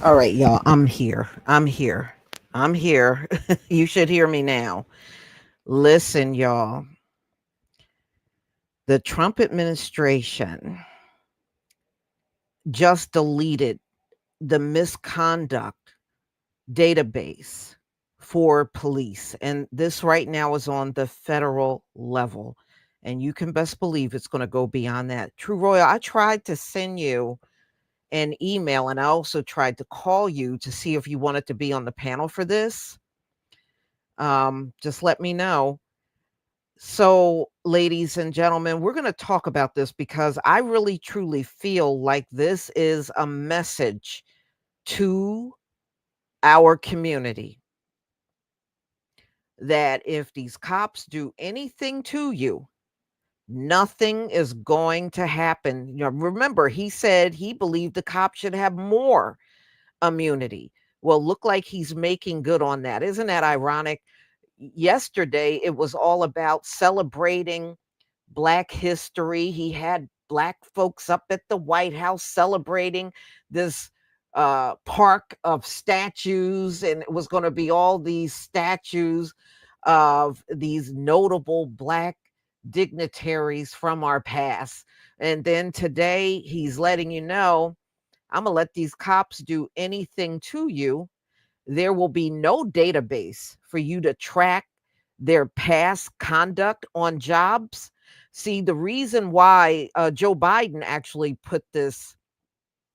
All right, y'all. I'm here. I'm here. I'm here. You should hear me now. Listen, y'all. The Trump administration just deleted the misconduct database for police. And this right now is on the federal level. And you can best believe it's going to go beyond that. True Royal, I tried to send you an email and I also tried to call you to see if you wanted to be on the panel for this. Just let me know. So, ladies and gentlemen, we're going to talk about this because I really truly feel like this is a message to our community that if these cops do anything to you, nothing is going to happen. Remember, he said he believed the cops should have more immunity. Well, look like he's making good on that. Isn't that ironic? Yesterday, it was all about celebrating Black history. He had Black folks up at the White House celebrating this park of statues, and it was going to be all these statues of these notable Black dignitaries from our past. And then today, he's letting you know, I'm going to let these cops do anything to you. There will be no database for you to track their past conduct on jobs. See, the reason why Joe Biden actually put this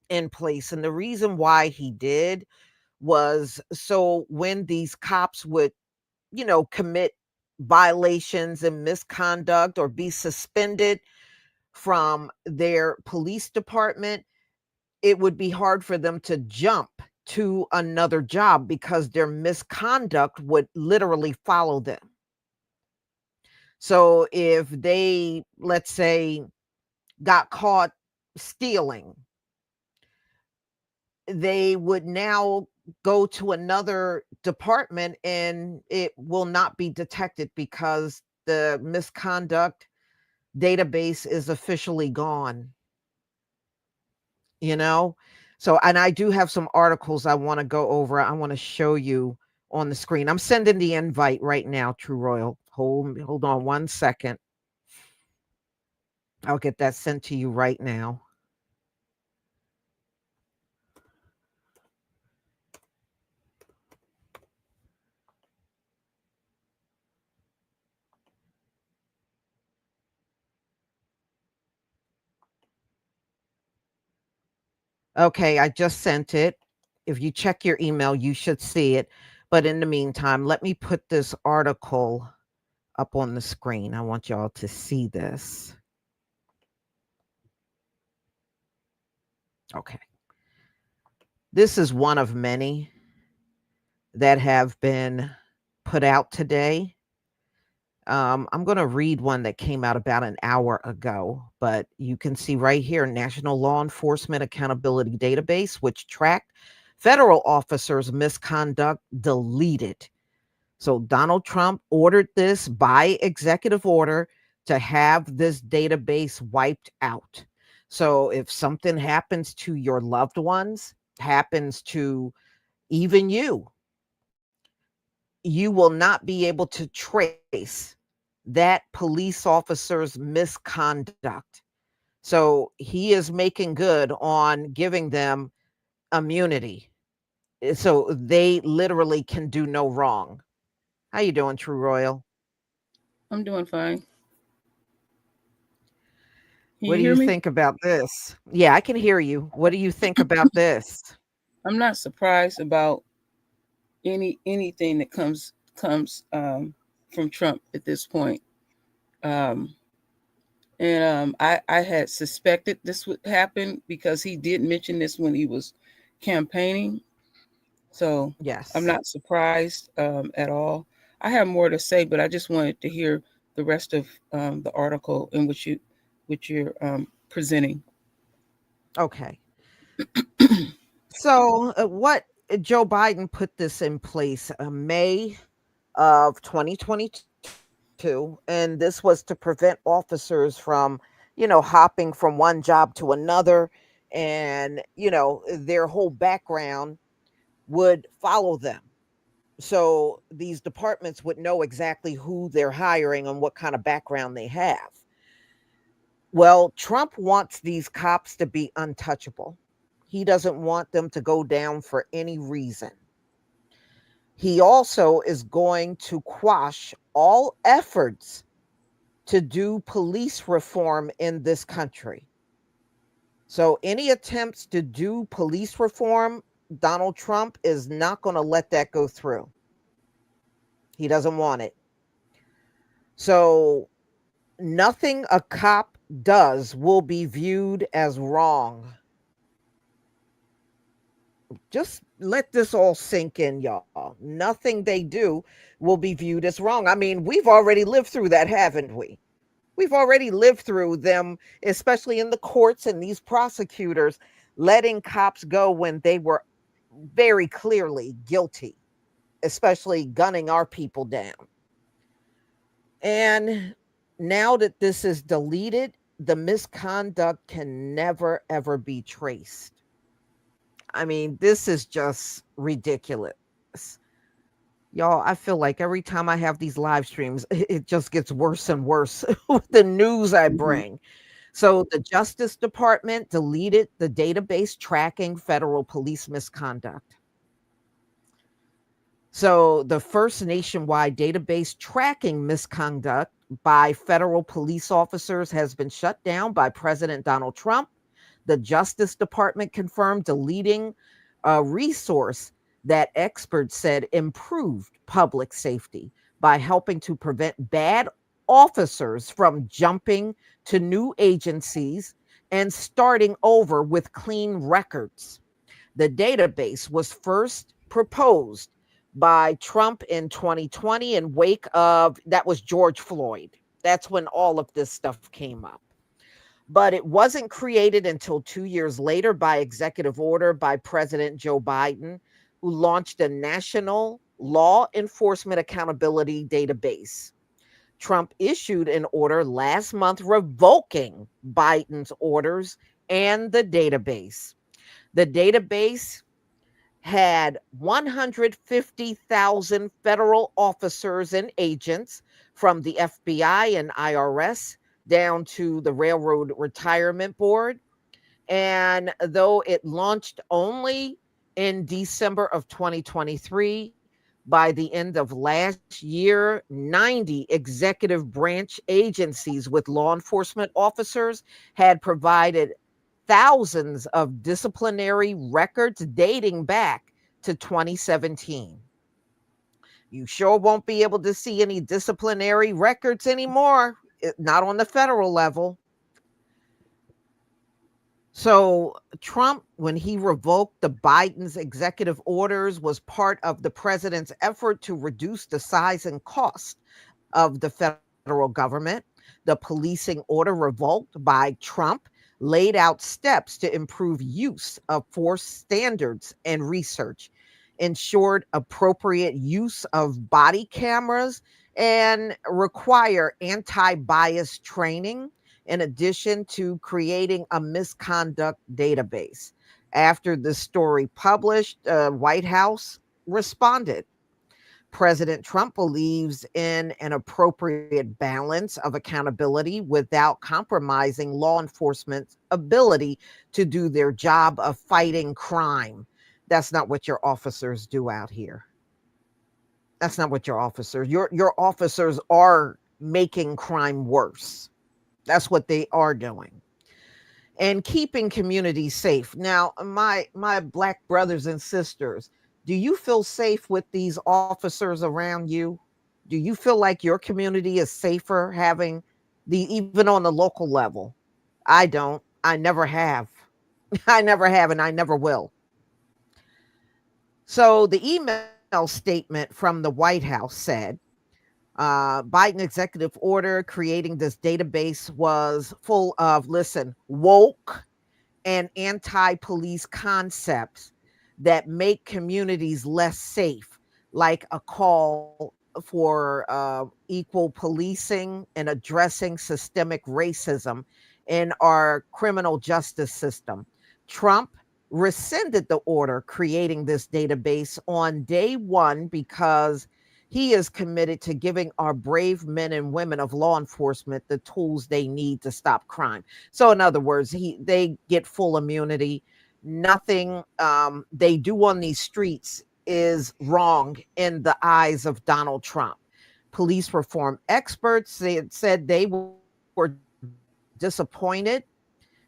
in place and the reason why he did was so when these cops would, commit violations and misconduct or be suspended from their police department, it would be hard for them to jump to another job because their misconduct would literally follow them. So if they, let's say, got caught stealing, they would now go to another department and it will not be detected because the misconduct database is officially gone, you know? So, and I do have some articles I want to go over. I want to show you on the screen. I'm sending the invite right now, True Royal. Hold on one second. I'll get that sent to you right now. Okay, I just sent it. If you check your email, you should see it. But in the meantime, let me put this article up on the screen. I want y'all to see this. Okay. This is one of many that have been put out today. I'm going to read one that came out about an hour ago, but you can see right here National Law Enforcement Accountability Database, which tracked federal officers' misconduct, deleted. So Donald Trump ordered this by executive order to have this database wiped out. So if something happens to your loved ones, happens to even you will not be able to trace that police officer's misconduct. So he is making good on giving them immunity. So they literally can do no wrong. How you doing, True Royal? I'm doing fine. Can What you do hear you me? think about this? Yeah, I can hear you. What do you think about this? I'm not surprised about anything that comes from Trump at this point. Um, and I had suspected this would happen because he did mention this when he was campaigning. So I'm Yes. not surprised at all. I have more to say, but I just wanted to hear the rest of the article in which you're presenting. Okay. So, what Joe Biden put this in place May of 2022, and this was to prevent officers from, hopping from one job to another. and their whole background would follow them. So these departments would know exactly who they're hiring and what kind of background they have. Well, Trump wants these cops to be untouchable. He doesn't want them to go down for any reason. He also is going to quash all efforts to do police reform in this country. So, any attempts to do police reform, Donald Trump is not going to let that go through. He doesn't want it. So, nothing a cop does will be viewed as wrong. Just let this all sink in, y'all. Nothing they do will be viewed as wrong. I mean, we've already lived through that, haven't we? We've already lived through them, especially in the courts and these prosecutors letting cops go when they were very clearly guilty, especially gunning our people down. And now that this is deleted, the misconduct can never, ever be traced. I mean, this is just ridiculous. Y'all, I feel like every time I have these live streams, it just gets worse and worse with the news I Hmm. bring. So, the Justice Department deleted the database tracking federal police misconduct. So, the first nationwide database tracking misconduct by federal police officers has been shut down by President Donald Trump. The Justice Department confirmed deleting a resource that experts said improved public safety by helping to prevent bad officers from jumping to new agencies and starting over with clean records. The database was first proposed by Trump in 2020 in wake of that was George Floyd. That's when all of this stuff came up. But it wasn't created until 2 years later by executive order by President Joe Biden, who launched a national law enforcement accountability database. Trump issued an order last month revoking Biden's orders and the database. The database had 150,000 federal officers and agents from the FBI and IRS down to the Railroad Retirement Board. And though it launched only in December of 2023, by the end of last year, 90 executive branch agencies with law enforcement officers had provided thousands of disciplinary records dating back to 2017. You sure won't be able to see any disciplinary records anymore, not on the federal level. So Trump, when he revoked the Biden's executive orders, was part of the president's effort to reduce the size and cost of the federal government. The policing order revoked by Trump laid out steps to improve use of force standards and research, ensured appropriate use of body cameras, and require anti-bias training in addition to creating a misconduct database. After the story published, White House responded. President Trump believes in an appropriate balance of accountability without compromising law enforcement's ability to do their job of fighting crime. That's not what your officers do out here. That's not what your officers. Your officers are making crime worse. That's what they are doing. And keeping communities safe. Now, my black brothers and sisters, do you feel safe with these officers around you? Do you feel like your community is safer having the even on the local level? I don't. I never have. I never have and I never will. So the email statement from the White House said Biden executive order creating this database was full of, listen, woke and anti police concepts that make communities less safe, like a call for equal policing and addressing systemic racism in our criminal justice system. Trump rescinded the order creating this database on day one because he is committed to giving our brave men and women of law enforcement the tools they need to stop crime. So, in other words, they get full immunity. Nothing they do on these streets is wrong in the eyes of Donald Trump. Police reform experts said they were disappointed,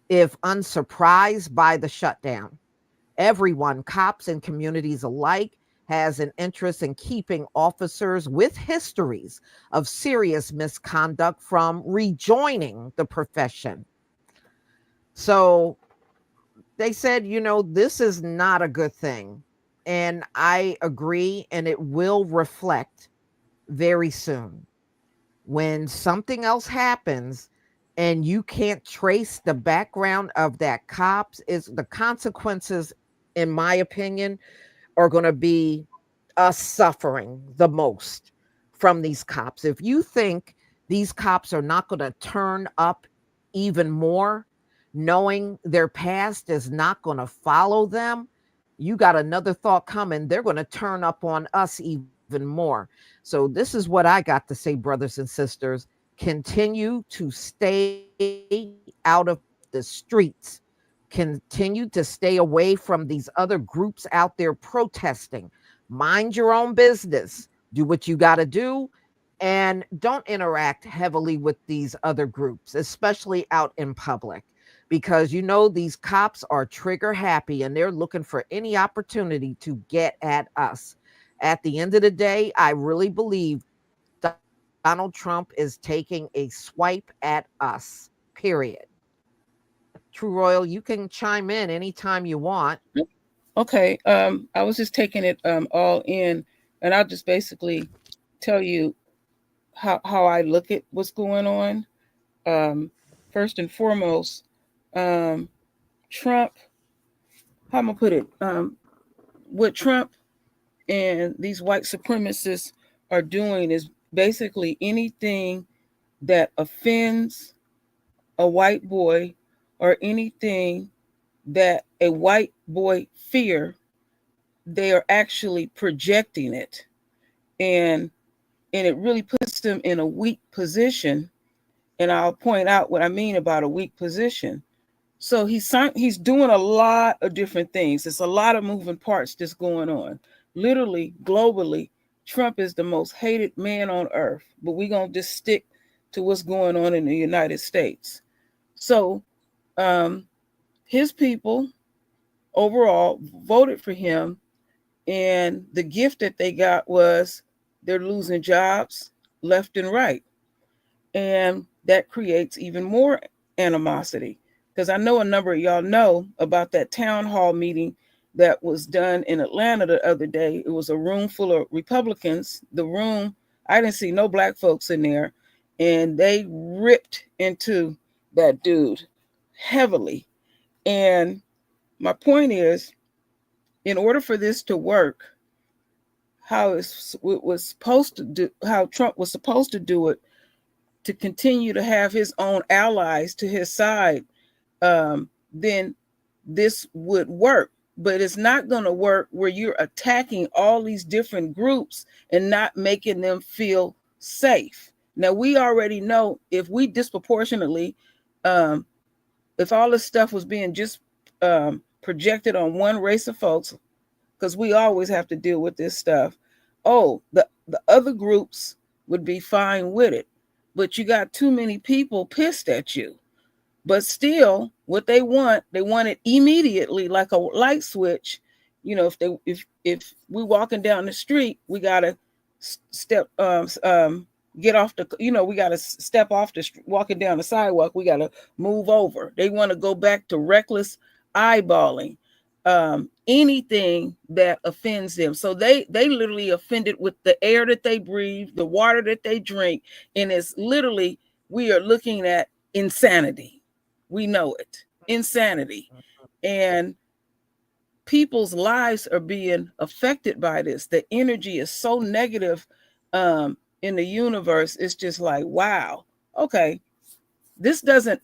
if unsurprised, by the shutdown. Everyone, cops and communities alike, has an interest in keeping officers with histories of serious misconduct from rejoining the profession. So they said, this is not a good thing. And I agree, and it will reflect very soon. When something else happens and you can't trace the background of that cops, is the consequences, in my opinion, are going to be us suffering the most from these cops. If you think these cops are not going to turn up even more, knowing their past is not going to follow them, you got another thought coming. They're going to turn up on us even more. So, this is what I got to say, brothers and sisters. Continue to stay out of the streets. Continue to stay away from these other groups out there protesting. Mind your own business. Do what you got to do, and don't interact heavily with these other groups, especially out in public, because these cops are trigger happy and they're looking for any opportunity to get at us. At the end of the day, I really believe Donald Trump is taking a swipe at us, period. True Royal, you can chime in anytime you want. Okay. I was just taking it all in, and I'll just basically tell you how I look at what's going on. Um, First and foremost, um, Trump. How am I put it? What Trump and these white supremacists are doing is basically anything that offends a white boy or anything that a white boy fear, they are actually projecting it, and it really puts them in a weak position. And I'll point out what I mean about a weak position. So he's doing a lot of different things. There's a lot of moving parts that's going on. Literally, globally, Trump is the most hated man on earth. But we're gonna just stick to what's going on in the United States. So um, his people overall voted for him, and the gift that they got was they're losing jobs left and right, and that creates even more animosity. Because I know a number of y'all know about that town hall meeting that was done in Atlanta the other day. It was a room full of Republicans. The room, I didn't see no black folks in there, and they ripped into that dude heavily. And my point is, in order for this to work, it was supposed to do, how Trump was supposed to do it, to continue to have his own allies to his side, then this would work. But it's not going to work where you're attacking all these different groups and not making them feel safe. Now, we already know if we disproportionately, um, if all this stuff was being just projected on one race of folks, because we always have to deal with this stuff. Oh, the other groups would be fine with it, but you got too many people pissed at you. But still, what they want it immediately, like a light switch. If we walking down the street, we gotta step get off the we gotta step off the walking down the sidewalk. We gotta move over. They want to go back to reckless eyeballing, anything that offends them. So they literally offended with the air that they breathe, the water that they drink, and it's literally, we are looking at insanity. We know it, insanity. And people's lives are being affected by this. The energy is so negative in the universe. It's just like, wow, okay, this doesn't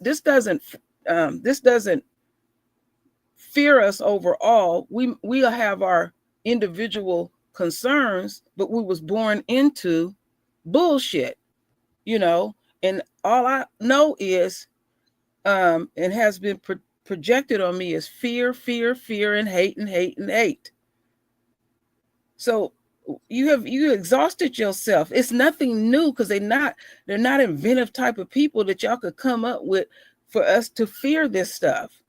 fear us overall. We'll have our individual concerns, but we was born into bullshit, you know. And all I know is, and has been projected on me is fear, fear, fear, and hate, and hate, and hate. So you exhausted yourself. It's nothing new because they're not inventive type of people that y'all could come up with for us to fear this stuff.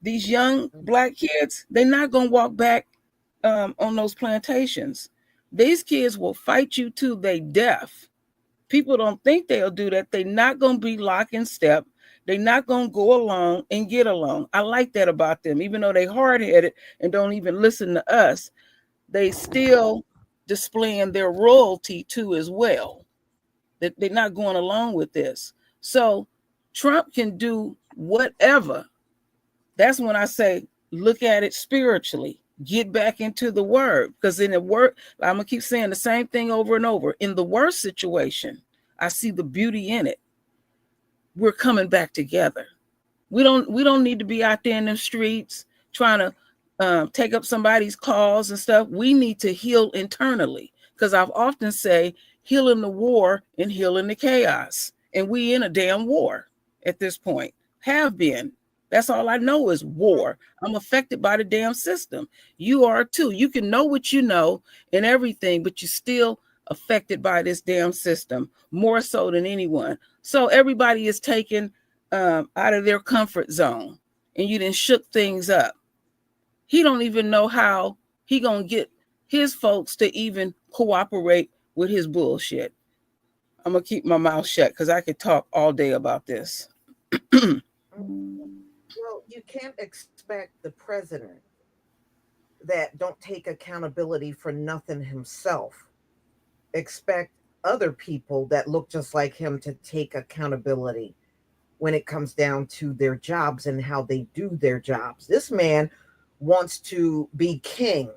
These young black kids, they're not gonna walk back on those plantations. These kids will fight you to their death. People don't think they'll do that. They're not gonna be lock in step. They're not gonna go along and get along. I like that about them, even though they hard headed and don't even listen to us. They still displaying their royalty too as well. That they're not going along with this. So Trump can do whatever. That's when I say look at it spiritually. Get back into the word. Because in the word, I'm gonna keep saying the same thing over and over. In the worst situation, I see the beauty in it. We're coming back together. We don't need to be out there in the streets trying to take up somebody's cause and stuff. We need to heal internally, because I've often say healing the war and healing the chaos, and we in a damn war at this point. Have been. That's all I know is war. I'm affected by the damn system. You are too. You can know what you know and everything, but you're still affected by this damn system more so than anyone. So everybody is taken out of their comfort zone, and you done shook things up. He don't even know how he gonna get his folks to even cooperate with his bullshit. I'm gonna keep my mouth shut because I could talk all day about this. Well, you can't expect the president that don't take accountability for nothing himself expect other people that look just like him to take accountability when it comes down to their jobs and how they do their jobs. This man wants to be king,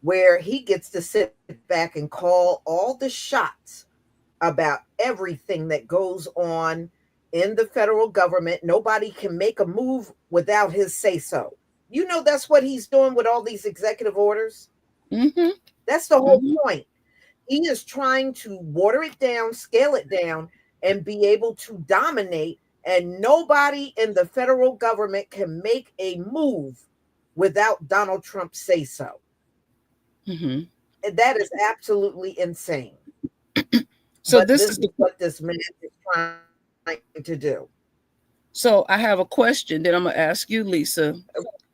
where he gets to sit back and call all the shots about everything that goes on in the federal government. Nobody can make a move without his say so. You know, that's what he's doing with all these executive orders. Mm-hmm. That's the whole Mm-hmm. point. He is trying to water it down, scale it down, and be able to dominate. And nobody in the federal government can make a move without Donald Trump say so. Mm-hmm. And that is absolutely insane. So But this this is is the what this man is trying to do. so I have a question that I'm gonna ask you, Lisa,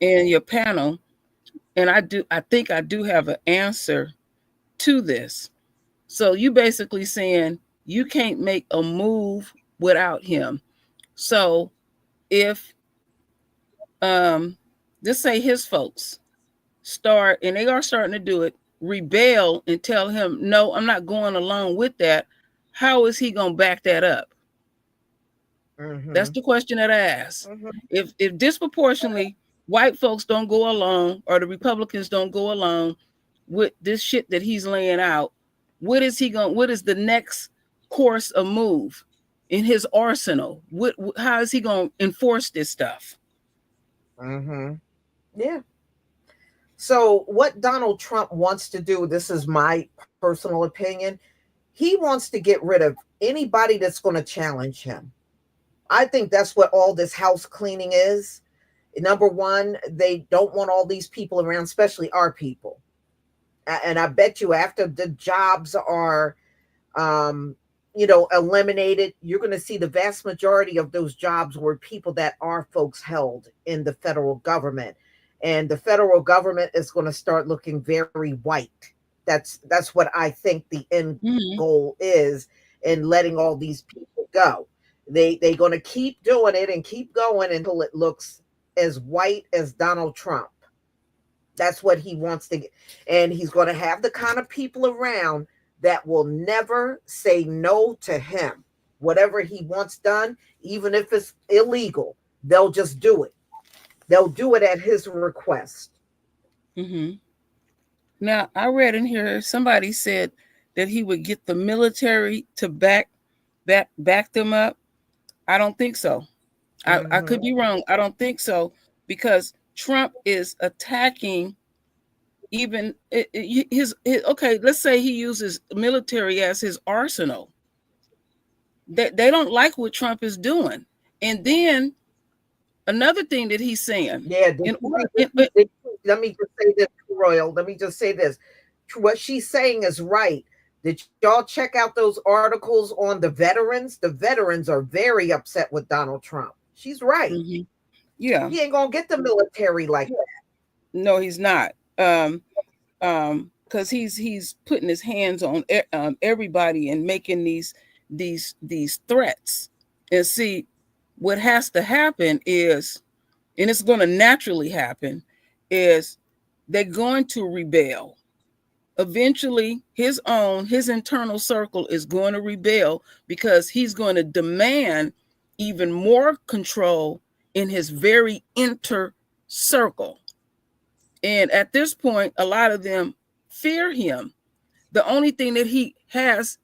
and your panel, and I think I do have an answer to this. So you basically saying you can't make a move without him. So if um let's say his folks start, and they are starting to do it, rebel and tell him, no, I'm not going along with that, how is he gonna back that up? That's Mm-hmm. the question that I ask. Mm-hmm. If disproportionately white folks don't go along, or the Republicans don't go along with this shit that he's laying out, what is the next course of move in his arsenal? How is he gonna enforce this stuff? Mm-hmm. Yeah. So, what Donald Trump wants to do, this is my personal opinion, he wants to get rid of anybody that's going to challenge him. I think that's what all this house cleaning is. Number one, they don't want all these people around, especially our people. And I bet you after the jobs are um, eliminated, you're going to see the vast majority of those jobs were people that are folks held in the federal government. And the federal government is going to start looking very white. That's what I think the end Mm-hmm. goal is in letting all these people go. They're going to keep doing it and keep going until it looks as white as Donald Trump. That's what he wants to get. And he's going to have the kind of people around that will never say no to him. Whatever he wants done, even if it's illegal, they'll just do it. They'll do it at his request. Mm-hmm. Now I read in here somebody said that he would get the military to back them up. I don't think so. I could Mm-hmm. be wrong. I don't think so, because Trump is attacking even his okay, let's say he uses military as his arsenal. They don't like what Trump is doing. And then another thing that he's saying, Yeah, did in you order, read let me just say this, Royal. Let me just say this. What she's saying is right. Did y'all check out those articles on the veterans? The veterans are very upset with Donald Trump. She's right. mhm, yeah, He ain't gonna get the military like that. no, he's not. Because he's putting his hands on everybody and making these threats. And see, what has to happen is, and it's going to naturally happen, is they're going to rebel. Eventually, his internal circle is going to rebel, because he's going to demand even more control in his very inner circle. And at this point, a lot of them fear him. The only thing that he has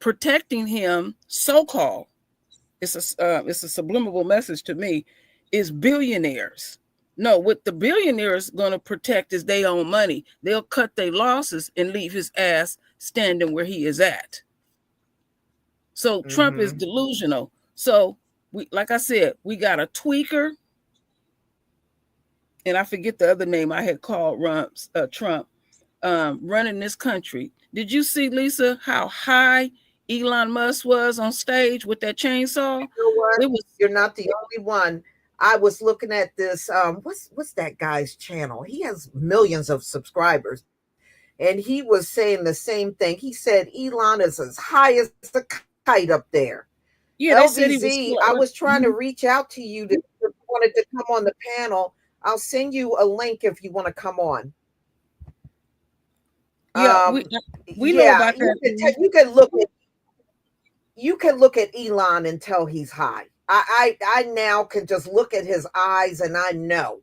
protecting him, so called, it's a subliminal message to me, is billionaires. No, what the billionaires going to protect is their own money. They'll cut their losses and leave his ass standing where he is at. So Trump is Mm-hmm. delusional. So we, like I said, we got a tweaker, and I forget the other name I had called Trump, running this country. Did you see, Lisa, how high Elon Musk was on stage with that chainsaw? You know what? It was, You're not the only one. I was looking at this. What's that guy's channel? He has millions of subscribers, and he was saying the same thing. He said Elon is as high as a kite up there. yeah, they said LVZ, he was. I was trying to reach Mhm. out to you to, if you wanted to come on the panel. I'll send you a link if you want to come on. Yeah, we know Yeah, about that. you can look at Elon and tell he's high. I now can just look at his eyes and I know.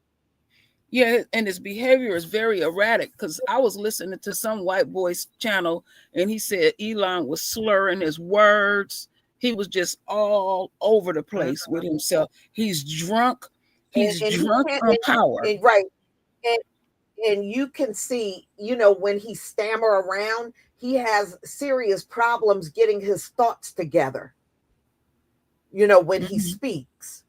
Yeah, and his behavior is very erratic, because I was listening to some white boy's channel, and he said Elon was slurring his words. He was just all over the Mhm. place with himself. He's drunk. He's And he drunk can't, on power. and right. And and you can see, when he stammer around, he has serious problems getting his thoughts together. When he Mhm. speaks,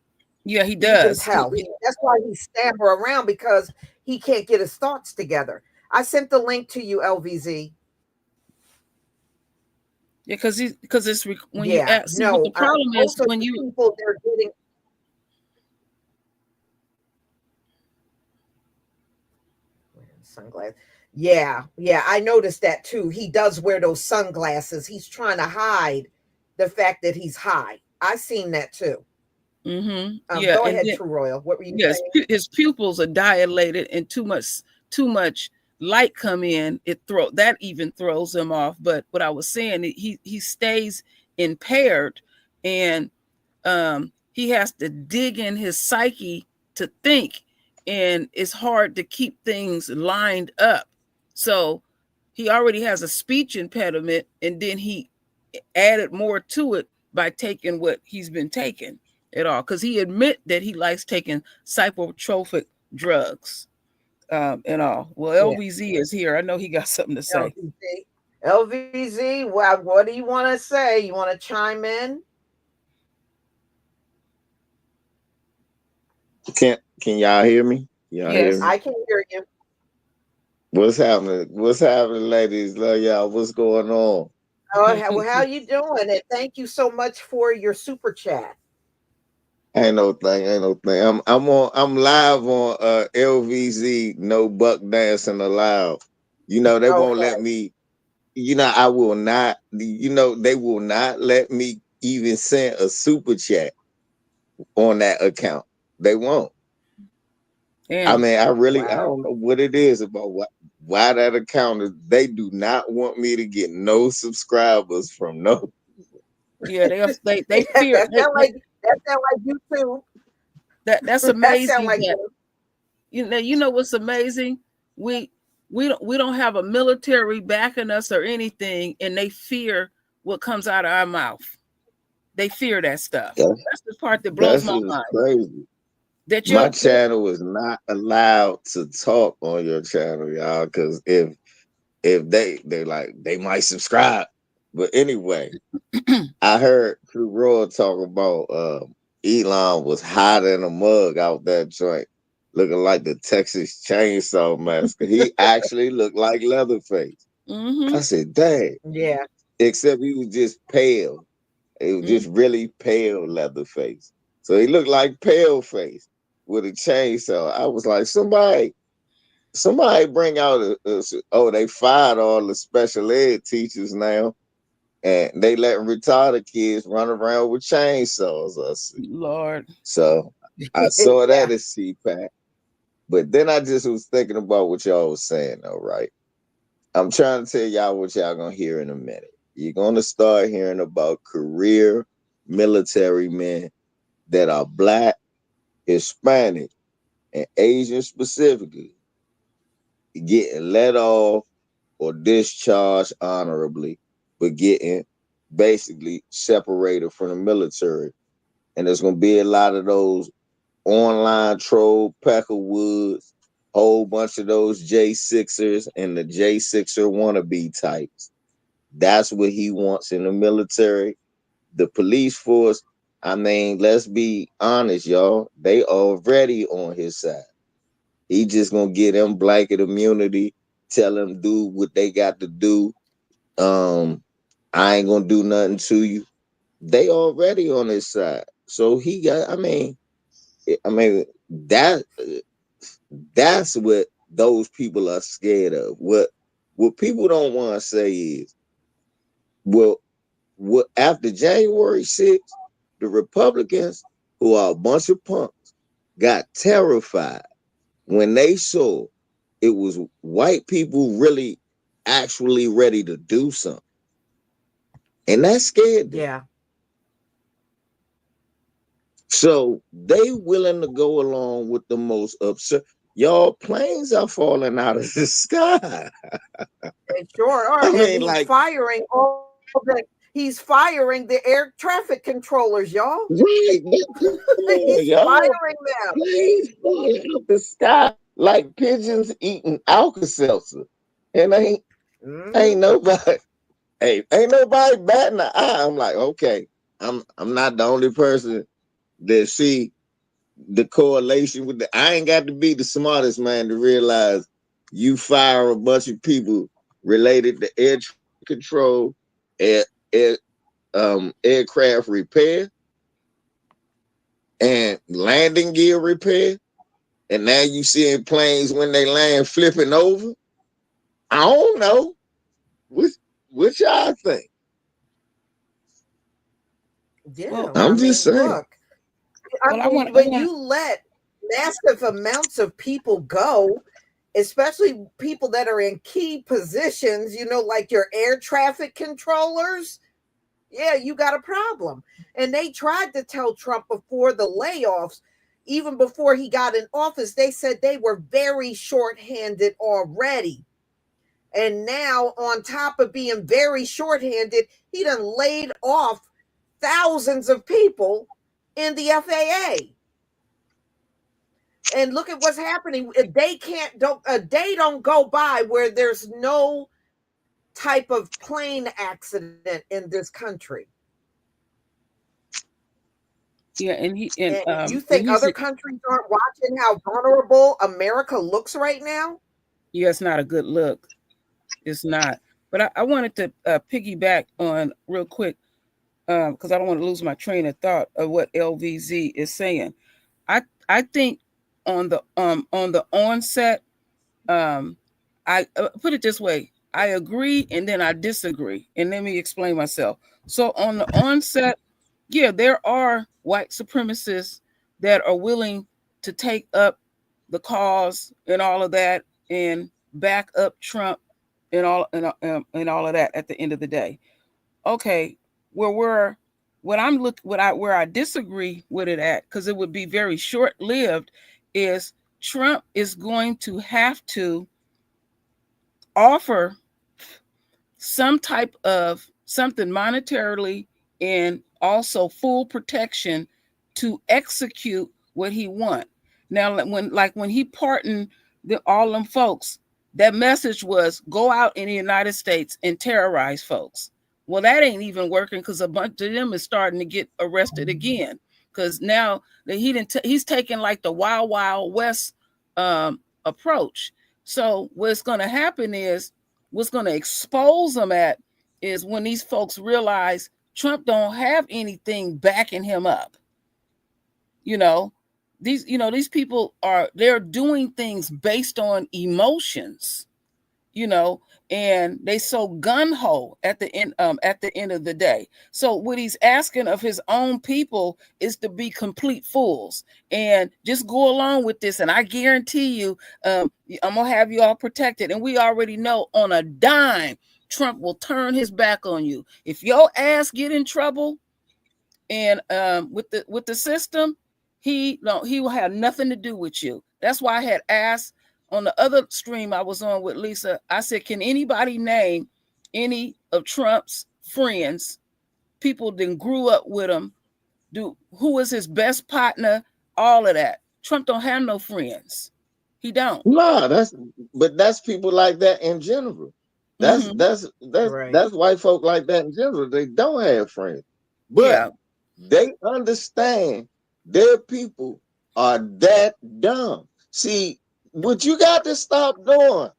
Yeah, he you can does. tell. That's why he stammer around, because he can't get his thoughts together. I sent the link to you, LVZ. Yeah, because it's when you Yeah, see what the no, problem is most of when the you. people they're getting sunglasses. Yeah, yeah, I noticed that too. He does wear those sunglasses. He's trying to hide the fact that he's high. I seen that too. Yeah, Go and ahead, then True Royal. What were you yes, saying? his pupils are dilated, and too much light come in. That even throws him off. But what I was saying, he stays impaired, and he has to dig in his psyche to think, and it's hard to keep things lined up. So he already has a speech impediment, and then he added more to it by taking what he's been taking at all, because he admit that he likes taking psychotropic drugs, and all. Well, Yeah, LVZ is here. I know he got something to say. LVZ. LVZ, what do you want to say? You want to chime in? Can y'all hear me? Y'all hear Yes. me? I can hear you. What's happening? What's happening, ladies? Love y'all. What's going on? Oh, how you doing? And thank you so much for your super chat. Ain't no thing. Ain't no thing. I'm live on LVZ. No buck dancing allowed. They won't let Okay. me. I will not. They will not let me even send a super chat on that account. They won't. I And mean, I Wow. don't know what it is about why that account is. They do not want me to get no subscribers from no. yeah, they fear that sound like YouTube. that's That sound amazing like that you know what's amazing? We we don't have a military backing us or anything, and they fear what comes out of our mouth. They fear that stuff. That's, That's the part that blows that's my just mind. crazy. That My your channel is not allowed to talk on your channel, y'all, because if they like they might subscribe. But anyway, I heard True Roy talk about Elon was hot in a mug out that joint, looking like the Texas Chainsaw Massacre. He actually looked like Leatherface. mm-hmm, I said, dang. Yeah. Except he was just pale. He was mm, just really pale Leatherface. So he looked like pale face with a chainsaw. I was like, somebody bring out oh, they fired all the special ed teachers now, and they letting retarded kids run around with chainsaws. I see. Lord. So I saw Yeah. that as CPAC. But then I just was thinking about what y'all was saying, though, right? I'm trying to tell y'all what y'all gonna hear in a minute. You're gonna start hearing about career military men that are black, Hispanic, and Asian specifically getting let off or discharged honorably, but getting basically separated from the military. And there's gonna be a lot of those online troll Peckerwoods, whole bunch of those J6ers and the J6er wannabe types. That's what he wants in the military. The police force, I mean, let's be honest, y'all. They already on his side. He just gonna get them blanket immunity, tell them do what they got to do. Um, I ain't gonna do nothing to you. They already on his side. So he got, I mean that's what those people are scared of. What people don't want to say is, well, what after January 6th, the Republicans, who are a bunch of punks, got terrified when they saw it was white people really actually ready to do something. And that scared them. Yeah. So they willing to go along with the most absurd. Y'all, planes are falling out of the sky. They sure are. I And mean, he's like, firing all he's firing the air traffic controllers, y'all. right, come on, He's y'all. firing them. Planes falling out the sky like pigeons eating Alka-Seltzer. And ain't Mhm. nobody, hey, ain't nobody batting an eye. I'm like, okay, I'm not the only person that see the correlation with the. I ain't got to be the smartest man to realize you fire a bunch of people related to air traffic control, air, air aircraft repair, and landing gear repair, and now you seeing planes when they land flipping over. I don't know what what y'all think. Yeah. Well, I I'm just mean, saying. look, I well, mean, I when want you let massive amounts of people go, especially people that are in key positions, like your air traffic controllers, yeah, you got a problem. And they tried to tell Trump before the layoffs, even before he got in office, they said they were very shorthanded already. And now, on top of being very shorthanded, he done laid off thousands of people in the FAA. And look at what's happening. They can't don't a day don't go by where there's no type of plane accident in this country. yeah, And you and think he's other countries aren't watching how vulnerable America looks right now? yeah, it's not a good look. It's not. But I wanted to piggyback on real quick because I don't want to lose my train of thought of what LVZ is saying. I think on the onset, um, I put it this way: I agree and then I disagree, and let me explain myself. So on the onset, yeah, there are white supremacists that are willing to take up the cause and all of that and back up Trump and all of that at the end of the day. Okay, where we're where I disagree with it at, because it would be very short lived, is Trump is going to have to offer some type of something monetarily and also full protection to execute what he want. Now, when he pardoned all them folks, that message was go out in the United States and terrorize folks. Well, that ain't even working because a bunch of them is starting to get arrested again. Because now that he's taking like the wild wild west approach. So what's going to happen is what's going to expose them at is when these folks realize Trump don't have anything backing him up. You know, these people they're doing things based on emotions, you know, and they so gun ho at the end of the day. So what he's asking of his own people is to be complete fools and just go along with this. And I guarantee you, I'm gonna have you all protected. And we already know on a dime, Trump will turn his back on you. If your ass get in trouble and with the system, he will have nothing to do with you. That's why I had asked on the other stream I was on with Lisa. I said, can anybody name any of Trump's friends, people that grew up with him, who was his best partner, all of that? Trump don't have no friends. He don't. No, that's people like that in general. That's Mm-hmm. that's that's Right. that's white folk like that in general. They don't have friends, but Yeah. they understand their people are that dumb. See, what you got to stop doing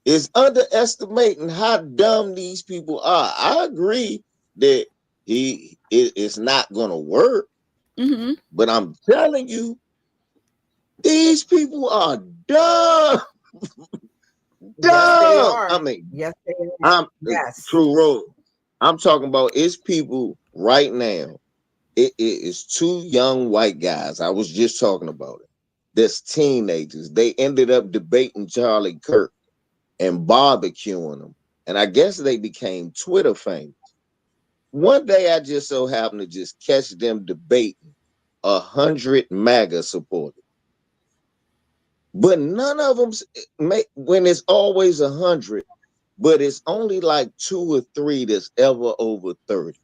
is underestimating how dumb these people are. I agree that it's not gonna work, Mm-hmm. but I'm telling you, these people are dumb. Yes, they Dumb. I are. mean, Yes, they are. I'm Yes. true road. I'm talking about it's people right now. It is two young white guys. I was just talking about it. There's teenagers. They ended up debating Charlie Kirk and barbecuing them. And I guess they became Twitter famous. One day I just so happened to just catch them debating 100 MAGA supporters. But none of them make when it's always 100, but it's only like two or three that's ever over 30.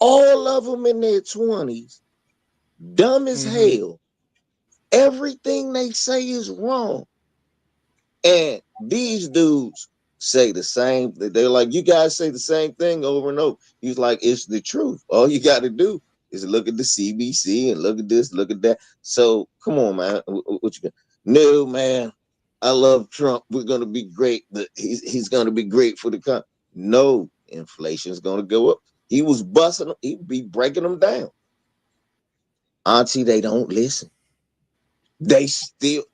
All of them in their 20s, dumb as Mm-hmm. hell. Everything they say is wrong. And these dudes say the same. They're like, you guys say the same thing over and over. He's like, it's the truth. All you got to do is look at the CBC and look at this, look at that. So come on, man. What you got? No, man. I love Trump. We're gonna be great. He's gonna be great for the country. No, inflation's gonna go up. He was busting them. He'd be breaking them down. Auntie, they don't listen. They still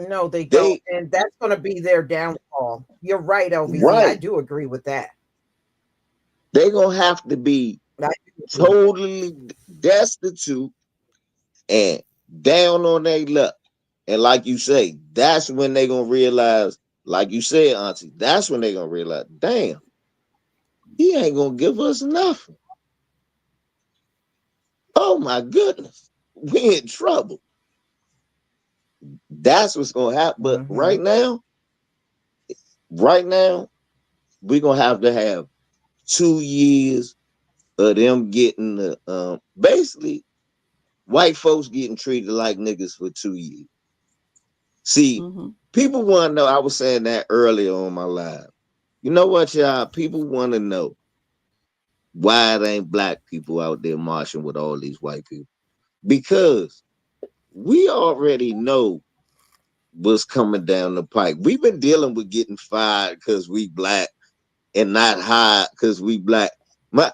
No, they don't. they And that's going to be their downfall. You're right, LVZ. I right. do agree with that. They're gonna have to be I do agree. totally destitute and down on their luck. And like you say, that's when they're gonna realize, like you said, Auntie, that's when they're gonna realize, damn, he ain't gonna give us nothing. Oh my goodness, we in trouble. That's what's gonna happen. But Mm-hmm. right now, we're gonna have 2 years of them getting the basically white folks getting treated like niggas for 2 years. See, Mm-hmm. people want to know. I was saying that earlier on my live. You know what, y'all? People want to know why it ain't black people out there marching with all these white people. Because we already know what's coming down the pike. We've been dealing with getting fired because we black and not hired because we black.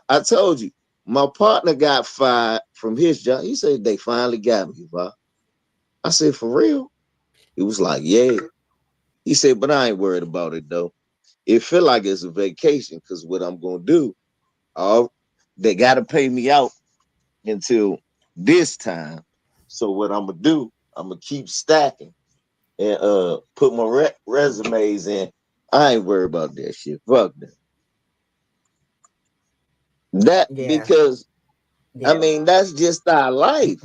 I told you, my partner got fired from his job. He said they finally got me, bro. I said, for real? He was like, yeah. He said, but I ain't worried about it though. It feel like it's a vacation because what I'm gonna do, uh, they gotta pay me out until this time. So what I'm gonna do, I'm gonna keep stacking and put my resumes in. I ain't worried about that shit. Fuck that. That Yeah. because I Yeah. mean that's just our life.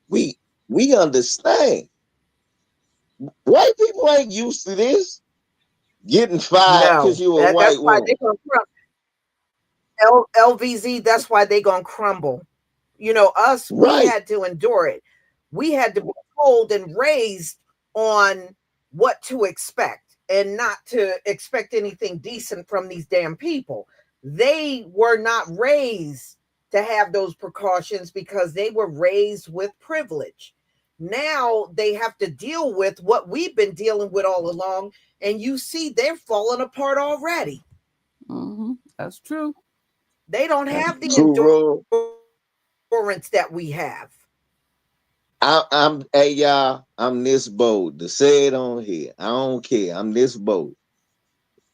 We we understand. White people ain't used to this. Getting fired because No. you're a That's white why woman. they're going to Trump. LVZ, that's why they gonna crumble. Us, we Right. had to endure it. We had to be told and raised on what to expect and not to expect anything decent from these damn people. They were not raised to have those precautions because they were raised with privilege. Now they have to deal with what we've been dealing with all along, and you see they're falling apart already. That's true. They don't have the True rule. endurance that we have. I'm hey y'all, I'm this bold to say it on here. I don't care. I'm this bold.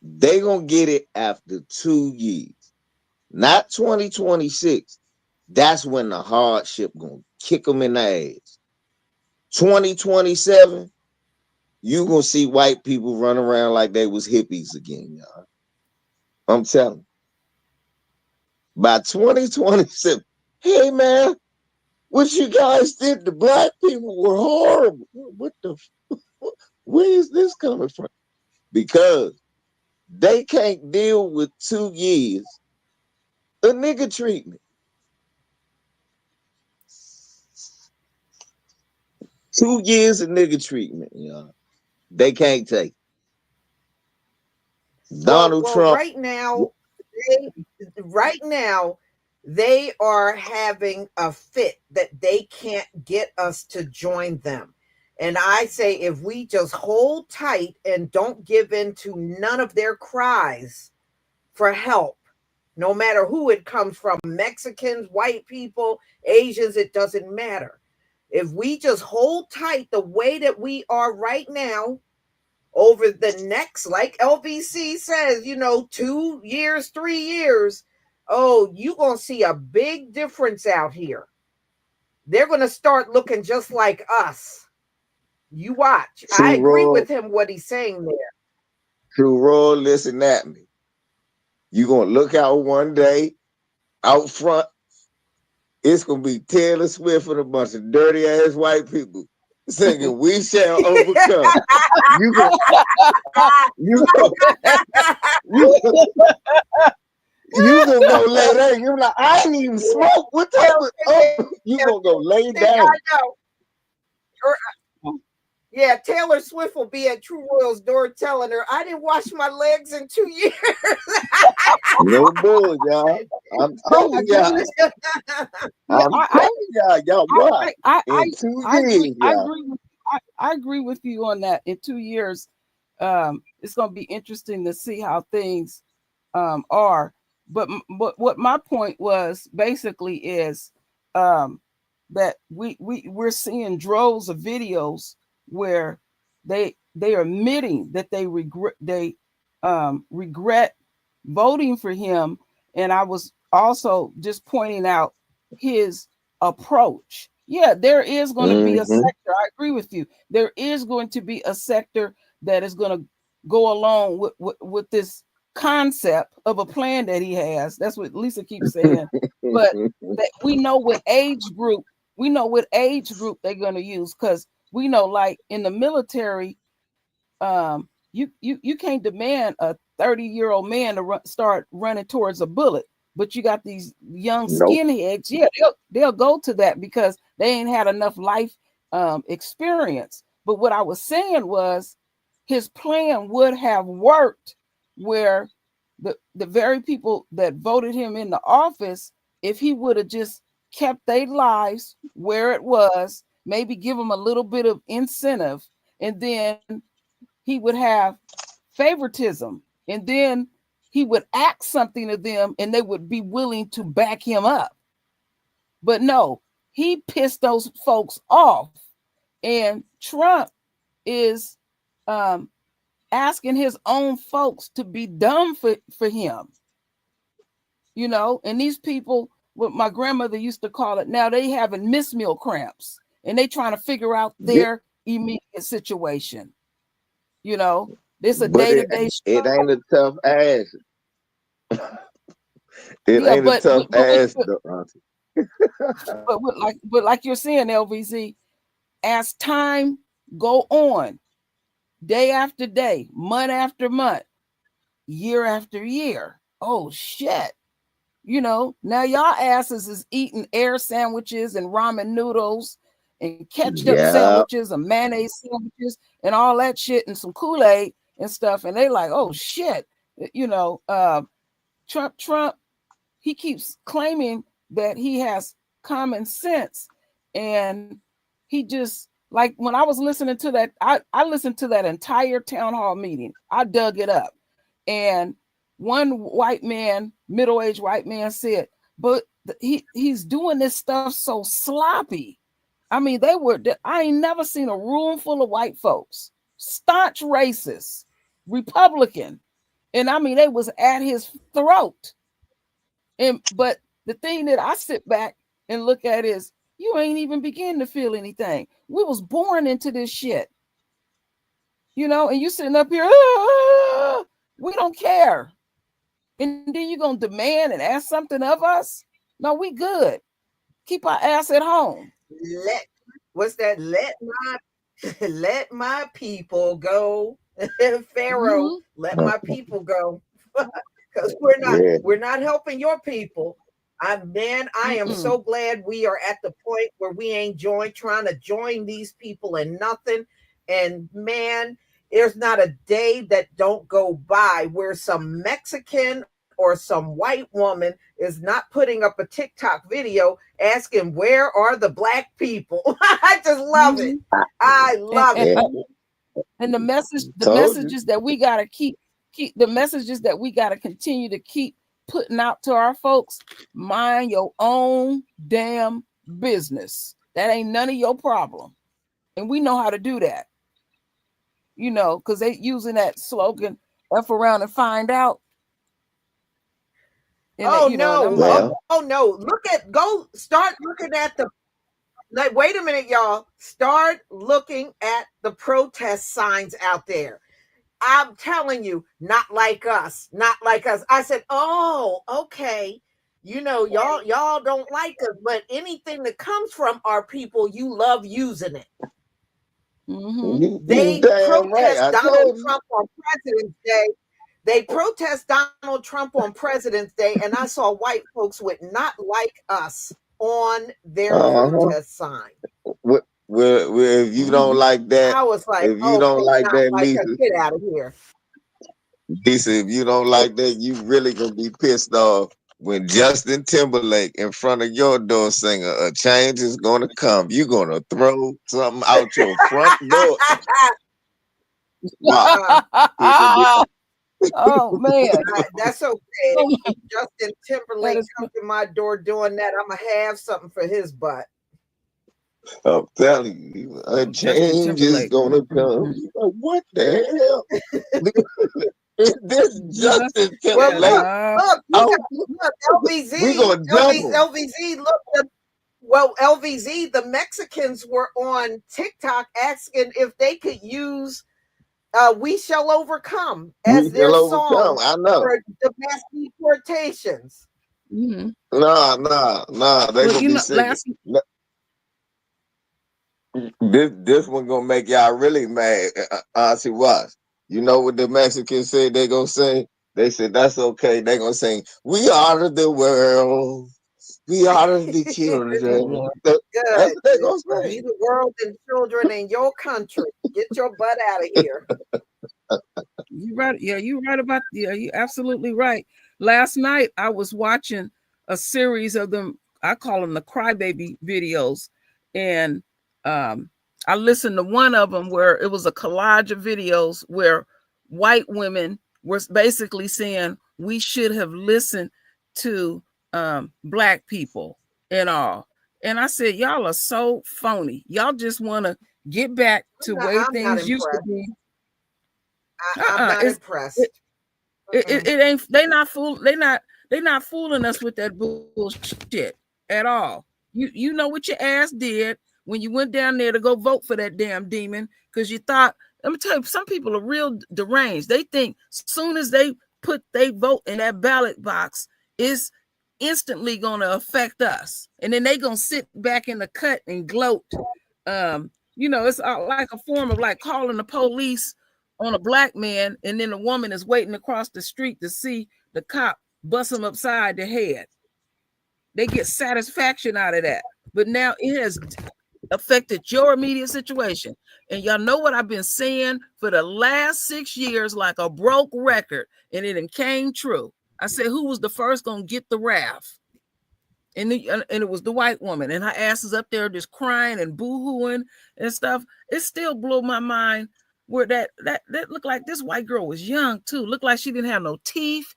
They gonna get it after 2 years, not 2026. That's when the hardship gonna kick them in the ass. 2027, you gonna see white people run around like they was hippies again, y'all. I'm telling you. By 2027, hey man, what you guys did to black people were horrible. What the? Where is this coming from? Because they can't deal with 2 years of nigga treatment. 2 years of nigga treatment, y'all. They can't take Well, Donald well, Trump. they, right now, they are having a fit that they can't get us to join them. And I say, if we just hold tight and don't give in to none of their cries for help, no matter who it comes from, Mexicans, white people, Asians, it doesn't matter. If we just hold tight the way that we are right now, over the next, like LVC says, 2 years, 3 years, oh, you're going to see a big difference out here. They're going to start looking just like us. You watch. I True agree Roy, with him, what he's saying there. True Roy, listen at me. You gonna look out one day out front. It's gonna be Taylor Swift and a bunch of dirty ass white people singing "We Shall Overcome." You go, you go, you, you gonna go lay down. You're like, I ain't even smoke. What type of? Oh, you gonna go lay I down. know. Yeah, Taylor Swift will be at True Royal's door telling her, I didn't wash my legs in 2 years. No bull, y'all. I'm Oh my telling y'all. goodness. Yeah, I'm telling y'all. Y'all what? In two I agree. years, y'all. I agree with you on that. In 2 years, it's going to be interesting to see how things are. But what my point was basically is um, that we're seeing droves of videos where they are admitting that they regret voting for him, and I was also just pointing out his approach. Yeah, there is going to be a Mm-hmm. sector. I agree with you. There is going to be a sector that is going to go along with this concept of a plan that he has. That's what Lisa keeps saying. But that we know what age group they're going to use, because we know, like in the military, you can't demand a 30-year-old man to start running towards a bullet. But you got these young Nope. skinheads, yeah, they'll go to that because they ain't had enough life experience. But what I was saying was, his plan would have worked where the very people that voted him in the office, if he would have just kept their lives where it was, maybe give them a little bit of incentive, and then he would have favoritism, and then he would ask something to them and they would be willing to back him up. But no, he pissed those folks off. And Trump is um, asking his own folks to be dumb for him, and these people, what my grandmother used to call it, now they having miss meal cramps and they trying to figure out Yeah, their immediate situation. you know this a but day-to-day it struggle. ain't a tough ass. It Yeah, ain't a but tough ass, though, auntie. like you're saying, LVZ, as time go on, day after day, month after month, year after year, oh shit, Now y'all asses is eating air sandwiches and ramen noodles and ketchup Yeah. sandwiches and mayonnaise sandwiches and all that shit and some Kool-Aid and stuff. And they like, oh shit, Trump, he keeps claiming that he has common sense. And he just, like, when I was listening to that, I listened to that entire town hall meeting. I dug it up. And one white man, middle-aged white man said, but he's doing this stuff so sloppy. I mean, I ain't never seen a room full of white folks, staunch racist, Republican. And I mean, they was at his throat. But the thing that I sit back and look at is you ain't even begin to feel anything. We was born into this shit, and you sitting up here, we don't care. And then you're gonna demand and ask something of us? No, we good. Keep our ass at home. Let what's that? Let my people go. Pharaoh, Mm-hmm. let my people go. Because we're not helping your people. I am Mm-mm. so glad we are at the point where we ain't trying to join these people and nothing. And man, there's not a day that don't go by where some Mexican or some white woman is not putting up a TikTok video asking where are the black people. I just love it. Mm-hmm. I And love and it. Yeah. and the Told you. messages that we gotta keep the messages that we gotta continue to keep putting out to our folks. Mind your own damn business. That ain't none of your problem. And we know how to do that, because they using that slogan, F around and find out. And I'm like, Well, oh no. Go start looking at the like, wait a minute, y'all. Start looking at the protest signs out there. I'm telling you, not like us, not like us. I said, oh, okay. Y'all don't like us, but anything that comes from our people, you love using it. mm-hmm. you They damn right. protest I Donald told you. Trump on President's Day. They protest Donald Trump on President's Day, and I saw white folks with "not like us" on their Uh-huh. protest sign. If you don't Mm-hmm. like that, I was like, if you don't okay, like not that, like us. Get out of here. Lisa, if you don't like that, you really gonna be pissed off when Justin Timberlake in front of your door singing "A Change Is Gonna Come." You gonna throw something out your front door. Wow, uh, people be Oh man. that's okay. Oh, Justin that Timberlake is come to my door doing that. I'm gonna have something for his butt. I'm telling you, a Justin change is Timberlake. gonna come. Mm-mm. You like, what the hell? Is this Just Justin Well, Timberlake? look, Oh, look, we LVZ, gonna double. LVZ, look. Well, LVZ, the Mexicans were on TikTok asking if they could use "We Shall Overcome" We as their shall overcome. song I know. for the mass deportations. mm-hmm. Nah. They Well, gonna be singing. last This one gonna make y'all really mad. See what? You know what the Mexicans said they gonna sing? They said that's okay. They gonna sing, "We are the world. We are the children." That's Good. what they gonna Be sing. the world and children in your country. Get your butt out of here. you right. Yeah, you absolutely right. Last night I was watching a series of them. I call them the crybaby videos, and um, I listened to one of them where it was a collage of videos where white women were basically saying we should have listened to black people and all. And I said, y'all are so phony. Y'all just want to get back to way I'm not things used to impressed. be. I'm not It, impressed. it ain't they not fooling us with that bullshit at all. You know what your ass did when you went down there to go vote for that damn demon because you thought, let me tell you, some people are real deranged. They think soon as they put they vote in that ballot box, it's instantly gonna affect us. And then they gonna sit back in the cut and gloat. It's like a form of like calling the police on a black man, and then a woman is waiting across the street to see the cop bust them upside the head. They get satisfaction out of that. But now it has affected your immediate situation. And y'all know what I've been saying for the last 6 years, like a broke record, and it came true. I said, who was the first gonna get the wrath? And it was the white woman, and her ass is up there just crying and boo-hooing and stuff. It still blew my mind where that looked like this white girl was young too. Looked like she didn't have no teeth.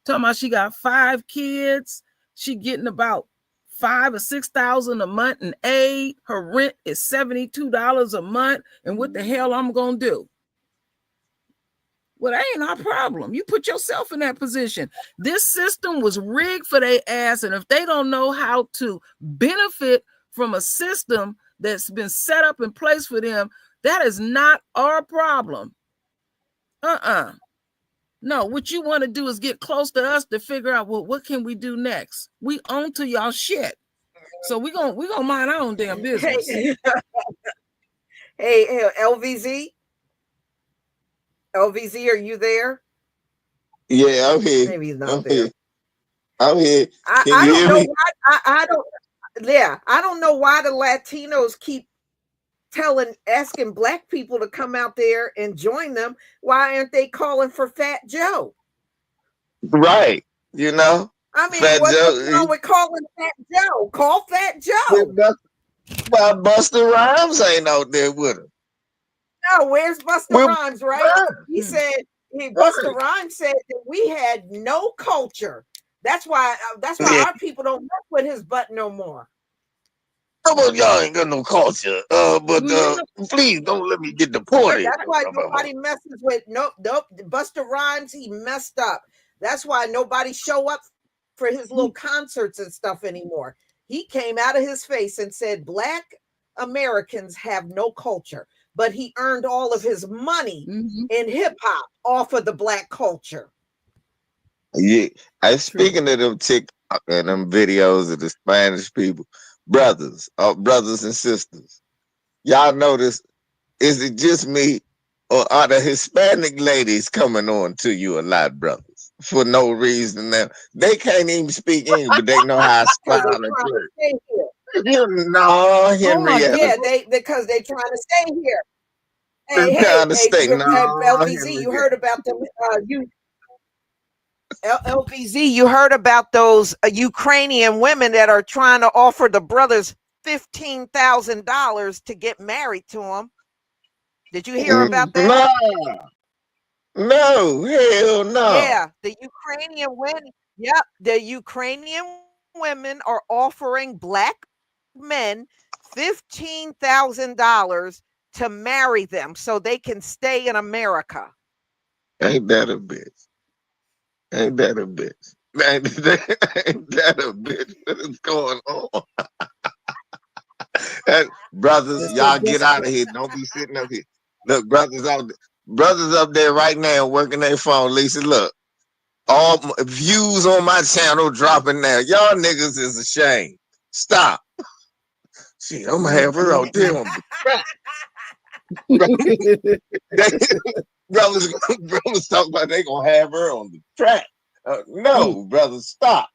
Talking about she got 5 kids. She getting about 5 or 6,000 a month in aid. Her rent is $72 a month. And what the hell I'm gonna do? Well, that ain't our problem. You put yourself in that position. This system was rigged for their ass. And if they don't know how to benefit from a system that's been set up in place for them, that is not our problem. No, what you want to do is get close to us to figure out, well, what can we do next? We own to y'all shit. So we gonna mind our own damn business. Hey, LVZ? LVZ, are you there? Yeah, I'm here. Maybe he's not I'm there. here. I'm here. I Can you don't hear know me? why. I don't. Yeah, I don't know why the Latinos keep asking Black people to come out there and join them. Why aren't they calling for Fat Joe? Right. You know, I mean, Fat what's Joe. wrong with calling Fat Joe? Call Fat Joe. Why Buster Rhymes ain't out there with him? No, where's Buster We're Rhymes? Right? He said Buster right. Rhymes said that we had no culture. That's why Yeah. our people don't mess with his butt no more. Well, y'all ain't got no culture. But please don't let me get deported. That's why nobody messes with nope. Buster Rhymes, he messed up. That's why nobody show up for his little concerts and stuff anymore. He came out of his face and said Black Americans have no culture, but he earned all of his money in hip hop off of the Black culture. Yeah, I speaking of them TikTok and them videos of the Spanish people, brothers and sisters. Y'all notice? Is it just me, or are the Hispanic ladies coming on to you a lot, brothers, for no reason? Now they can't even speak English, but they know how to Because smile they and trying to flirt. stay here. You know, Henrietta. Yeah, because they trying to stay here. They're trying to Hey, stay. No, LVZ, you heard about them? LVZ, you heard about those Ukrainian women that are trying to offer the brothers $15,000 to get married to them? Did you hear about that? No, hell no. Yeah, the Ukrainian women. Yep, the Ukrainian women are offering Black men $15,000 to marry them so they can stay in America. Ain't that a bitch? Ain't that a bitch? Ain't that a bitch? What is going on? Brothers, y'all get out of here. Don't be sitting up here. Look, brothers up there right now working their phone. Lisa, look, all views on my channel dropping now. Y'all niggas is ashamed. Stop. See, I'm gonna have her out there on the track. brothers talk about they gonna have her on the track. No, brothers, stop.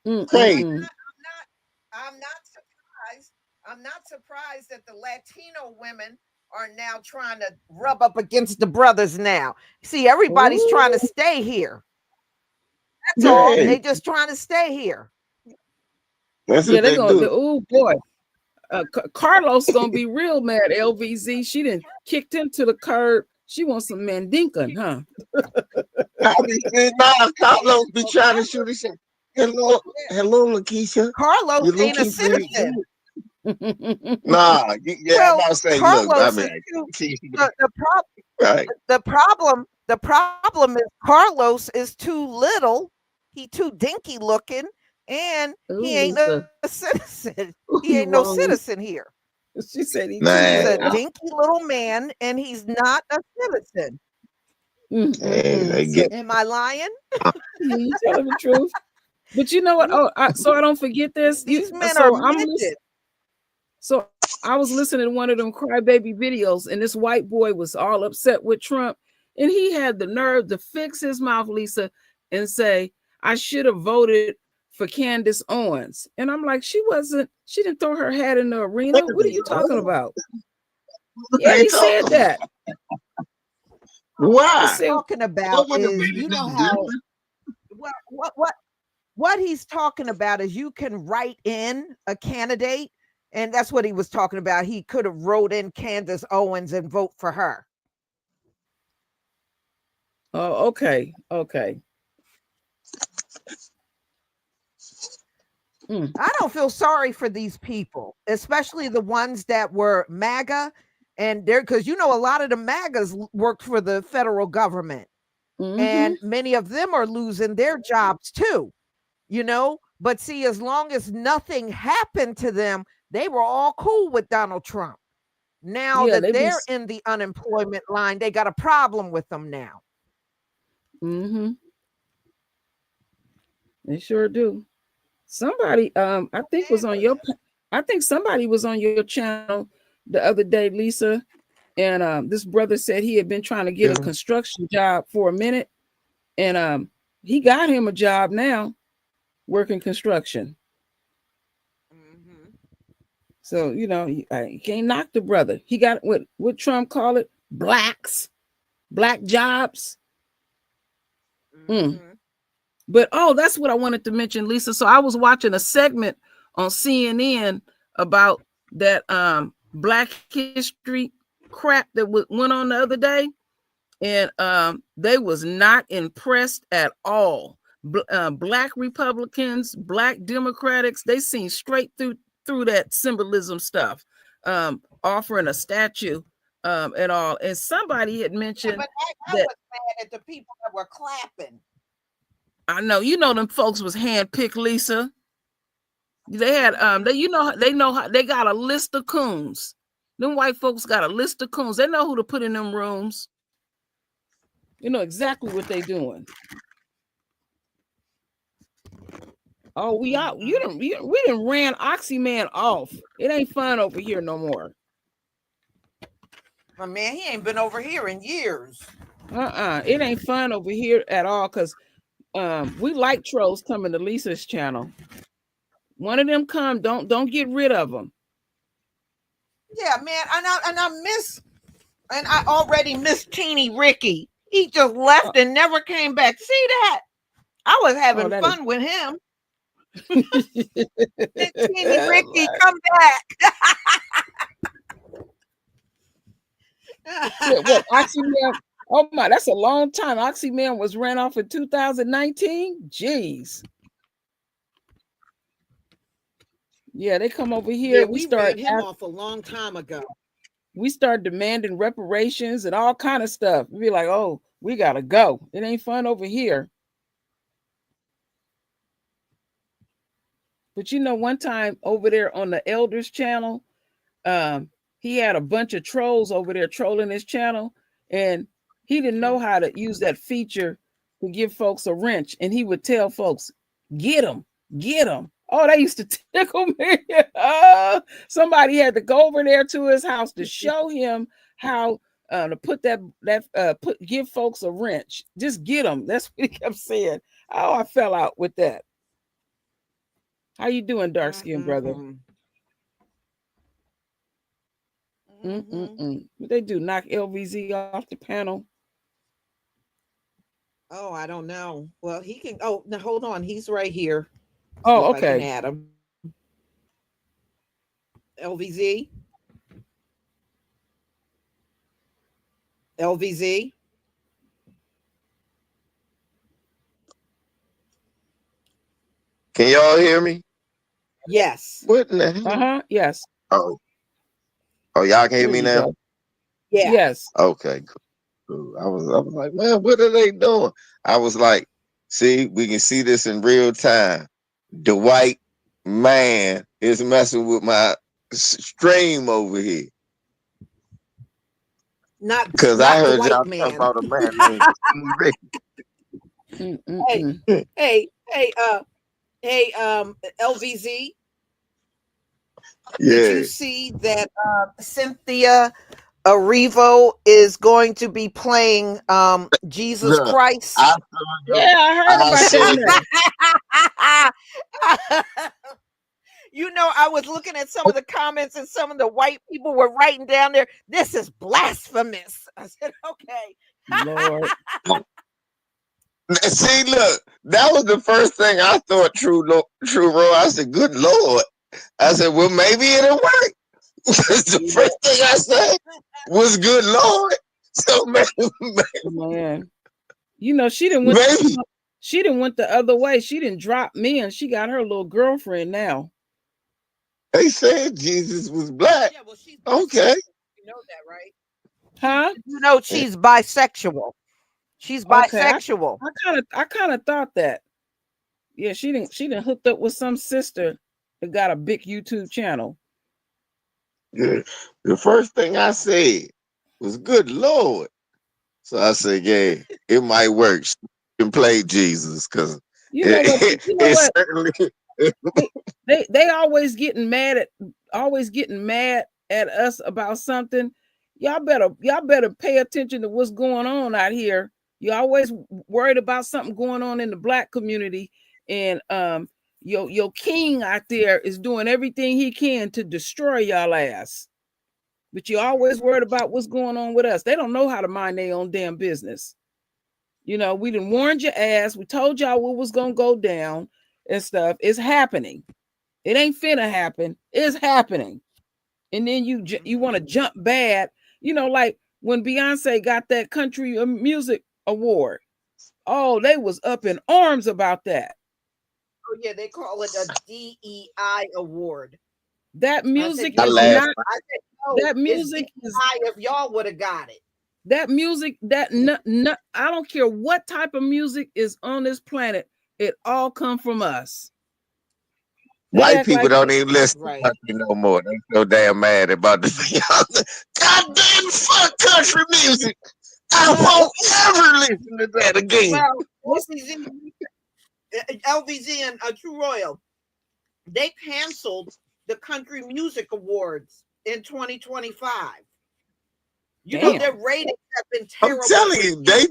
Crazy. I'm not surprised. I'm not surprised that the Latino women are now trying to rub up against the brothers now. See, everybody's trying to stay here. That's all. They just trying to stay here. That's what they do. Oh boy. Carlos gonna be real mad. LVZ, she done kicked him to the curb. She wants some mandinka, huh? Carlos be trying to shoot his shot. Hello, Lakeisha. Carlos ain't a citizen. Nah, I'm about to say, Carlos look, I mean, the problem is Carlos is too little. He too dinky looking, and he ain't a citizen. He ain't no citizen here. She said he's a dinky little man, and he's not a citizen. Am I lying? You telling the truth? But you know what? So I don't forget this. These men are So I was listening to one of them crybaby videos, and this white boy was all upset with Trump, and he had the nerve to fix his mouth, Lisa, and say, I should have voted for Candace Owens. And I'm like, she didn't throw her hat in the arena. What are you talking about? Yeah, he said that. Why? Talking about is, you know how, what he's talking about is you can write in a candidate, and that's what he was talking about. He could have wrote in Candace Owens and vote for her. Oh, okay. I don't feel sorry for these people, especially the ones that were MAGA, and they're, because a lot of the MAGAs worked for the federal government, and many of them are losing their jobs too. But see, as long as nothing happened to them, they were all cool with Donald Trump. Now Yeah, that they're in the unemployment line, they got a problem with them now. They sure do. Somebody, I think somebody was on your channel the other day, Lisa, and this brother said he had been trying to get a construction job for a minute, and he got him a job now, working construction. So you can't knock the brother. He got what Trump call it, black jobs. But that's what I wanted to mention, Lisa. So I was watching a segment on CNN about that Black History crap that went on the other day, and they was not impressed at all. Black Republicans, Black Democrats, they seen straight through that symbolism stuff, offering a statue and all. And somebody had mentioned but I was mad at the people that were clapping. I know, them folks was handpicked, Lisa. They had they know how they got a list of coons. Them white folks got a list of coons. They know who to put in them rooms. You know exactly what they doing. Oh, we done ran Oxyman off. It ain't fun over here no more. My man, he ain't been over here in years. It ain't fun over here at all, because we like trolls coming to Lisa's channel. One of them come, don't get rid of them. Yeah, man, and I already miss Teeny Ricky. He just left and never came back. See that? I was having fun with him. Teeny Ricky, come back. What, Oxyman? Oh my, that's a long time. Oxyman was ran off in 2019. Jeez. Yeah, they come over here. Yeah, we ran him off a long time ago. We start demanding reparations and all kind of stuff. We be like, oh, we gotta go. It ain't fun over here. But one time over there on the Elders channel, he had a bunch of trolls over there trolling his channel, and he didn't know how to use that feature to give folks a wrench, and he would tell folks, get them. Oh, they used to tickle me. Somebody had to go over there to his house to show him how to put give folks a wrench. Just get them. That's what he kept saying. Oh, I fell out with that. How you doing, dark skin brother? What they do? Knock LVZ off the panel? Oh, I don't know. Well, he can. Oh, now hold on. He's right here. Oh, okay. I can add him. LVZ. LVZ. Can y'all hear me? Yes. What in the hell? Yes. Oh, y'all can hear me now? Go. Yeah. Yes. Okay, cool. I was like, man, what are they doing? I was like, see, we can see this in real time. The white man is messing with my stream over here. Not because I heard y'all talk about a man named Ricky. Hey, LVZ. Yeah. Did you see that Cynthia Arivo is going to be playing Jesus Look, Christ. I saw your, Yeah, I heard I about that saw mess. I was looking at some of the comments and some of the white people were writing down there, this is blasphemous. I said, okay. Lord. see, look, that was the first thing I thought. True, Ro. I said, "Good Lord." I said, "Well, maybe it'll work." Because the You first thing I said was, "Good Lord." So Man. You know, she didn't went maybe she didn't went the other way. She didn't drop men. She got her little girlfriend now. they said Jesus was black. Yeah, well, she's Okay. bisexual. You know that, right? Huh? She's bisexual. She's Okay. bisexual. I kind of thought that. Yeah, she didn't hooked up with some sister that got a big YouTube channel. The first thing I said was, "Good Lord." So I said, "Yeah, it might work." She can play Jesus because You know what? it, You know it what? certainly. They always getting mad at us about something. Y'all better pay attention to what's going on out here. You always worried about something going on in the black community, and your king out there is doing everything he can to destroy y'all ass. But you always worried about what's going on with us. They don't know how to mind their own damn business. You know, we done warned your ass. We told y'all what was gonna go down and stuff. It's happening. It ain't finna happen. It's happening. And then you want to jump bad. You know, like when Beyonce got that country music award. Oh, they was up in arms about that. Oh yeah, they call it a DEI award. That I said, music I you is know, laughed. not. I said, no, That it's music is DEI if y'all would have got it. that music. I don't care what type of music is on this planet. It all come from us. They White act people like don't even listen to Right. country no more. They so damn mad about the goddamn fuck country music. I no. won't ever listen to that again. Well, This LVZ and True Royal, they canceled the Country Music Awards in 2025. Their damn. ratings have been I'm terrible telling for you, years.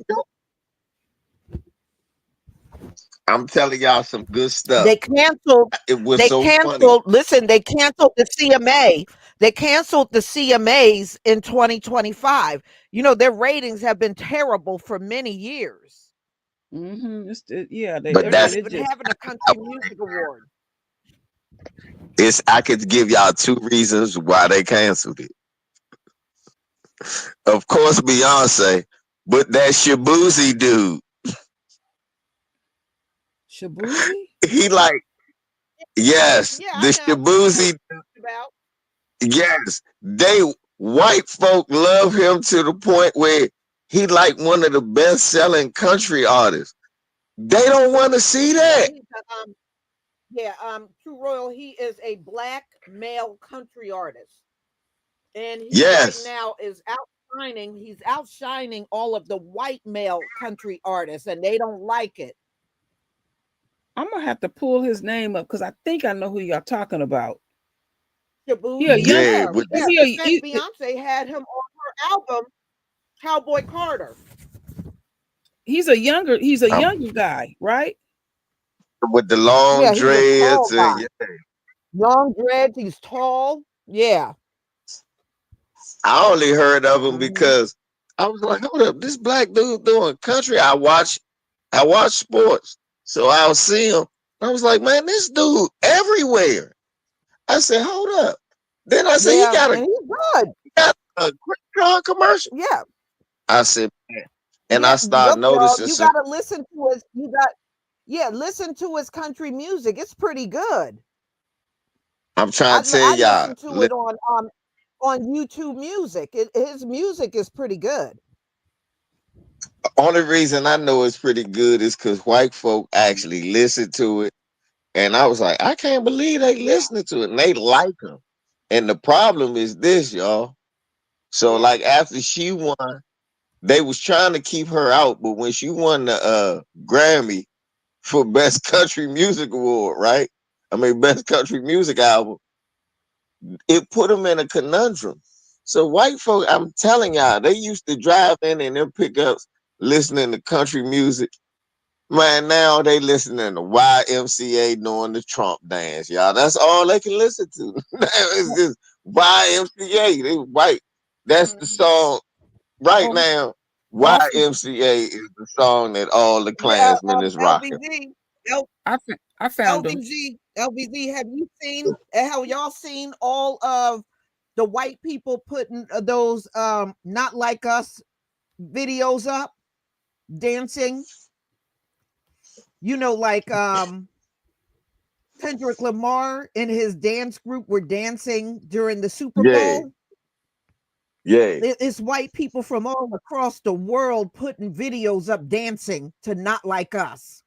I'm telling y'all some good stuff. They canceled It was they so funny. canceled listen, they canceled the CMA. They canceled the CMAs in 2025. Their ratings have been terrible for many years. Yeah, But They're not that's it even just having a country music award. it's I could give y'all two reasons why they canceled it. Of course, Beyonce, but that Shabuzi dude, Shabuzi. he like, yes, Yeah, the I know. I know what Shabuzi, you're about. yes, they white folk love him to the point where he like one of the best selling country artists. They don't want to see Yeah, that. True Royal, he is a black male country artist. And he right Yes, now is he's outshining all of the white male country artists, and they don't like it. I'm gonna have to pull his name up because I think I know who y'all talking about. He a Shabuzi, young. yeah, yeah, with yeah. the, He In a fact, Beyonce had him on her album, Cowboy Carter. he's a um, younger guy, right? with the long Yeah, he's a tall dreads guy. and yeah. Long dreads, he's tall. Yeah. I only heard of him Hmm. because I was like, hold up, this black dude doing country. I watch sports, so I'll see him. I was like, man, this dude everywhere. I said, hold up. Then I said, he Yeah, got a, and he's good. he got a Quick Draw commercial. Yeah. I said, man. And Yeah. I started Look, y'all, noticing you some. gotta listen to his you got yeah, listen to his country music. It's pretty good. I'm trying I to tell I y'all. listened to it on YouTube Music. His music is pretty good. Only reason I know it's pretty good is because white folk actually listen to it. And I was like, I can't believe they Yeah. listening to it and they like him. And the problem is this, y'all. So Yeah. like after she won, they was trying to keep her out, but when she won the Grammy for Best Country Music Award, right? I mean Best Country Music Album, it put them in a conundrum So white folk, I'm telling y'all, they used to drive in their pickups listening to country music. Man, now they listening to YMCA doing the Trump dance, y'all. That's all they can listen to. Now it's just YMCA. They white. That's the Mhm. song right Oh, now. also, YMCA is the song that all the Yeah, Klansmen is rocking. LBZ, I found them. LBZ. Have you seen? Have y'all seen all of the white people putting those "Not Like Us" videos up, dancing? Like Kendrick Lamar and his dance group were dancing during the Super Yeah, Bowl. yeah. It's white people from all across the world putting videos up dancing to "Not Like Us."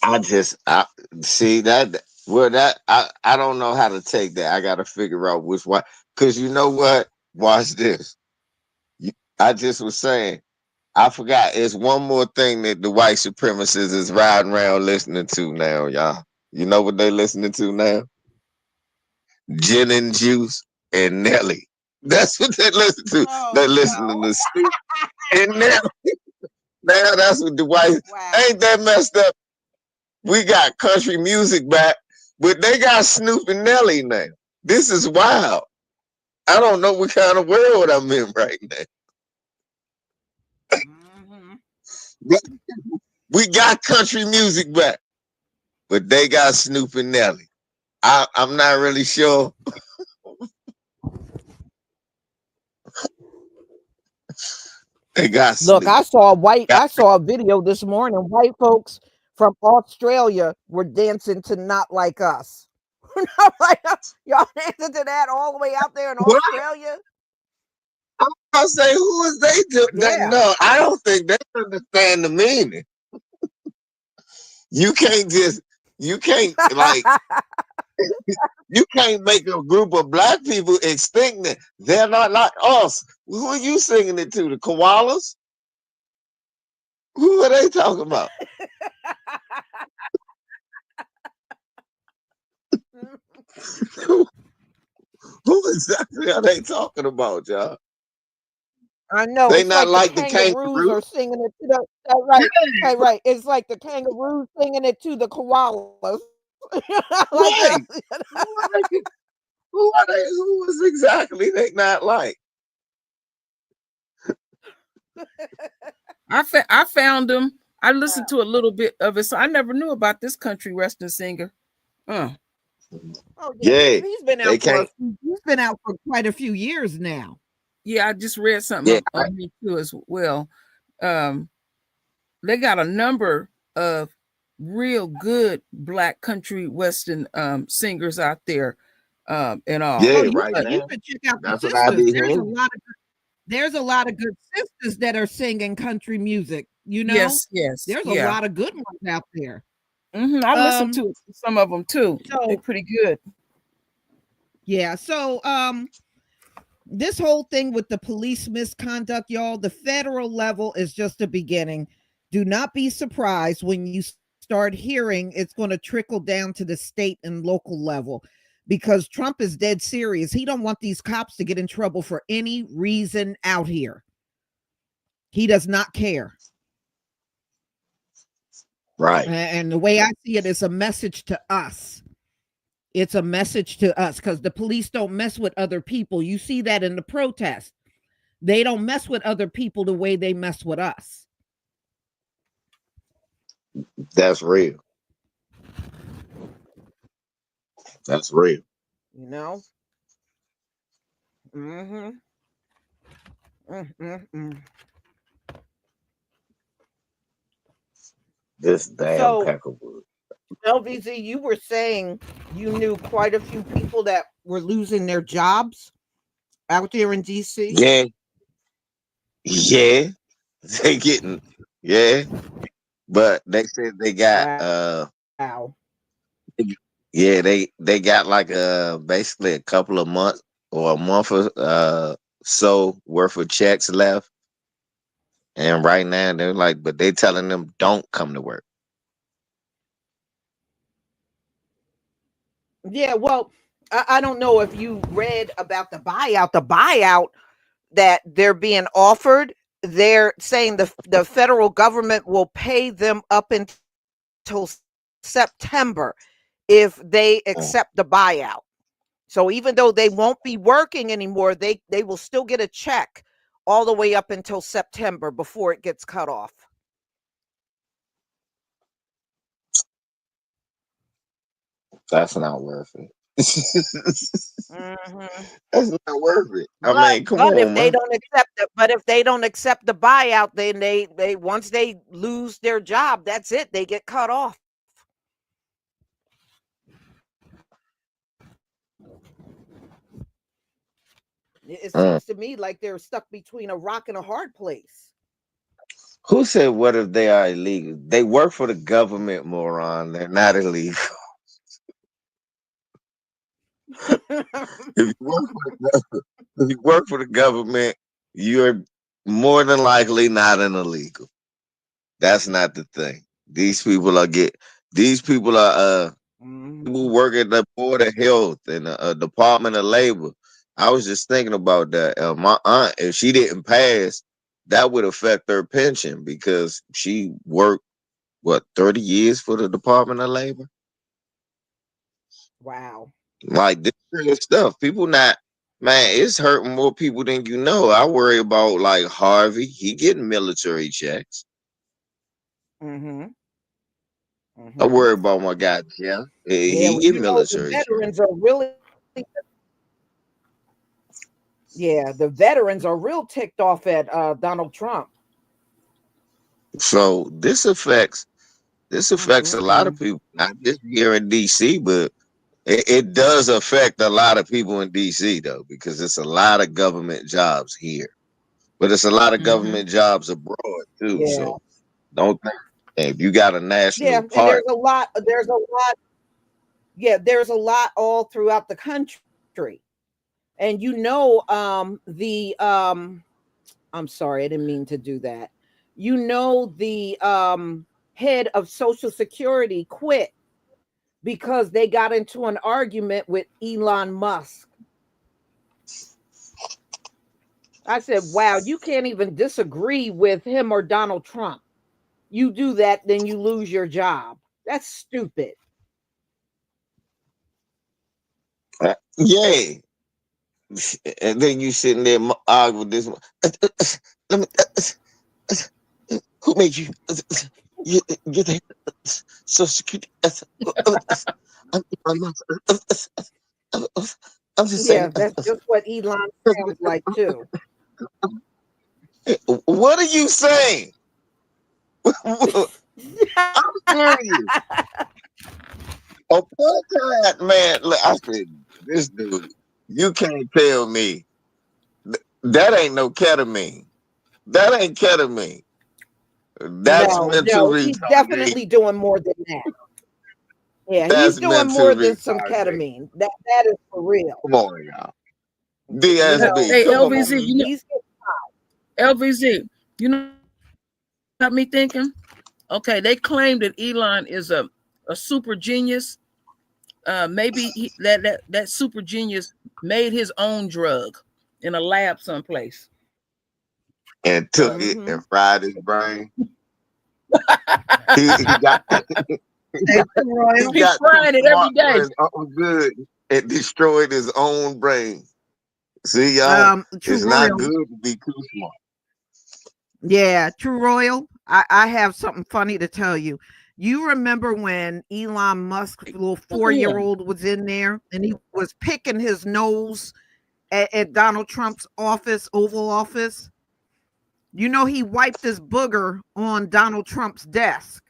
I see that. Well, that I don't know how to take that. I got to figure out which one. Because you know what? Watch this. You- I just was saying. I forgot. It's one more thing that the white supremacists is riding around listening to now, y'all. You know what they listening to now? Gin and Juice and Nelly. That's what they listen to. Oh They listening no! to Snoop and Nelly. Now that's what the white Wow. ain't that messed up. We got country music back, but they got Snoop and Nelly now. This is wild. I don't know what kind of world I'm in right Mhm. now. We got country music back, but they got Snoop and Nelly. I'm not really sure. They got Look, Snoop. Got, I saw a video this morning. White folks from Australia were dancing to "Not Like Us." I'm like, y'all dancing to that all the way out there in what? Australia? I say, who is they? Yeah. No, I don't think they understand the meaning. You can't just, you can't like, you can't make a group of black people extinct. They're not like us. Who are you singing it to? The koalas? Who are they talking about? Who exactly are they talking about, y'all? I know. They It's not like the like the kangaroos kangaroo? are singing it to the right. Hey, right. It's like the kangaroos singing it to the koalas. Like Right. Who are they? Who are they? Who is exactly they not like? I found them. I listened wow. to a little bit of it, so I never knew about this country western singer. Uh, Oh yeah, Yeah, he's been they out for can't. he's been out for quite a few years now. yeah, I just read something Yeah, on me too as well. Um, they got a number of real good black country western singers out there, and all. Oh, yeah, right you now. should check out the That's what I sisters. be hearing. There's a lot of good sisters that are singing country music. Yes, yes, There's a yeah. lot of good ones out there. I listened Um, to some of them too. They're so pretty good. yeah, so this whole thing with the police misconduct, y'all, the federal level is just a beginning. Do not be surprised when you start hearing it's going to trickle down to the state and local level because Trump is dead serious. He don't want these cops to get in trouble for any reason out here. He does not care. Right. And the way I see it is a message to us. It's a message to us because the police don't mess with other people. You see that in the protest. They don't mess with other people the way they mess with us. That's real. That's real. You know? Mm-hmm. Mm-hmm. This damn So, peckerwood. LVZ, you were saying you knew quite a few people that were losing their jobs out there in DC. Yeah, yeah. They getting yeah, but they said they got Wow. yeah, they got like basically a couple of months or a month or so worth of checks left. And right now they're like, but they telling them don't come to work. Yeah, well, I don't know if you read about the buyout. The buyout that they're being offered, they're saying the federal government will pay them up until September if they accept the Mm. buyout. So even though they won't be working anymore, they will still get a check all the way up until September before it gets cut off. That's not worth it. Mhm. That's not worth it. I But mean, come but if on, they man. don't accept it, but if they don't accept the buyout, then they once they lose their job, that's it. They get cut off. It Mm. seems to me like they're stuck between a rock and a hard place. Who said what if they are illegal? They work for the government, moron. They're not illegal. If you work for if you work for the government, you're more than likely not an illegal. That's not the thing. These people are get. These people are people Mhm. work at the Board of Health and the Department of Labor. I was just thinking about that. My aunt, if she didn't pass, that would affect her pension because she worked what 30 years for the Department of Labor. Wow. Like this real stuff. People not man, it's hurting more people than you know. I worry about like Harvey. He getting military checks. Mhm. I Mhm. worry about my guy Jeff. Yeah, He well, get you know the military checks. veterans are really yeah, the veterans are real ticked off at Donald Trump. So this affects a lot of Mm-mm-mm. people, not just here in DC, but it does affect a lot of people in DC though, because it's a lot of government jobs here, but it's a lot of Mm-hmm. government jobs abroad too. Yeah. So don't think if you got a Yeah, national and park. there's a lot all throughout the country. And I'm sorry, I didn't mean to do that. The head of Social Security quit because they got into an argument with Elon Musk. I said, "Wow, you can't even disagree with him or Donald Trump. You do that, then you lose your job. That's stupid." Yeah, and then you sitting there arguing with this. Let me. Who made you? You get the Social Security. I'm, I'm, I'm just saying. Yeah, that's just what Elon sounds like too. What are you saying? I'm serious. Apartheid, man. Look, I said, this dude, you can't tell me that ain't no ketamine. That ain't ketamine. That's No, mental no, he's retardation. definitely doing more than that. Yeah, he's That's doing mental more than some retardation. ketamine. That is for real. Come on, y'all. You know, DSB, Hey, come on. LVZ, he's LVZ, you know, got me thinking. Okay, they claim that Elon is a super genius. Maybe that super genius made his own drug in a lab someplace. And took it mm-hmm. and fried his brain. He got Hey, he Royal. He's got too frying it every smart for day. his own good and destroyed his own brain. See, y'all, True it's not Royal. good to be too smart. Yeah, True Royal. I have something funny to tell you. You remember when Elon Musk's little Look at 4-year him. old was in there and he was picking his nose at Donald Trump's office, Oval Office? You know, he wiped his booger on Donald Trump's desk.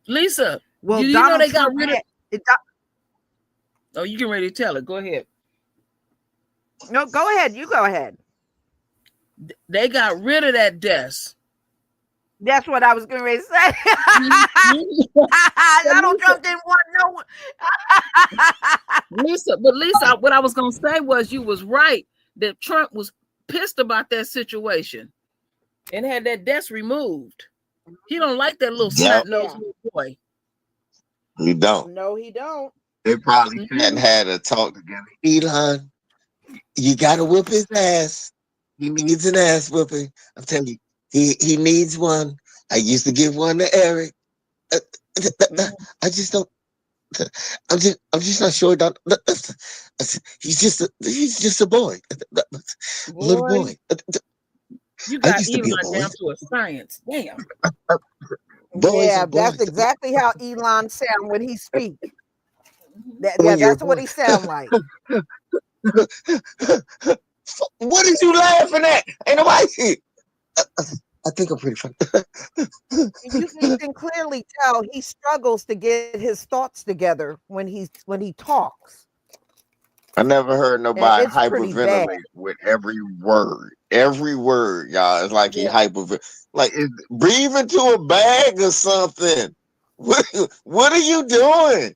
Lisa, Well, you know Donald they got Trump rid of. had it. Oh, you can ready to tell it. Go ahead. No, go ahead. You go ahead. They got rid of that desk. That's what I was going to say. But Donald Lisa, Trump didn't want no one. Lisa, what I was gonna say was you was right that Trump was pissed about that situation and had that desk removed. He don't like that little Yep, snot nosed Yeah. little boy. you don't. No, he don't. They probably hadn't Mhm. had a talk together. Elon, you gotta whoop his ass. He needs an ass whooping. I'm telling you, he needs one. I used to give one to Eric. Uh, Mhm. I just don't. I'm just not sure. He's just a boy, a little Boy, boy. you I got used to be a Elon boy. down to a science. Damn. Boys Yeah, are that's boys. exactly how Elon sound when he speak. Mhm. Yeah, When you're a that's what boy. he sound like. What is you laughing at? Ain't nobody. I think I'm pretty funny. You can clearly tell he struggles to get his thoughts together when he talks, I never heard and nobody it's pretty bad. hyperventilate with every word. Every word, y'all. It's like he Yeah. like breathe into a bag or something. What are you doing?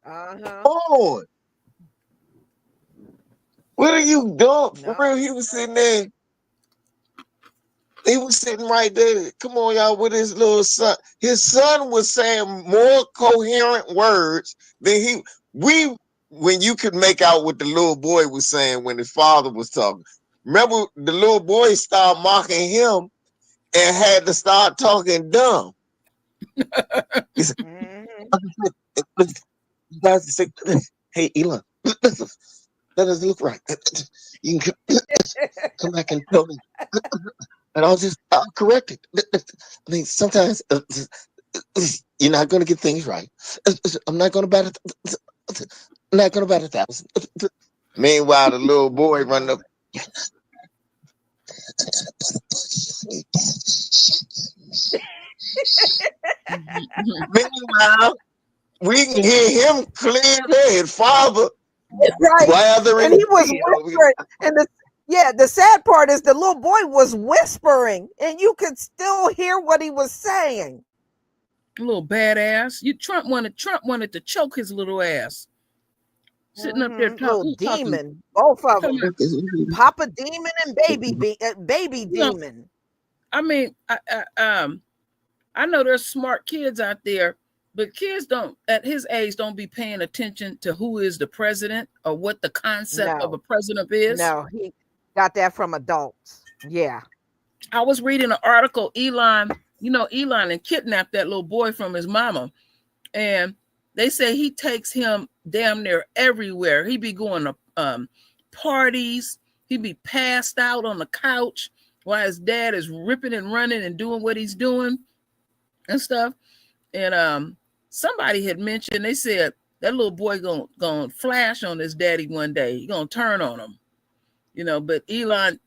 Uh-huh. Come on. What are you doing? For No. real, he was sitting there. He was sitting right there. Come on, y'all, with his little son. His son was saying more coherent words than we when you could make out what the little boy was saying when his father was talking. Remember, the little boy started mocking him and had to start talking dumb. He said, Mhm. you guys say, hey, Elon, that doesn't look right. You can come back and tell me. And I'll correct it. I mean, sometimes you're not going to get things right. I'm not going to bat it. I'm not going to bat 1,000. Meanwhile, the little boy running up. Mhm. Meanwhile, we can hear him clear his father Right. And blathering he was shit over here. whispering. And the sad part is the little boy was whispering, and you could still hear what he was saying. Little badass. Trump wanted to choke his little ass. Sitting up there Little talking, demon, both of talking them, about, Papa Demon and Baby you know, Demon. I mean, I know there's smart kids out there, but kids don't at his age don't be paying attention to who is the president or what the concept of a No, president is. no, he got that from adults. Yeah. I was reading an article, Elon and kidnapped that little boy from his mama. And they say he takes him damn near everywhere. He be going to parties. He be passed out on the couch while his dad is ripping and running and doing what he's doing and stuff. And somebody had mentioned, they said that little boy gonna flash on his daddy one day. He gonna turn on him, But Elon,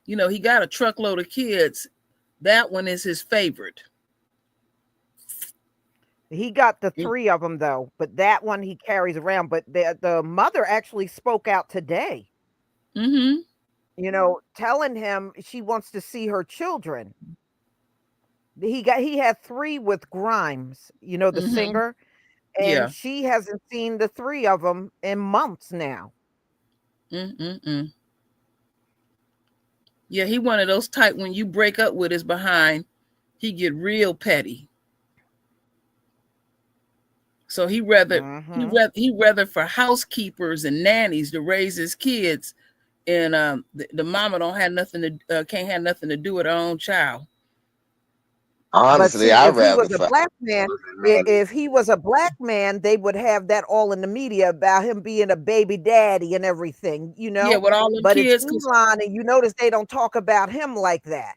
he got a truckload of kids. That one is his favorite. He got the three of them though, but that one he carries around. But the mother actually spoke out today, Mm-hmm. telling him she wants to see her children. He had three with Grimes, the Mm-hmm. singer, and Yeah. she hasn't seen the three of them in months now. Mm-mm-mm. Yeah, he one of those type when you break up with his behind, he get real petty. So Hmm. he rather for housekeepers and nannies to raise his kids, and the mama don't have nothing to can't have nothing to do with her own child. But Honestly, see, I'd if he rather was a fuck. black man, if he was a black man, they would have that all in the media about him being a baby daddy and everything, Yeah, with all them But it's kids, because Elon, and you notice they don't talk about him like that.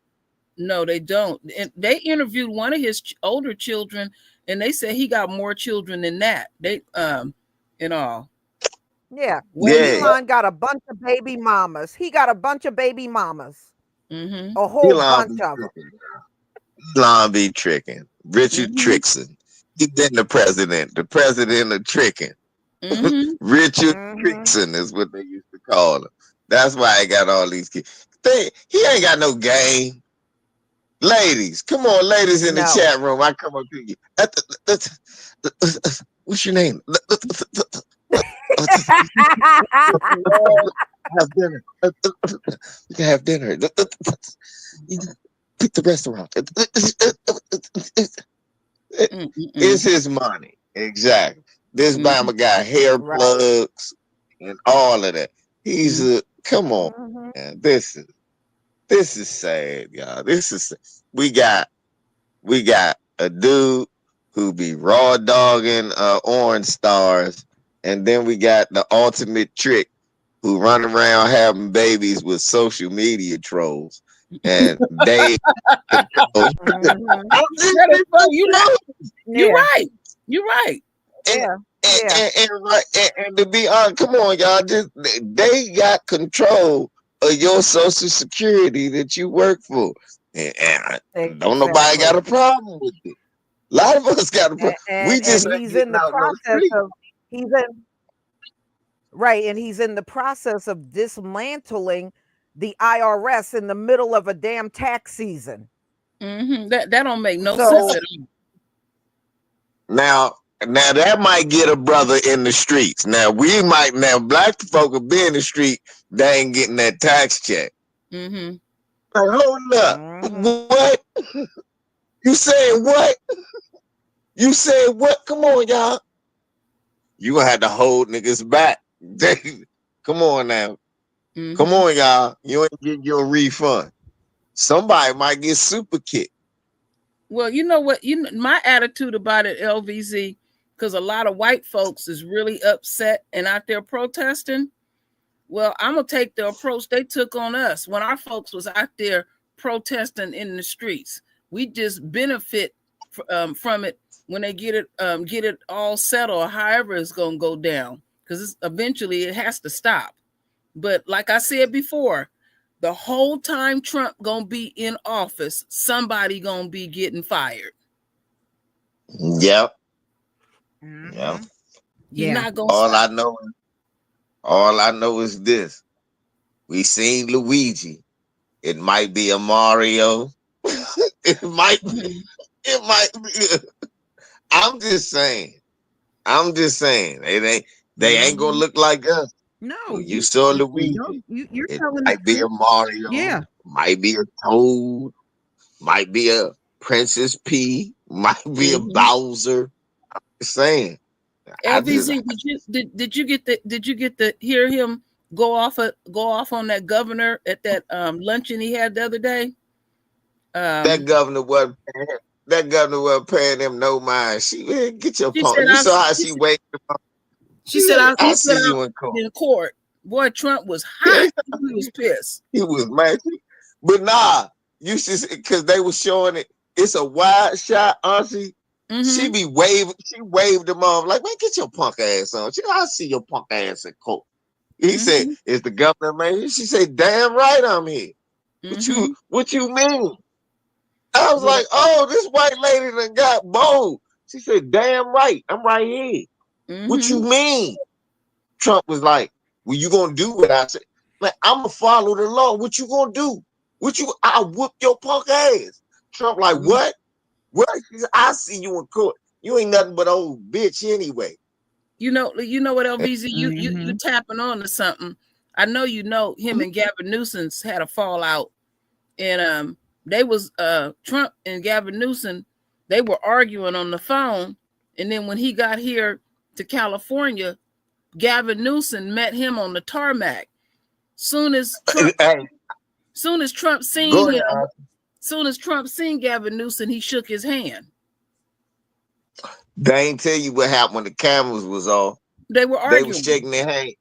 no, they don't. And they interviewed one of his older children, and they said he got more children than that. They and all. Yeah, One Yeah, one. Elon got a bunch of baby mamas. He got a bunch of baby mamas, Mm-hmm. a whole Elon bunch be of them. tricking. Elon be tricking. Richard Mm-hmm. Trixon. He been the president of tricking. Mm-hmm. Richard Hmm. Trixon is what they used to call him. That's why I got all these kids. He ain't got no game. Ladies, come on, ladies in the No. chat room. I come up to you. What's your name? Have dinner. We can have dinner. You pick the restaurant. It's Mm-mm. his money. Exactly. This Mm-hmm. Bama got hair Right. plugs and all of that. He's Mm-hmm. a come on, Mhm. man. This is sad, y'all. We got a dude who be raw dogging orange stars, and then we got the ultimate trick who run around having babies with social media trolls, and they control. Mhm. I'm just That is funny. You right. You Yeah. right. You right. and Yeah. and, Yeah. and to be honest, come on, y'all. Just they got control of your social security that you work for, and don't nobody got Exactly. a problem with it. A lot of us got a And, problem. and We and just ain't he's in getting the out no process street. of he's in right, and he's in the process of dismantling the IRS in the middle of a damn tax season. Mm-hmm. That don't make no sense So at all. Now that might get a brother in the streets. Now black folk will be in the street. They ain't getting that tax check. Mm-hmm. Like, hold up, mhm. what? You saying what? You said what? Come on, y'all. You gonna have to hold niggas back. Come on now. Come Mm-hmm. on, y'all. You ain't getting your refund. Somebody might get super kicked. Well, you know what? My attitude about it, LVZ, because a lot of white folks is really upset and out there protesting. Well, I'm gonna take the approach they took on us when our folks was out there protesting in the streets. We just benefit from it when they get it all settled, or however it's gonna go down, because eventually it has to stop. But like I said before, the whole time Trump gonna be in office, somebody gonna be getting fired. Yep. Yep. Mhm. He's Yeah. not gonna All stop. I know all I know is this. We seen Luigi. It might be a Mario. it might Mhm. it might be. I'm just saying. I'm just saying. They ain't gonna Mhm. look like us. No, When you saw no, Luigi, you're it telling the might be truth. a Mario, Yeah. might be a Toad, might be a Princess P, might be a Mhm. Bowser. Just saying. I just LVZ, did you get the hear him go off on that governor at that luncheon he had the other day? that Um, governor wasn't that governor wasn't paying them no mind. Man, get your she punk. said You I saw how she she said, waited. she said I he said see I you in court. in court. Boy, Trump was hot. He was pissed. He was mad. But nah, you should because they were showing it. It's a wide shot, Auntie. She Mm-hmm. be waving, she waved him off like, man, get your punk ass on. She know, I see your punk ass in court. He said, Mm-hmm. is the governor man? She said, damn right I'm here. Mm-hmm. What you mean? I was Well, like, oh, this white lady done got bold. She said, damn right, I'm right here. What you mm-hmm. mean? Trump was like, well, you gonna do what I said? Like, I'ma follow the law. What you gonna do? I whoop your punk ass. Trump like, Mm-hmm. what? What? He said, I see you in court. You ain't nothing but old bitch anyway. You know what, LVZ, you Mhm. tapping on to something. I know you know him and Gavin Newsom's had a fallout, and they was Trump and Gavin Newsom, they were arguing on the phone, and then when he got here to California, Gavin Newsom met him on the tarmac. Soon as Trump Hey, soon as Trump go seen ahead. him, soon as Trump seen Gavin Newsom, he shook his hand. They ain't tell you what happened when the cameras was off. They were They was arguing. shaking their hand.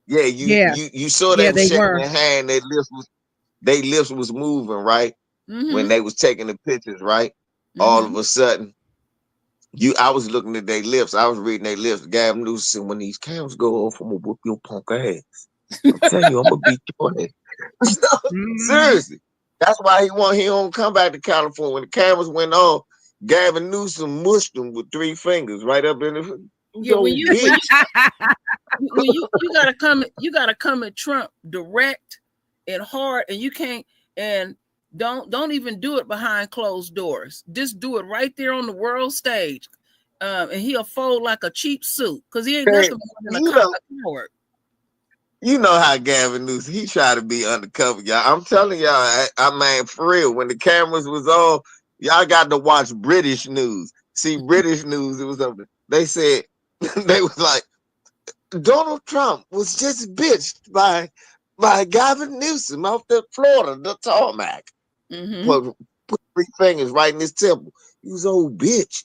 Yeah, you Yeah. you you saw they Yeah, was they shaking were. their hand. Their lips was moving, right? When Mm-hmm. they was taking the pictures, right? All of Mm-hmm. a sudden, I was looking at their lips. I was reading their lips. Gavin Newsom, when these cameras go off, I'm gonna whoop your punk ass. I'm telling you, I'm gonna beat your ass. Mhm. Seriously. That's why he don't come back to California. When the cameras went off, Gavin Newsom mushed him with 3 fingers right up in the Yeah, yo bitch. you gotta come at Trump direct and hard, and you can't, and don't even do it behind closed doors. Just do it right there on the world stage, and he'll fold like a cheap suit because he ain't Man, nothing more than you know, a coward. you know how Gavin Newsom, he tried to be undercover, y'all. I'm telling y'all, I mean, for real, when the cameras was on, y'all got to watch British news. See, British news, it was up there. They said, they was like, Donald Trump was just bitched by Gavin Newsom out there, Florida, the tarmac. Mm-hmm. Put 3 fingers right in his temple. You was old bitch.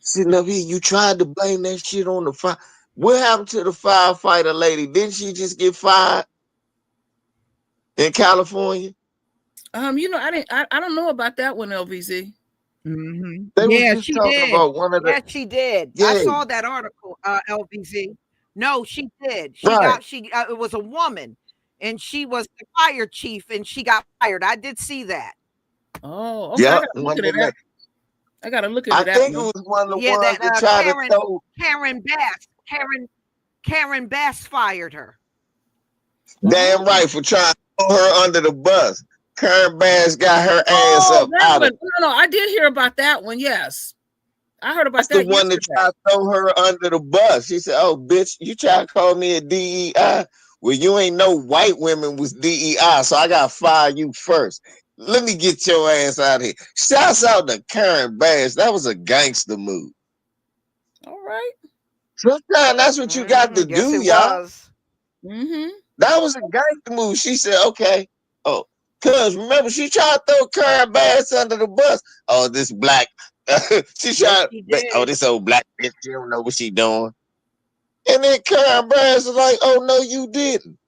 Sitting up here, you tried to blame that shit on the fire. What happened to the firefighter lady? Didn't she just get fired in California? I don't know about that one, LVZ. They was Yeah, just she talking did. about one of the Yeah, she did. I yeah, saw that article, LVZ. No, she did. right. It was a woman, and she was the fire chief, and she got fired. I did see that. Oh, okay. I Yep, gotta look one of into that. the I gotta look I into that think it one. was one of the Yeah, ones that that tried to throw Karen Bass fired her. damn Oh, right for trying to throw her under the bus. Karen Bass got her ass oh, up that out of one. No, I did hear about that one. Yes, I heard about that's the that one that yesterday. tried to throw her under the bus. She said, "Oh, bitch, you try to call me a DEI? Well, you ain't know white women was DEI, so I gotta fire you first. Let me get your ass out of here." Shouts out to Karen Bass. That was a gangster move. All right. Sometimes that's what you got to Yes, do, it y'all. was. Mm-hmm. That was a gangster move. She said, "Okay." Oh, cause remember she tried to throw Karen Bass under the bus. Oh, this black. She Yes, tried. she Oh, did. this old black bitch. She don't know what she doing. And then Karen Bass was like, "Oh no, you didn't.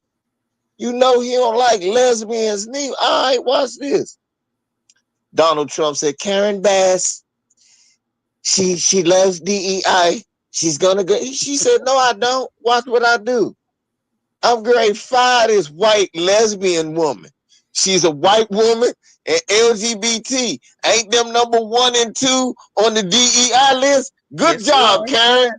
You know he don't like lesbians." All right, watch this. Donald Trump said, "Karen Bass, she loves DEI. She's gonna go." She said, "No, I don't. Watch what I do. I'm going to fire this white lesbian woman. She's a white woman and LGBT. Ain't them number 1 and 2 on the DEI list? Good Yes, they job, are. Karen.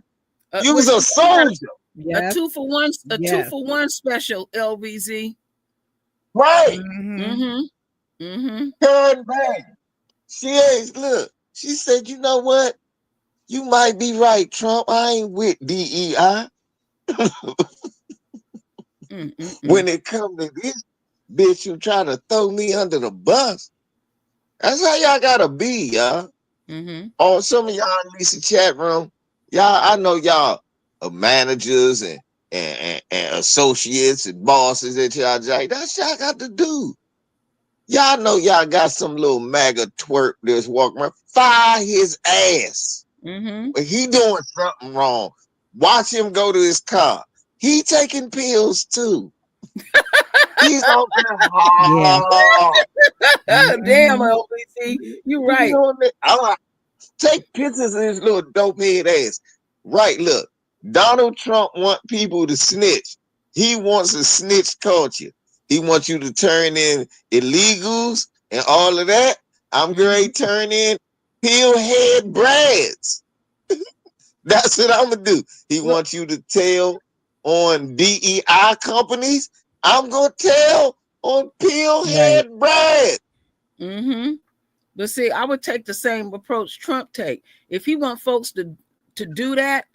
You Well, was a she got soldier, a Yes, 2 for 1, a two yes. for one special. LVZ. right? Mm-hmm. Mm-hmm. Mm-hmm. Karen Bass. She ain't look. She said, "You know what? You might be right, Trump. I ain't with DEI. Mm-mm-mm. When it comes to this bitch who try to throw me under the bus, that's how y'all gotta be, y'all." Mm-hmm. Oh, some of y'all in Lisa chat room, y'all, I know y'all are managers and associates and bosses at y'all jack. That's y'all got to do. Y'all know y'all got some little MAGA twerk that's walking around. Fire his ass. Mm-hmm. But he doing something wrong. Watch him go to his car. He taking pills too. He's on that Yeah. hard. Damn, Mm-hmm. LVZ. You He right. on that. Take pictures of his little dope head ass. Right, look. Donald Trump want people to snitch. He wants a snitch culture. He wants you to turn in illegals and all of that. I'm Mm-hmm. going to turn in pillhead brads. That's what I'm going to do. He Well, wants you to tell on DEI companies. I'm going to tell on Right. pillhead brads. mm-hmm. But see, I would take the same approach Trump take. If he want folks to do that,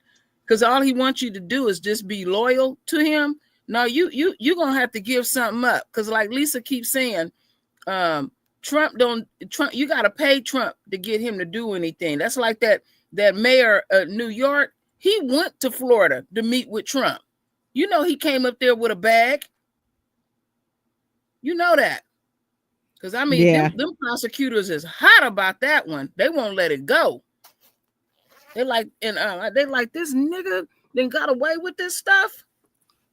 because all he wants you to do is just be loyal to him. No, you're gonna have to give something up. Because like Lisa keeps saying, um, Trump, you gotta pay Trump to get him to do anything. That's like that mayor of New York. He went to Florida to meet with Trump. You know he came up there with a bag. You know that. Because I mean, Yeah. them prosecutors is hot about that one. They won't let it go. They like this nigga then got away with this stuff.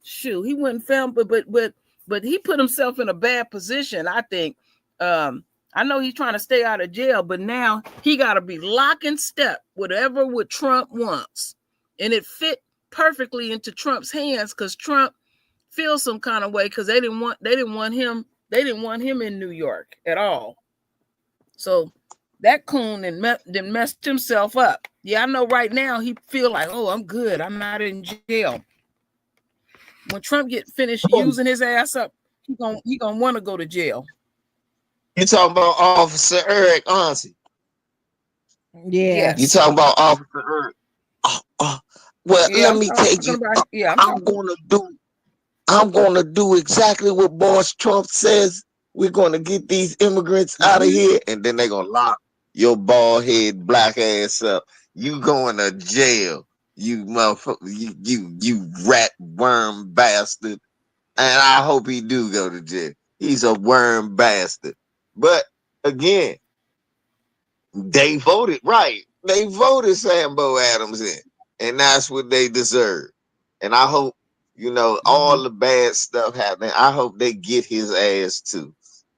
Shoot, he wouldn't film, but he put himself in a bad position. I think. I know he's trying to stay out of jail, but now he got to be lock and step whatever what Trump wants, and it fit perfectly into Trump's hands because Trump feels some kind of way because they didn't want him in New York at all. So that coon then messed himself up. Yeah, I know right now he feel like, oh, I'm good. I'm not in jail. When Trump get finished using his ass up, he gonna want to go to jail. You talking about Officer Eric, honestly. Yeah. You Yes. talking about Officer Eric. Uh, uh, well, Yeah, let I'm me take talking you. about. Yeah, I'm I'm talking. gonna do. I'm gonna do exactly what Boss Trump says. We're gonna get these immigrants out of Mm-hmm. here, and then they're gonna lock. your bald head black ass up. You going to jail, you motherfucker, you rat worm bastard. And I hope he do go to jail. He's a worm bastard. But again, they voted right. They voted Sambo Adams in, and that's what they deserve. And I hope, all the bad stuff happening. I hope they get his ass too.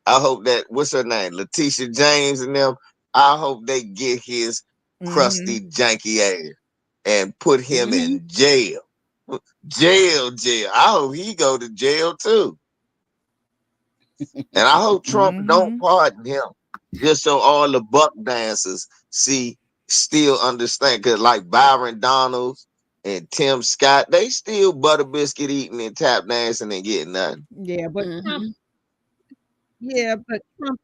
I hope that what's her name, Letitia James and them. I hope they get his crusty janky ass and put him in jail. Jail. I hope he go to jail too. And I hope Trump don't pardon him. Just so all the buck dancers still understand. Cause like Byron Donalds and Tim Scott, they still butter biscuit eating and tap dancing and getting nothing. Yeah, but Trump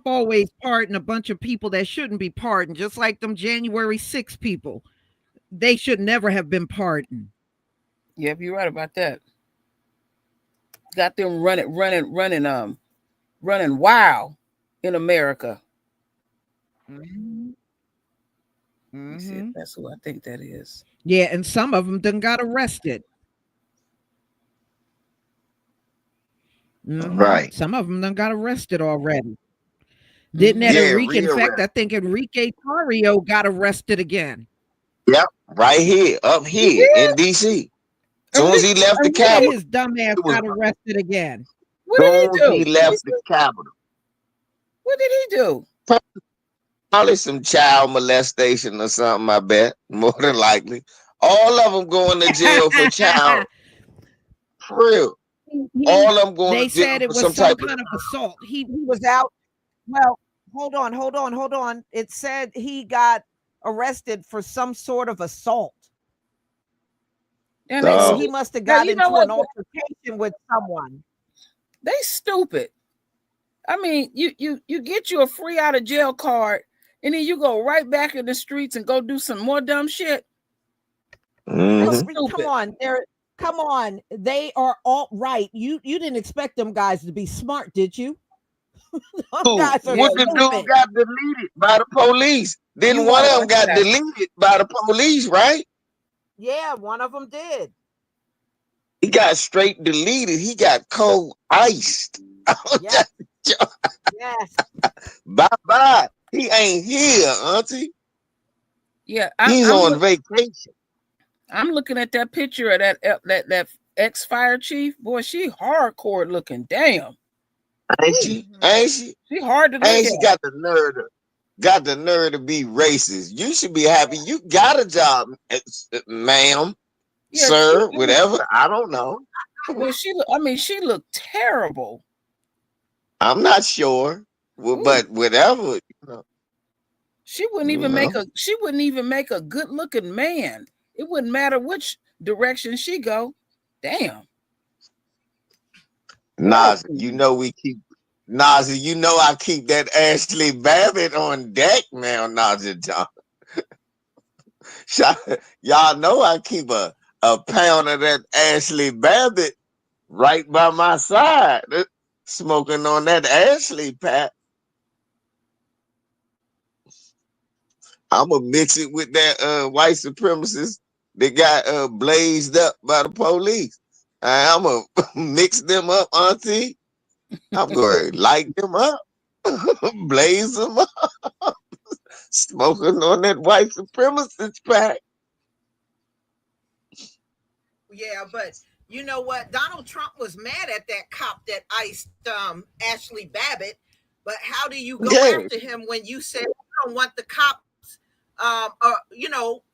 always pardoned a bunch of people that shouldn't be pardoned, just like them January 6 people. They should never have been pardoned. Yep, you're right about that. Got them running wild in America. That's who I think that is. Yeah, and some of them done got arrested. Right. Some of them done got arrested already. Didn't that Enrique? In fact, I think Enrique Tarrio got arrested again. Yep, right here, up here in DC. As soon as he left the Capitol, his dumb ass got arrested again. What did he do? He left the Capitol. What did he do? Probably some child molestation or something, I bet. More than likely. All of them going to jail for child. For real. All of them going they to jail said it for was some some type kind of assault. He was out. Well, hold on. It said he got arrested for some sort of assault. And he must have got into an altercation with someone. They stupid. I mean, you get you a free out of jail card, and then you go right back in the streets and go do some more dumb shit. Come on. They are all right. You didn't expect them guys to be smart, did you? What the dude got deleted by the police? Then one of them got deleted by the police, right? Yeah, one of them did. He got straight deleted. He got cold iced. Yes. Bye. He ain't here, auntie. Yeah, he's on vacation. I'm looking at that picture of that ex-fire chief. Boy, she hardcore looking. Damn. Ain't she? She hard to look at. She got the nerve to be racist. You should be happy. You got a job, ma'am, sir, whatever. I don't know. Well, she looked terrible. I'm not sure, but whatever. She wouldn't even make a good looking man. It wouldn't matter which direction she go. Damn. Nazi, I keep that Ashley Babbitt on deck now, Nazi John. Y'all know I keep a pound of that Ashley Babbitt right by my side, smoking on that Ashley Pat. I'm gonna mix it with that white supremacist that got blazed up by the police. I'm gonna mix them up, auntie. I'm going to light them up, blaze them up, smoking on that white supremacist pack. Yeah, but you know what? Donald Trump was mad at that cop that iced Ashley Babbitt. But how do you go after him when you said you don't want the cops, you don't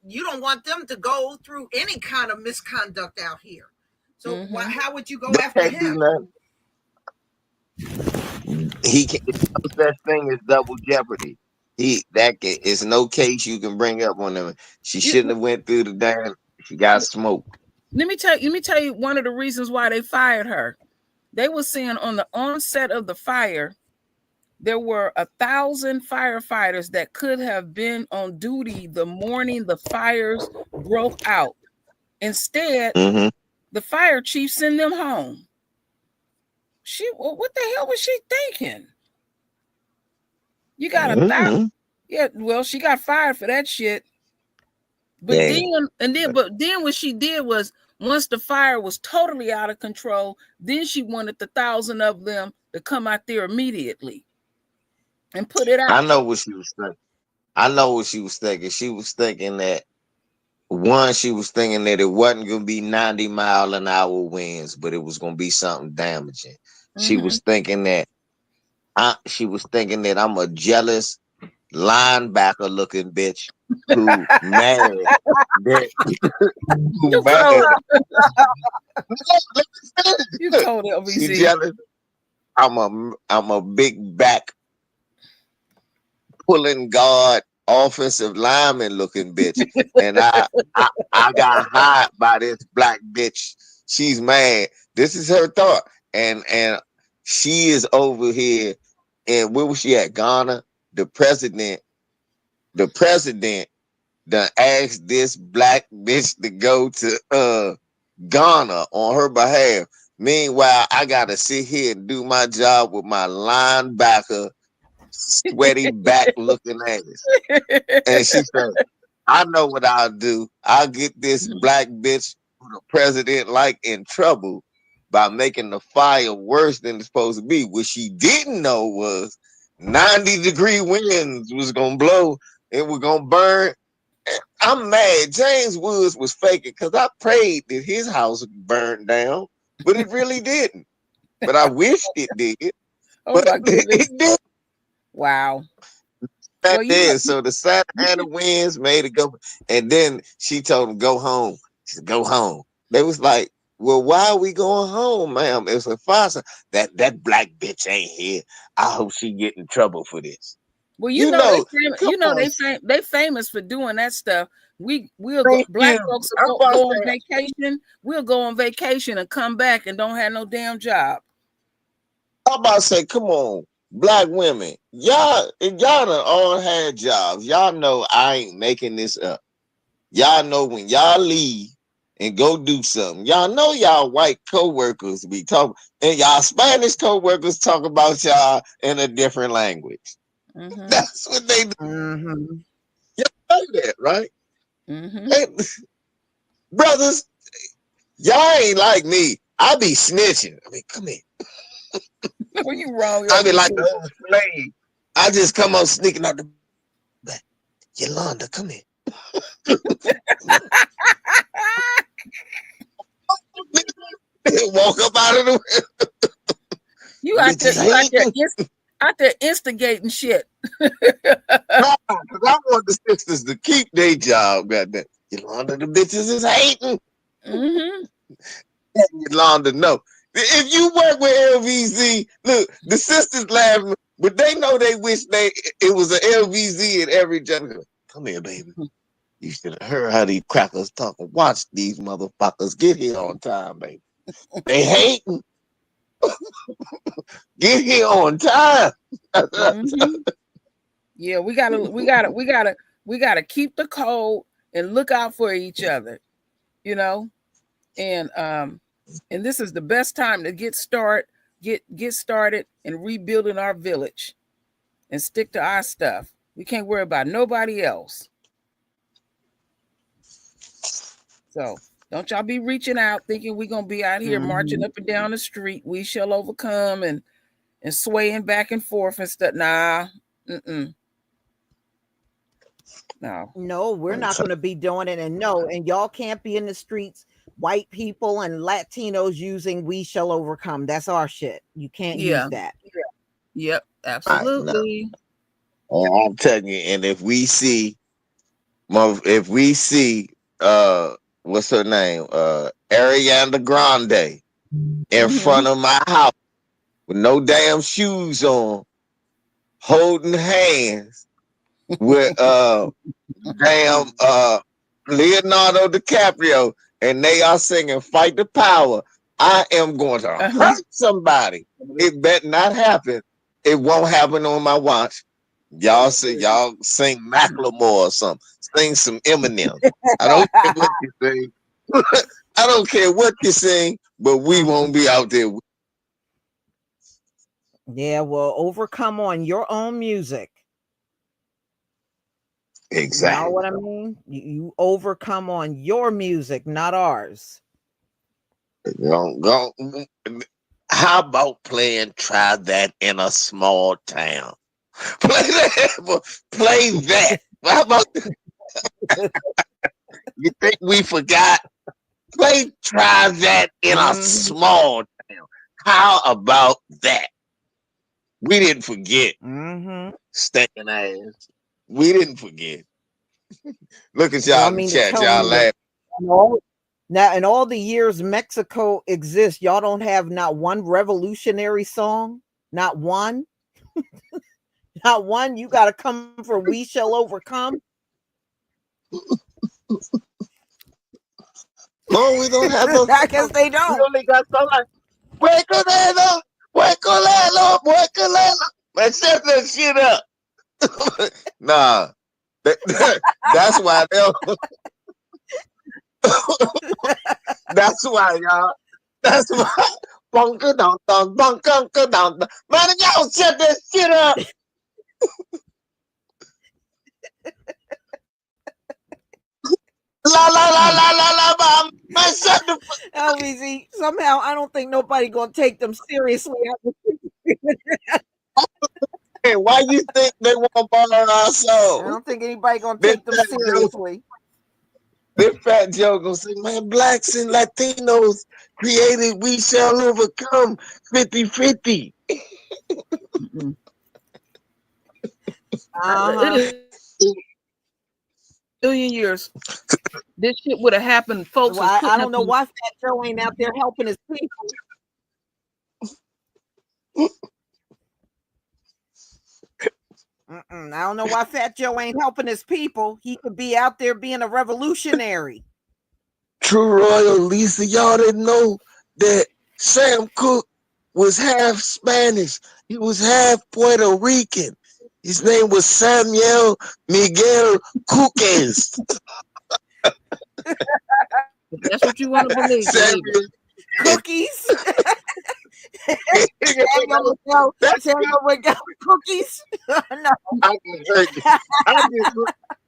want them to go through any kind of misconduct out here? So how would you go after him? He can. No such thing as double jeopardy. It's no case you can bring up on them. She shouldn't have went through the damn. She got smoked. Let me tell you one of the reasons why they fired her. They were saying on the onset of the fire, there were 1,000 firefighters that could have been on duty the morning the fires broke out. Instead, the fire chief sent them home. What the hell was she thinking? You got 1,000. Yeah, well, she got fired for that shit. But Yeah. then what she did was, once the fire was totally out of control, then she wanted the 1,000 of them to come out there immediately and put it I out. know what she was thinking. I know what she was thinking. She was thinking that one, she was thinking that it wasn't gonna be 90-mile-an-hour winds, but it was gonna be something damaging. She Mm-hmm. was thinking that I'm a jealous linebacker looking bitch who mad that who You mad. told Let me you finish. told She LBZ. jealous. I'm a big back pulling guard offensive lineman looking bitch. And I got hired by this black bitch. She's mad. This is her thought. And she is over here. And where was she at? Ghana. The president, the president done asked this black bitch to go to Ghana on her behalf. Meanwhile, I gotta sit here and do my job with my linebacker, sweaty back looking ass. And she said, I know what I'll do. I'll get this black bitch who the president like in trouble by making the fire worse than it's supposed to be. What she didn't know was 90-degree winds was gonna blow. It was gonna burn. I'm mad. James Woods was faking because I prayed that his house burned down, but it really didn't. But I wished it did. Oh But my goodness. it did. Wow. That Well, is. So the Santa Ana winds made it go. And then she told him, go home. She said, go home. They was like, well, why are we going home, ma'am? It's a fire. That black bitch ain't here. I hope she get in trouble for this. well, You know, come you know on. they famous for doing that stuff. We'll go, Thank black you. folks I'm will about to go on say, vacation. We'll go on vacation and come back and don't have no damn job. come on, black women, y'all done all had jobs. Y'all know I ain't making this up. Y'all know when y'all leave and go do something, y'all know y'all white co-workers be talking, and y'all Spanish co-workers talk about y'all in a different language. Mm-hmm. That's what they do. Mm-hmm. Y'all know that, right? Mm-hmm. Hey, brothers, y'all ain't like me. I be snitching. I mean, come here. Well, you wrong, I be like LBC. the old slave. I just come up sneaking out the back. Yolanda, come here. Walk up out of the way. You out there, Bitches hating. out there instigating shit. No, because I want the sisters to keep their job, goddamn. Yolanda, the bitches is hating. Mm-hmm. Yolanda, no. If you work with LVZ, look, the sisters laughing, but they know they wish it was an LVZ in every job. Come here, baby. You should have heard how these crackers talking. Watch these motherfuckers get here on time, baby. They hating. Get here on time. Mm-hmm. Yeah, we gotta keep the code and look out for each other, you know. And this is the best time to get started in rebuilding our village and stick to our stuff. We can't worry about nobody else. So don't y'all be reaching out thinking we're gonna be out here marching Mm-hmm. up and down the street. We shall overcome and swaying back and forth and stuff. Nah, mm-mm, no. No, we're not going to be doing it. And no, and y'all can't be in the streets, white people and Latinos using "We Shall Overcome." That's our shit. You can't use Yeah, that. yep, I know. absolutely. I'm telling you, and if we see what's her name? Ariana Grande in Mm-hmm. front of my house with no damn shoes on, holding hands with damn Leonardo DiCaprio, and they are singing "Fight the Power." I am going to Uh-huh. hurt somebody. It better not happen. It won't happen on my watch. Y'all sing Macklemore or something. Sing some Eminem. I don't care what you sing. I don't care what you sing, but we won't be out there. Yeah, well, overcome on your own music. You know Exactly. what I mean? You overcome on your music, not ours. Go, go. How about playing Try That in a Small Town? Play that. Play that. How about you think we forgot? Play Try That in a Hmm. Small Town. How about that? We didn't forget. Hmm. Stinking ass. We didn't forget. Look at Y'all y'all in the mean to chat. tell Y'all me that laugh. in all, now in all the years Mexico exists, y'all don't have not one revolutionary song? Not one? Not one? You got to come for We Shall Overcome? No, we don't have no I guess song. they We don't. only got song like Huecolelo, Huecolelo, Huecolelo. Man, shut that shit up. Nah, that's why they. That's why y'all. That's why. Bunker down, down, bunker down, down. Man, y'all shut that shit up. La la la la la la. Man, shut the. LVZ, somehow I don't think nobody gonna take them seriously. Hey, why you think they want to borrow our I soul? don't think anybody gonna This take them fat Joe, seriously. this fat Joe gonna say, man, blacks and Latinos created We Shall Overcome 50-50. Mm-mm. Uh-huh. It is million years. This shit would have happened. Folks Well, was I putting don't up know these. why Fat Joe ain't out there helping his people. I don't know why Fat Joe ain't helping his people. He could be out there being a revolutionary. True Royal Lisa, y'all didn't know that Sam Cooke was half Spanish. He was half Puerto Rican. His name was Samuel Miguel Cuques. If that's what you want to believe, believe it. Samuel. Cookies. That's Samuel Miguel cookies. No. I just heard. I just,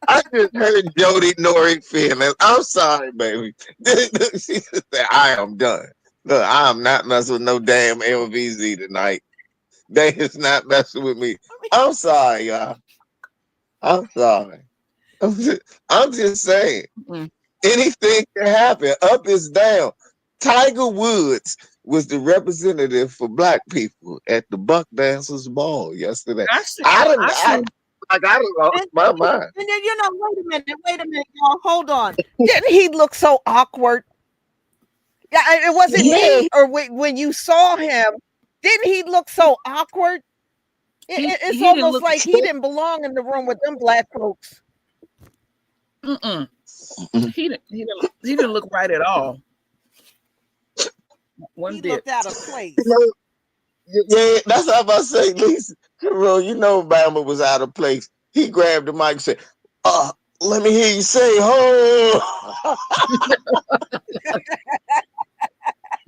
I just heard Jody Nori feeling. I'm sorry, baby. She said, "I am done. Look, I am not messing with no damn LVZ tonight. They is not messing with me. I'm sorry, y'all. I'm sorry. I'm just saying. Mm. Anything can happen. Up is down. Tiger Woods was the representative for black people at the Buck Dancers Ball yesterday. I see. I don't. I see. I don't lost And, my mind. and then wait a minute, y'all. Hold on. Didn't he look so awkward? Yeah, it wasn't Yeah, me or when you saw him. Didn't he look so awkward? It's He didn't almost look. like he didn't belong in the room with them black folks. Mm-mm. He didn't look right at all. One He bit. looked out of you place. know, yeah, that's how I say, Lisa. Bro, you know Bama was out of place. He grabbed the mic and said, let me hear you say, oh.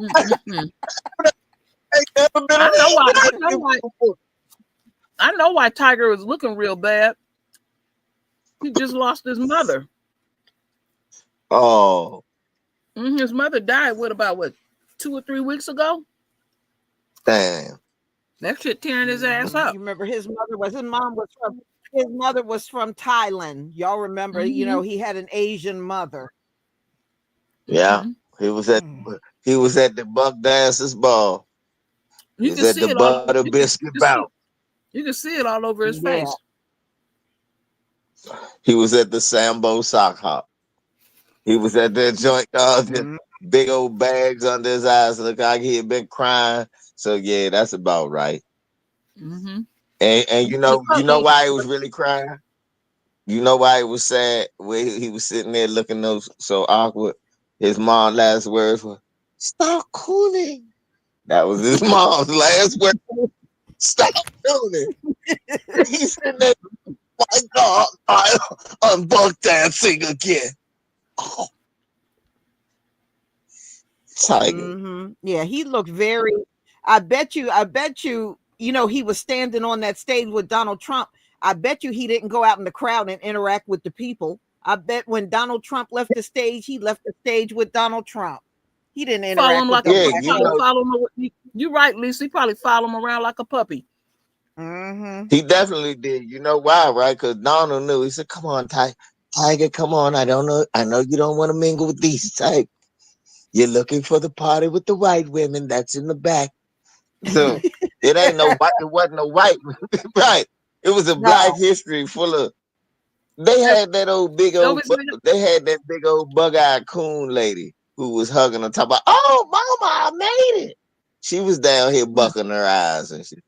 Mm-mm-mm. Ain't never been I know around why. I black know people why. before. I know why Tiger was looking real bad. He just lost his mother. Oh, His mother died. What 2 or 3 weeks ago? damn. That shit tearing his ass up. You remember his mother was from Thailand. Y'all remember, Mm-hmm. he had an Asian mother. Yeah. Mm-hmm. He was at Mm. he was at the Buck Dancers ball. He You was can at see the it all. Butter Biscuit bout. You can see it all over his Yeah. face. He was at the Sambo sock hop. He was at that joint, just Mm. big old bags under his eyes. Look like he had been crying. So yeah, that's about right. Mm-hmm. And you know why he was really crying? You know why he was sad? Where he was sitting there looking so awkward. His mom last words were, "Stop cooning." That was his mom's last word. Stop cooning. He's sitting there, my God, I'm buck dancing again. Oh, Tiger. Yeah, he looked very. I bet you, he was standing on that stage with Donald Trump. I bet you he didn't go out in the crowd and interact with the people. I bet when Donald Trump left the stage, he left the stage with Donald Trump. He didn't Follow interact him with like the a Yeah, puppy. black you Probably know, folks. follow him. You're right, Lisa. He probably follow him around like a puppy. Mm-hmm. he definitely did. You know why, right? Because Donald knew. He said, "Come on, Tiger, come on. I don't know. I know you don't want to mingle with these type. You're looking for the party with the white women that's in the back. So it ain't no white. It wasn't no white, right? It was a black No. history full of. They Eh, had that old big old. Elvis, They had that big old bug-eyed coon lady who was hugging on top of. Oh, mama, I made it. She was down here bucking her eyes and shit.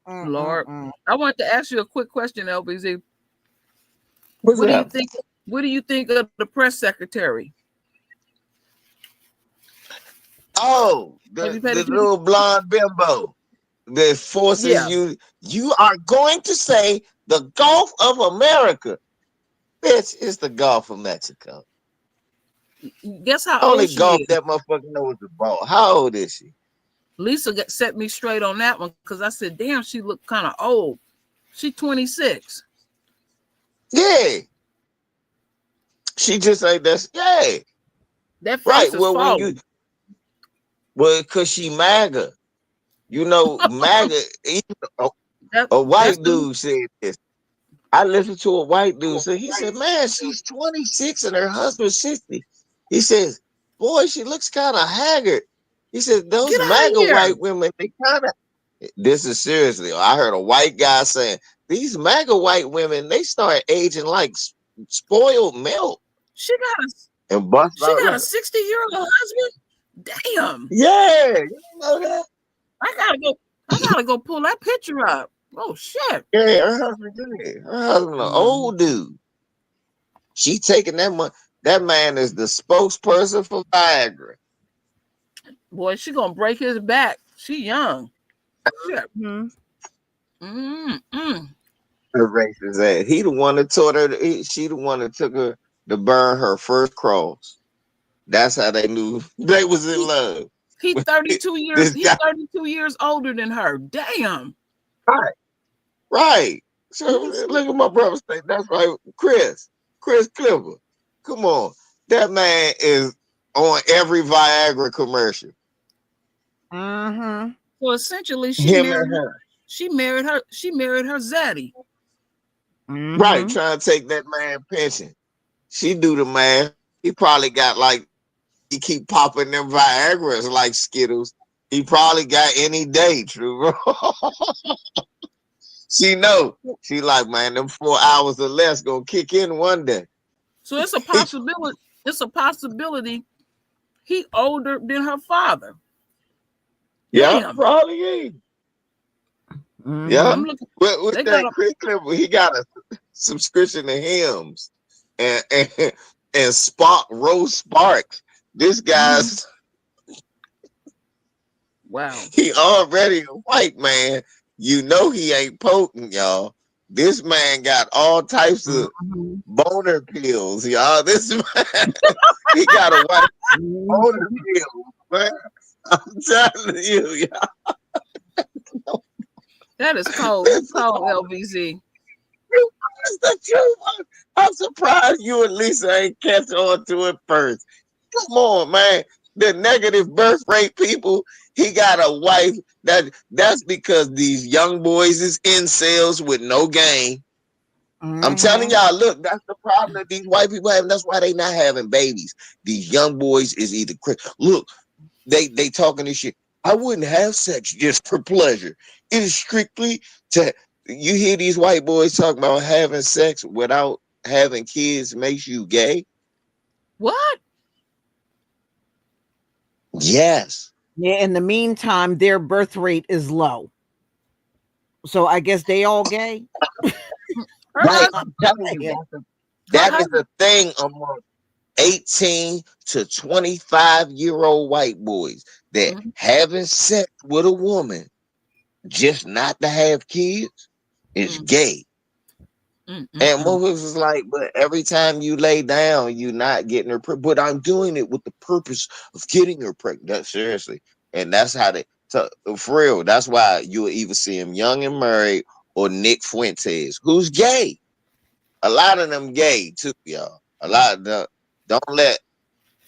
Lord, Mm-mm-mm. I want to ask you a quick question, LBZ. What's What do you up? think? What do you think of the press secretary? Oh, Have the you paid the attention? little blonde bimbo that forces Yeah. you. You are going to say the Gulf of America, bitch. It's the Gulf of Mexico. Guess how Only old she Gulf is? that motherfucker knows about. How old is she? Lisa set me straight on that one because I said, "Damn, she looked kind of old." She 26. Yeah, she just like that's yeah. That face Right. is Well, when you falling. cause she MAGA. You know, MAGA. Even a That's white the dude said this. I listened to a white dude say, he said, man, she's 26 and her husband's 60. He says, boy, she looks kind of haggard. He said, get those out of MAGA here. white women, they kind of, this is seriously, I heard a white guy saying, these MAGA white women, they start aging like spoiled milk She got a and bust she out got a like, 60-year-old husband. Damn. yeah, you know that? I gotta go. I gotta go pull that picture up. Oh shit. Yeah, her husband, yeah. Her husband, an Mhm. old dude. She taking that money. That man is the spokesperson for Viagra. Boy, she gonna break his back. She young. Shit. Mhm. Mm-mm. Her racist ass. He the one that taught her. She the one that took her to burn her first cross. That's how they knew they was in He love. he 32 years. This He's guy, 32 years older than her. Damn. right? Right. So Let me see. look at my brother say. That's right, Chris Clipper. Come on, that man is on every Viagra commercial. Mhm. So essentially, Him and her. She married her zaddy. Right, Mhm. trying to take that man pension. She do the math. He probably got like he keep popping them Viagra's like Skittles. He probably got any day, true bro. She know. She like, man, them 4 hours or less gonna kick in one day. So it's a possibility. It's a possibility he older than her father. Yeah, Damn. probably is. Yeah. I'm Mhm. looking. With They got that a. Chris Clipper, he got a subscription to hymns and Spark Rose Sparks. This Mhm. guy's Wow. he already a white man. You know he ain't potent, y'all. This man got all types of Mhm. boner pills, y'all. This man, he got a white Mhm. boner pill, man. I'm telling you, y'all. That is cold. That's cold, LVZ. It's the truth. I'm surprised you and Lisa ain't catch on to it first. Come on, man. The negative birth rate people, he got a wife that's because these young boys is incels with no game. I'm telling Mhm. y'all, look, that's the problem that these white people have. And that's why they not having babies. These young boys is either look, they talking this shit. I wouldn't have sex just for pleasure. It is strictly to you hear these white boys talking about having sex without having kids makes you gay. What? Yes. Yeah, in the meantime, their birth rate is low. So I guess they all gay? Her Right. husband. I'm telling you, Yeah. Her that is husband. a thing among 18 to 25-year-old white boys that Mhm. having sex with a woman just not to have kids is Mm, gay. mm, mm, And mm. Moses was like, but every time you lay down, you're not getting her pregnant. But I'm doing it with the purpose of getting her pregnant. Seriously. And that's how they, so, for real, that's why you'll either see him young and married or Nick Fuentes, who's gay. A lot of them gay too, y'all. A lot of them. Don't let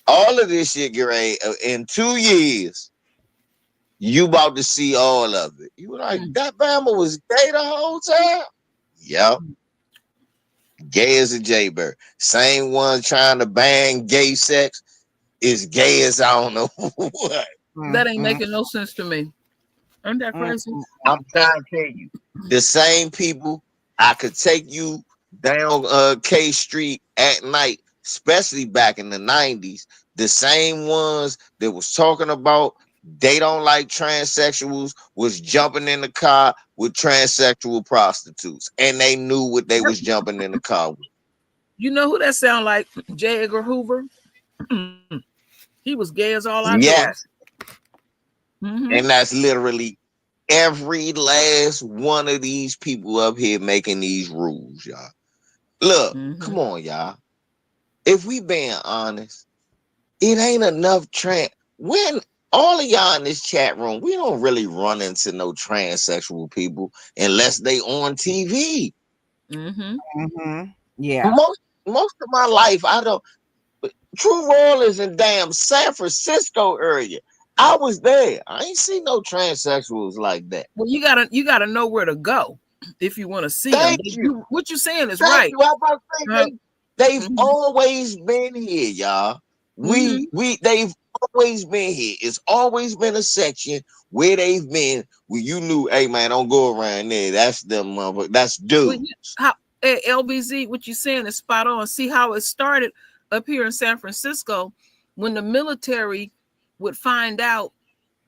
all of this shit get ready. In 2 years, you about to see all of it. You were like, Mm. that Bama was gay the whole time? Yep. Gay as a jaybird. Same one trying to ban gay sex is gay as I don't know what. That mm, ain't mm, making no sense to me. Ain't that mm, crazy? mm, I'm trying to tell you, the same people I could take you down K Street at night, especially back in the 90s, the same ones that was talking about they don't like transsexuals was jumping in the car with transsexual prostitutes. And they knew what they was jumping in the car with. You know who that sound like? J. Edgar Hoover. He was gay as all outdoors. Yes. Mm-hmm. And that's literally every last one of these people up here making these rules, y'all. Look, Mm-hmm. come on, y'all. If we being honest, it ain't enough when all of y'all in this chat room, we don't really run into no transsexual people unless they on TV. Mm-hmm. mhm. Yeah. Most of my life, I don't. True Royal is in damn San Francisco area. I was there. I ain't seen no transsexuals like that. Well, you gotta know where to go if you want to see them. Thank you. What you're saying is Thank right. you. I'm about to say Uh, they've mm-hmm. always been here, y'all. Mm-hmm. They've always been here. It's always been a section where they've been where you knew, hey man, don't go around there. That's them motherfuckers. That's Well, dudes. how LBZ? What you're saying is spot on. See how it started up here in San Francisco when the military would find out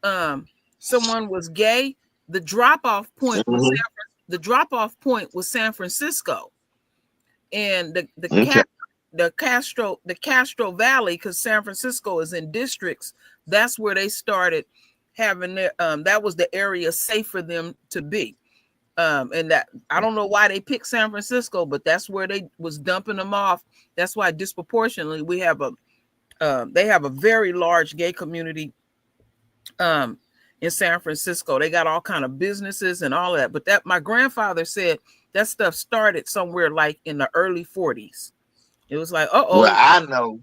um, someone was gay. The drop off point was Mm-hmm. San Francisco, and Okay. the Castro Valley, because San Francisco is in districts. That's where they started having their that was the area safe for them to be. And that I don't know why they picked San Francisco, but that's where they was dumping them off. That's why disproportionately we have a they have a very large gay community um in San Francisco. They got all kind of businesses and all of that. But that my grandfather said that stuff started somewhere like in the early 40s. It was like, Well, uh-oh. I know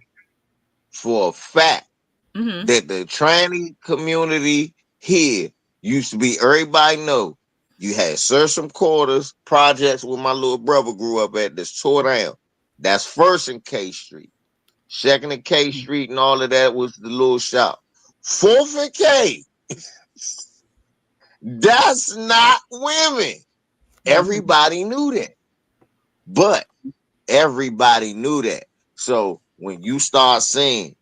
for a fact Mm-hmm. that the tranny community here used to be everybody know you had some quarters projects where my little brother grew up at that's tore down. That's first and K Street. Second and K Street and all of that was the little shop. Fourth and K, that's not women. Mm-hmm. Everybody knew that. But everybody knew that. So when you start seeing,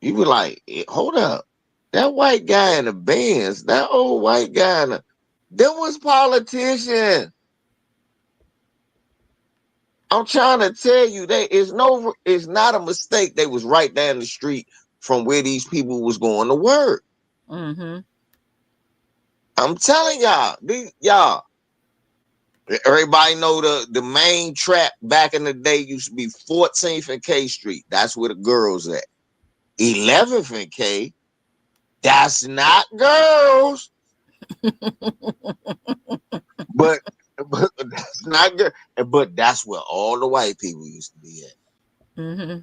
you be like, hold up. That white guy in the Benz, that old white guy in the, them was politicians. I'm trying to tell you, it's not a mistake. They was right down the street from where these people was going to work. Mm-hmm. I'm telling y'all, y'all, everybody know the main trap back in the day used to be 14th and K Street. That's where the girls at. 11th and K, that's not girls, but, but that's not good. But that's where all the white people used to be at. Mm-hmm.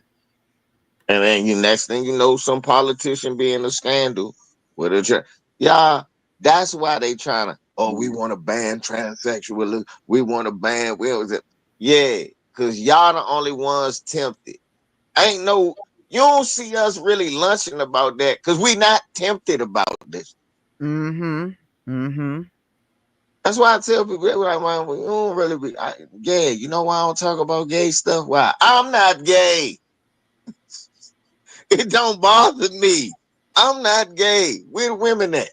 And then you next thing you know, some politician be in a scandal with yeah, that's why they trying to. Oh, we want to ban transsexual. We want to ban. Where was it? Yeah, because y'all the only ones tempted. Ain't no. You don't see us really lunching about that because we not tempted about this. Mhm. Mhm. That's why I tell people, they be like, man, we don't really be gay. You know why I don't talk about gay stuff? Why? I'm not gay. It don't bother me. I'm not gay. Where the women at?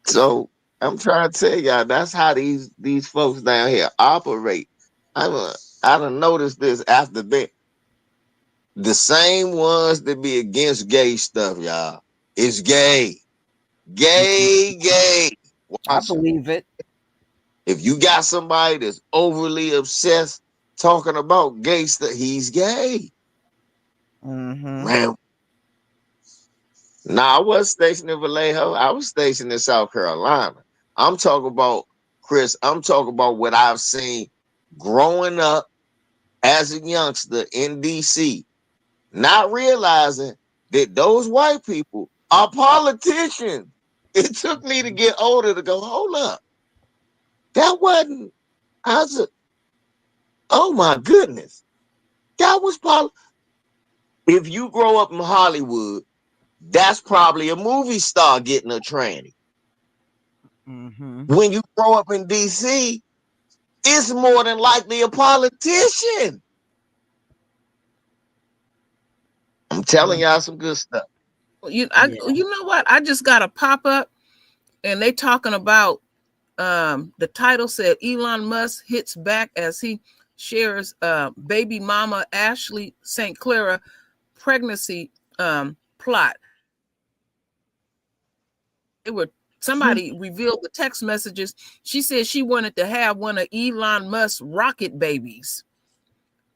So I'm trying to tell y'all that's how these folks down here operate. I'm a, I done noticed this after that. The same ones that be against gay stuff, y'all. It's gay. Mhm. Gay, gay. I Watch it. believe it. If you got somebody that's overly obsessed talking about gay stuff, he's gay. Mhm. Man, Nah, I was stationed in Vallejo. I was stationed in South Carolina. I'm talking about, Chris, I'm talking about what I've seen growing up as a youngster in DC, not realizing that those white people are politicians. It took me to get older to go, hold up. That wasn't, I was, oh my goodness. That was if you grow up in Hollywood, that's probably a movie star getting a tranny. Mm-hmm. When you grow up in DC, it's more than likely a politician. I'm telling Mm, y'all some good stuff. yeah. You know what? I just got a pop up, and they talking about the title said Elon Musk hits back as he shares baby mama Ashley St. Clara pregnancy plot. It were somebody revealed the text messages. She said she wanted to have one of Elon Musk's rocket babies.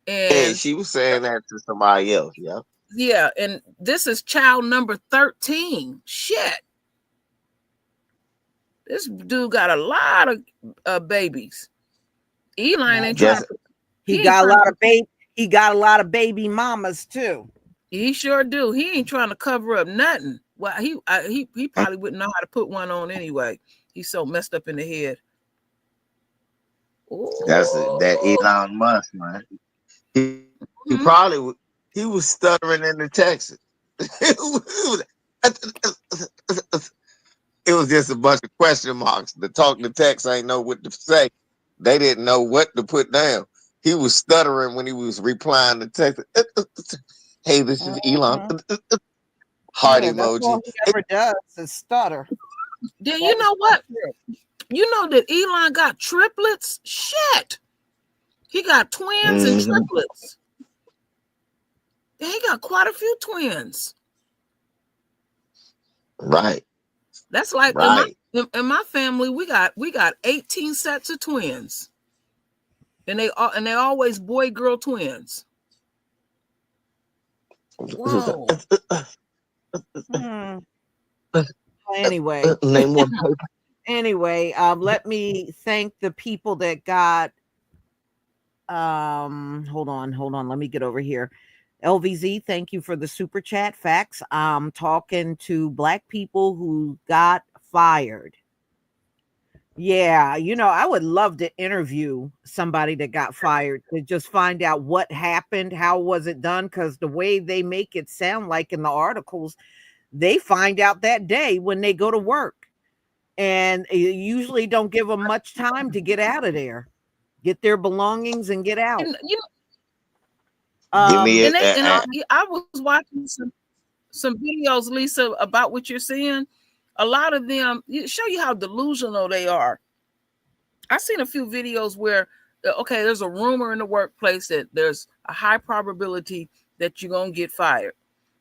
Yeah, And she was saying that to somebody else. Yeah. yeah, and this is child number 13. Shit. This dude got a lot of babies. Elon Well, ain't trying That's to. he He ain't got a trying lot to. of baby. He got a lot of baby mamas too. He sure do. He ain't trying to cover up nothing. Well, he probably wouldn't know how to put one on anyway. He's so messed up in the head. that Oh, Elon Musk, man. He mhm. probably he was stuttering in the Texas. It was just a bunch of question marks. The talk to text ain't know what to say. They didn't know what to put down. He was stuttering when he was replying to text. Hey, this is Elon. Mhm. Heart Yeah, that's all emoji. he ever does is stutter. Then That you is know so what? true. You know that Elon got triplets. Shit, he got twins and Mm-hmm. triplets. He got quite a few twins. Right, That's like right. in my family, we got 18 sets of twins, and they always boy girl twins. Whoa. Hmm. Anyway, Name one. let me thank the people that got hold on, let me get over here. LVZ, thank you for the super chat. Facts. I'm talking to black people who got fired. Yeah, I would love to interview somebody that got fired to just find out what happened, how was it done, because the way they make it sound like in the articles, they find out that day when they go to work, and you usually don't give them much time to get out of there, get their belongings and get out. And you Give me Um, and they and a I was watching some videos, Lisa, about what you're saying. A lot of them show you how delusional they are. I've seen a few videos where okay, there's a rumor in the workplace that there's a high probability that you're gonna get fired.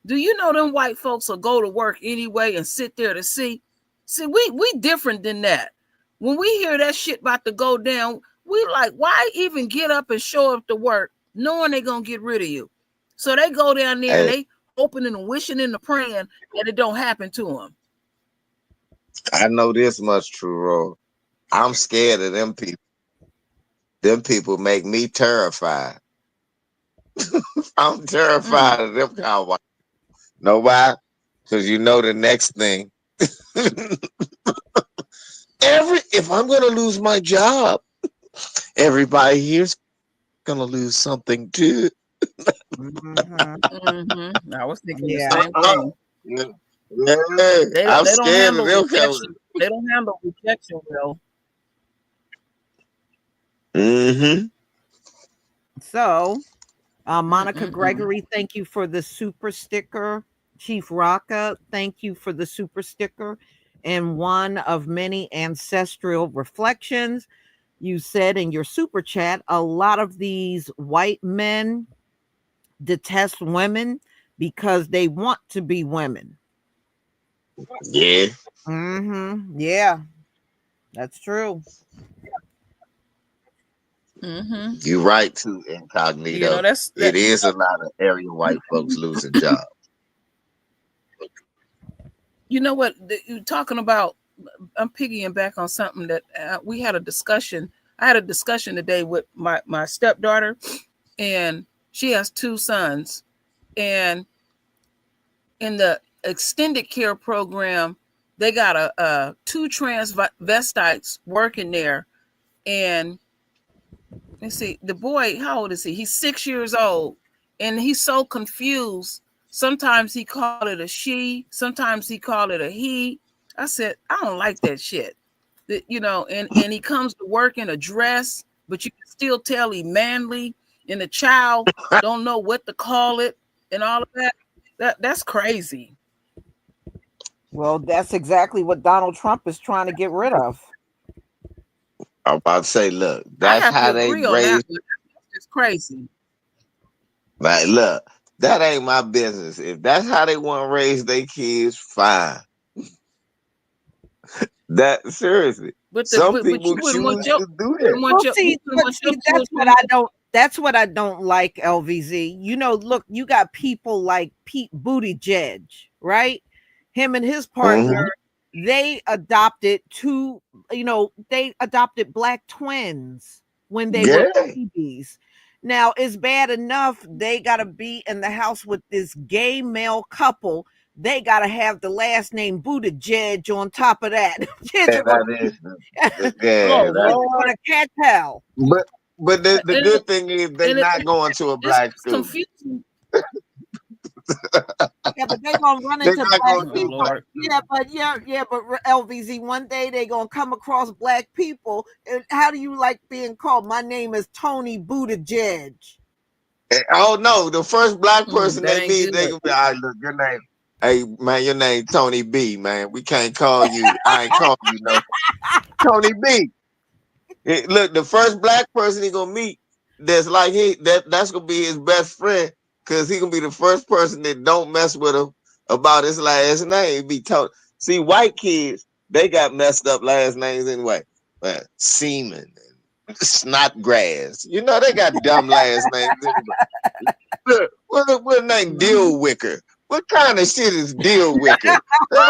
Do you know them white folks will go to work anyway and sit there to see? See, we different than that. When we hear that shit about to go down, we like, why even get up and show up to work knowing they're gonna get rid of you? So they go down there and hey, they hoping and wishing and praying that it don't happen to them. I know this much true, Ro. I'm scared of them people. Them people make me terrified. I'm Mm. terrified of them cowboys. Know why? Because you know the next thing. If I'm gonna lose my job, everybody here's gonna lose something too. mhm, Mm-hmm. I was thinking the yeah. same thing. Yeah. Yeah, I'm They don't scared of handle them coming. rejection. They don't handle rejection well. Mm-hmm. So, Monica Mm-mm-mm. Gregory, thank you for the super sticker. Chief Raka, thank you for the super sticker. And one of many ancestral reflections. You said in your super chat, a lot of these white men detest women because they want to be women. Yeah, Yeah, that's true. Mm-hmm. you right too, You know incognito. that's It that. is a lot of area white folks losing jobs. You know what? You're talking about. I'm piggying back on something that we had a discussion. I had a discussion today with my stepdaughter, and she has two sons. And in the extended care program, they got two transvestites working there. And let's see, the boy, how old is he? He's 6 years old, and he's so confused. Sometimes he called it a she, sometimes he called it a he. I said, I don't like that shit. You know, and he comes to work in a dress, but you can still tell he manly, and the child don't know what to call it and all of that. That's crazy. Well, that's exactly what Donald Trump is trying to get rid of. I'm about to say, look, I that's have to how they agree on that raise. one. That's just crazy. Like, look, that ain't my business. If that's how they want to raise their kids, fine. That seriously, some But you people wouldn't want choose your to do that. Well, you see, wouldn't but want your see, children. that's what I don't like, LVZ. You know, look, you got people like Pete Buttigieg, right? Him and his partner, Hmm. they adopted two, they adopted black twins when they were Yeah, babies. Now, it's bad enough they got to be in the house with this gay male couple. They got to have the last name Buttigieg on top of that. Kids yeah, are going that is. to Yeah, Oh that. kids are going Lord. to catch hell. But the And, good thing is they and it, not going to a it's black school. confusing. Yeah, but they gonna run They're into not black going Oh to a people. black Lord. school. But LVZ, one day they gonna come across black people. And how do you like being called? My name is Tony Buttigieg. Oh no, the first black person That they ain't meet, good. they gonna be, all right, look, your name. Hey man, your name Tony B, man. We can't call you. I ain't calling you no Tony B. Look, the first black person he gonna meet that's like that's gonna be his best friend because he gonna be the first person that don't mess with him about his last name. Be told. See, white kids they got messed up last names anyway. Seaman and Snotgrass. You know they got dumb last names anyway. Look, what name Mhm. Deal Wicker? What kind of shit is Deal Wicker? They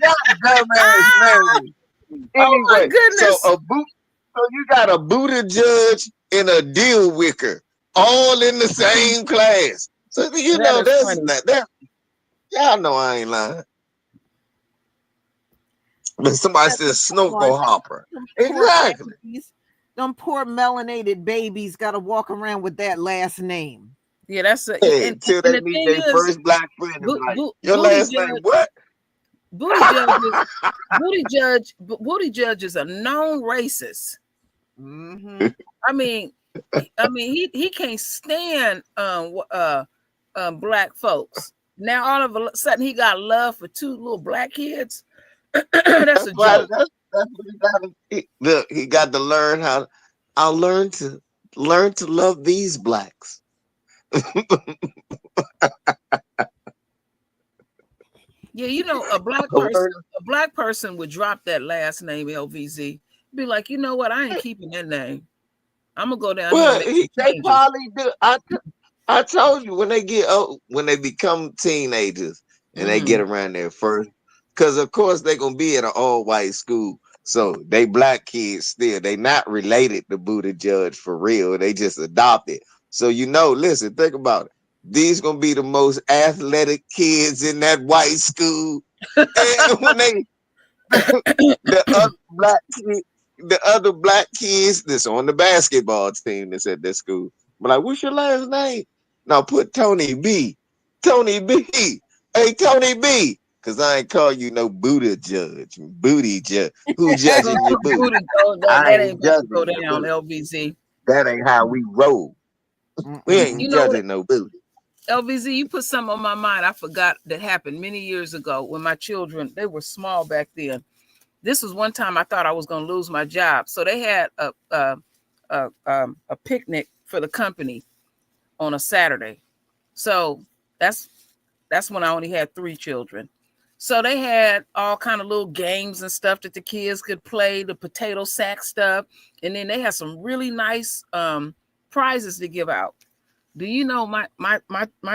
got dumb ass names. Oh my Anyway, goodness. so you got a Buddha judge and a deal wicker all in the same class. So you That know is that's funny. not that y'all know I ain't lying. But somebody Yeah, says come on, snorkel hopper. them poor Exactly. babies, them poor melanated babies got to walk around with that last name. Yeah, that's a, Hey, till and they the meet thing their is, first black friend and be like, your booty last name judge, what? booty judge is booty judge is a known racist. Mm-hmm. I mean, he can't stand black folks. Now all of a sudden he got love for two little black kids. That's That's a why joke. that's what he got to look, he got to learn how I'll learn to love these blacks. Yeah, you know, a black person would drop that last name LVZ. Be like, you know what? I ain't keeping that name. I'm gonna go down here and Well, make some they changes. probably do. I told you when they get when they become teenagers and they get Mm. around their first, because of course they're gonna be at an all white school, so they black kids still they not related to Buddha Judge for real. They just adopted. So listen, think about it. These gonna be the most athletic kids in that white school, and when they the other black kid, the other black kids that's on the basketball team that's at that school. But like, what's your last name? Now put Tony B. Tony B. Hey Tony B. Cause I ain't call you no Buddha judge, booty judge. Who judging your booty? Booty, oh, I that ain't ain't about to go judging your down, booty. LVZ. That ain't how we roll. We Mm-mm. You ain't know what, judging no booty. LVZ, you put something on my mind. I forgot that happened many years ago when my children they were small back then. This was one time I thought I was going to lose my job. So they had a picnic for the company on a Saturday. So that's that's when I only had 3 children. So they had all kind of little games and stuff that the kids could play, the potato sack stuff, and then they had some really nice prizes to give out. Do you know my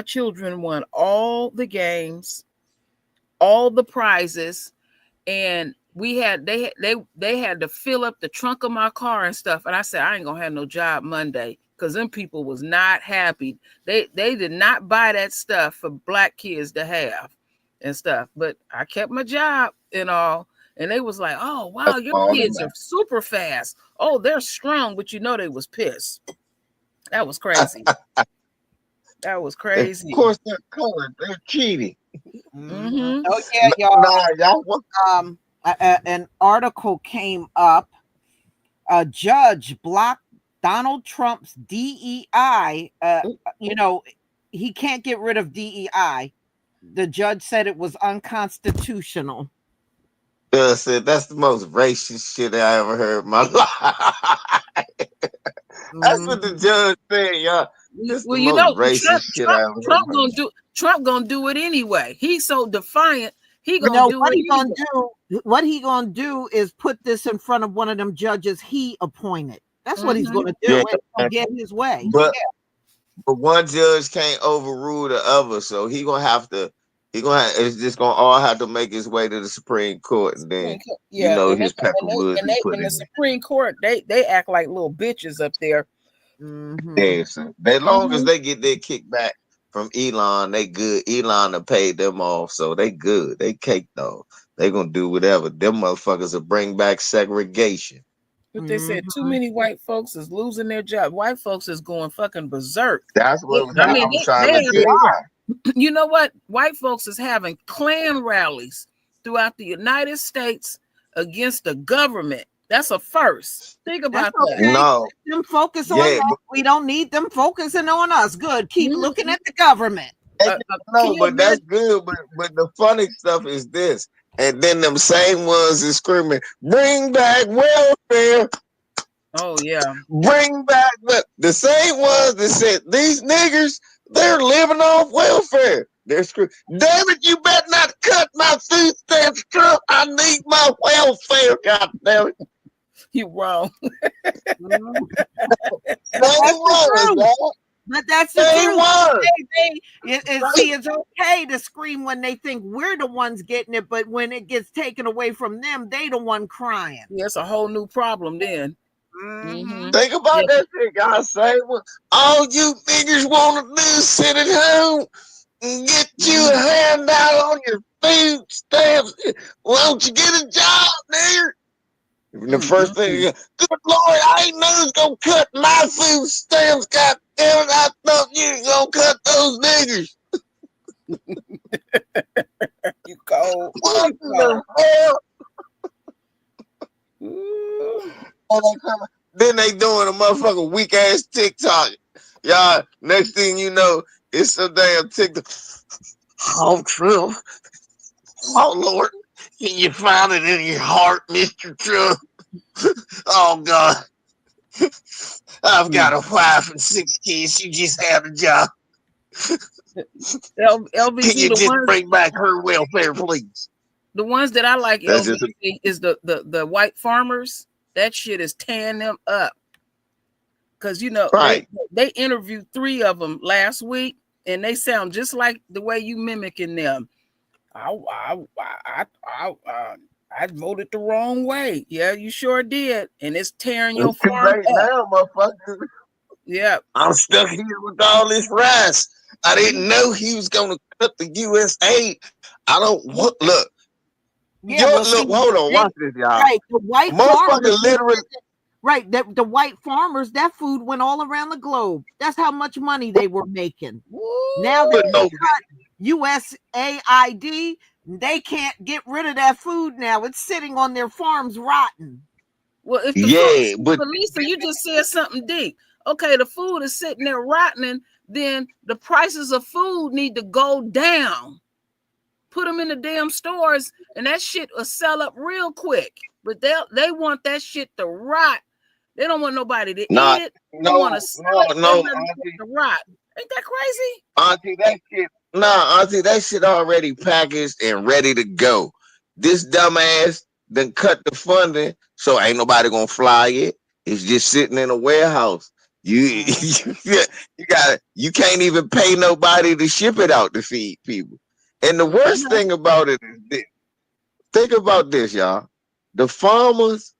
children won all the games, all the prizes, and they had to fill up the trunk of my car and stuff. And I said, I ain't gonna have no job Monday, because them people was not happy. They did not buy that stuff for black kids to have and stuff. But I kept my job and all. And they was like, oh wow, That's your all kids that are super fast. Oh, they're strong, but they was pissed. That was crazy. That was matters. Of crazy. course, they're colored. They're cheating. Mm-hmm. Oh yeah, y'all. Nah, y'all. An article came up. A judge blocked Donald Trump's DEI. You know, he can't get rid of DEI. The judge said it was unconstitutional. Said that's the most racist shit I ever heard in my life. That's what the Mhm. judge said, y'all. This the Well, most racist shit I ever heard in my life. Trump gonna do it anyway. He's so defiant. He You gonna know do what it he gonna anyway. do? What he gonna do is put this in front of one of them judges he appointed. That's what he's Mm-hmm. gonna Yeah, do, and he'll get his way. but one judge can't overrule the other, so he gonna have to. He gonna. It's just gonna all have to make his way to the Supreme Court, and then Yeah, and his Peckerwood be put in the in there. Supreme Court, they act like little bitches up there. Hmm. Yeah, so as long as Mm-hmm. they get their kickback from Elon, they good. Elon to pay them off, so they good. They cake though. They gonna do whatever. Them motherfuckers will bring back segregation. But they said too Hmm. many white folks is losing their job. White folks is going fucking berserk. That's Yeah, what I yeah, mean, I'm trying they to they tell have, are. you. you know what? White folks is having Klan rallies throughout the United States against the government. That's a first. Think That's about that. okay. No, Let them focus on yeah, that. We don't need them focusing on us. Good. Keep looking Mhm. at the government. Can no, you but that's imagine? good. But the funny stuff is this, and then them same ones is screaming, "Bring back welfare! Oh yeah. Bring back the same ones that said these niggers they're living off welfare." They're screaming, "Damn it! You better not cut my food stamps, Trump. I need my welfare. God damn it!" You wrong. Mhm. But They that's the was, truth. y'all. But that's the They truth. was. See, it's okay to scream when they think we're the ones getting it, but when it gets taken away from them, they the one crying. Yeah, it's a whole new problem then. Hmm. Mm-hmm. Think Yeah. about that shit, God save us. All you niggas want to do is sit at home and get you a Mm-hmm. handout on your food stamps. Won't you get a job, nigger? And the first thing, Mm-hmm. good Lord, I ain't know it's gonna cut my food stamps. God damn it, I thought you was gonna cut those niggers. You cold. Ooh, What you in cold. the hell? Ooh. Then they doing a motherfucking weak ass TikTok. Y'all, next thing you know, it's some damn TikTok. Oh, Trump. Oh, Lord. Can you find it in your heart, Mr. Trump? Oh, God. I've got a wife and 6 kids. You just had a job. Can LVG, you just bring back her welfare, please? the ones that I like, That's just LVG, is the white farmers. That shit is tearing them up. Because right. they interviewed 3 of them last week, and they sound just like the way you mimicking them. I voted the wrong way. Yeah, you sure did, and it's tearing your It's too farm late up. now, motherfucker. Yeah. I'm stuck here with all this rice. I didn't know he was going to cut the U.S. aid. I don't want, look, Yeah, well, see, hold on, they watch this, y'all. right, the white farmers, Motherfucker literally, right, the white farmers, that food went all around the globe. That's how much money they were making. Now that they Woo! no, cut USAID, they can't get rid of that food now. It's sitting on their farms rotten. Well, if the food, yeah, but but Lisa, you just said something deep. Okay, the food is sitting there rotting, then the prices of food need to go down. Put them in the damn stores, and that shit will sell up real quick. But they want that shit to rot. They don't want nobody to eat not, it. They don't want to no, sell no, it. They no, let it Auntie, to rot. Ain't that crazy? Auntie, that shit, nah, Auntie, that shit already packaged and ready to go. This dumbass done cut the funding, so ain't nobody gonna fly it. It's just sitting in a warehouse. You, Mhm. you got, you can't even pay nobody to ship it out to feed people. And the worst thing about it is this. Think about this, y'all. The farmers,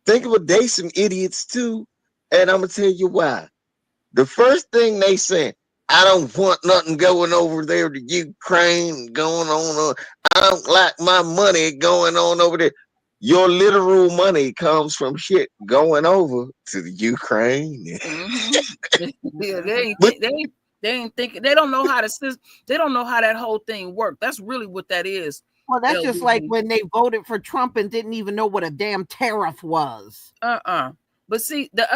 think about they some idiots too. And I'm gonna tell you why. The first thing they say, I don't want nothing going over there to Ukraine going on. I don't like my money going on over there. Your literal money comes from shit going over to the Ukraine. Yeah, they ain't But think, they ain't thinking. They don't know how to they don't know how that whole thing worked. That's really what that is. Well, that's just like LBB. when they voted for Trump and didn't even know what a damn tariff was. But see, the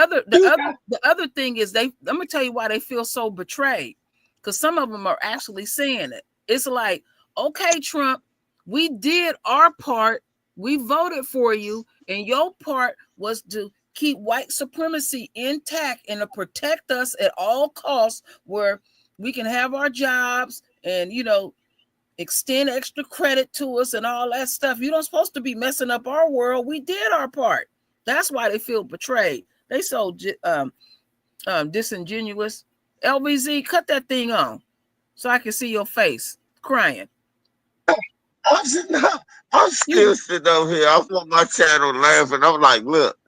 other thing is they. Let me tell you why they feel so betrayed. Because some of them are actually saying it. It's like, okay, Trump, we did our part. We voted for you, and your part was to keep white supremacy intact and to protect us at all costs, where we can have our jobs and extend extra credit to us and all that stuff. You don't supposed to be messing up our world. We did our part. That's why they feel betrayed. They so disingenuous. LBZ, cut that thing on so I can see your face crying. I'm sitting up, I'm still sitting over here. I'm on my channel laughing. I'm like, look,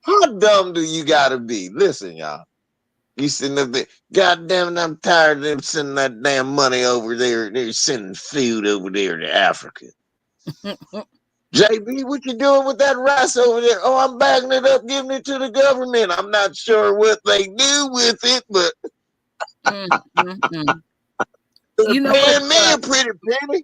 how dumb do you gotta be? Listen, y'all. You sitting up there, God damn it, I'm tired of them sending that damn money over there. They're sending food over there to Africa. JB, what you doing with that rice over there? Oh, I'm backing it up, giving it to the government. I'm not sure what they do with it, but you know paying what, me a pretty penny.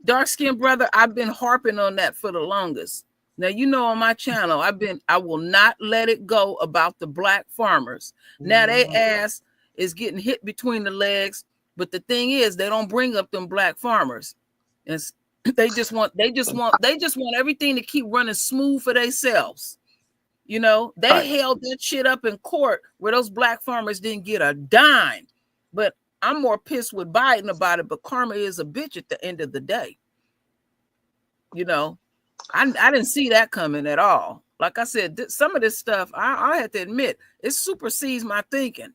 dark skinned brother, I've been harping on that for the longest. Now, on my channel, I will not let it go about the black farmers. Now they ass is getting hit between the legs, but the thing is, they don't bring up them black farmers. And they just want everything to keep running smooth for themselves. They held that shit up in court where those black farmers didn't get a dime. But I'm more pissed with Biden about it, but karma is a bitch at the end of the day. I didn't see that coming at all. Like I said, some of this stuff, I have to admit, it supersedes my thinking.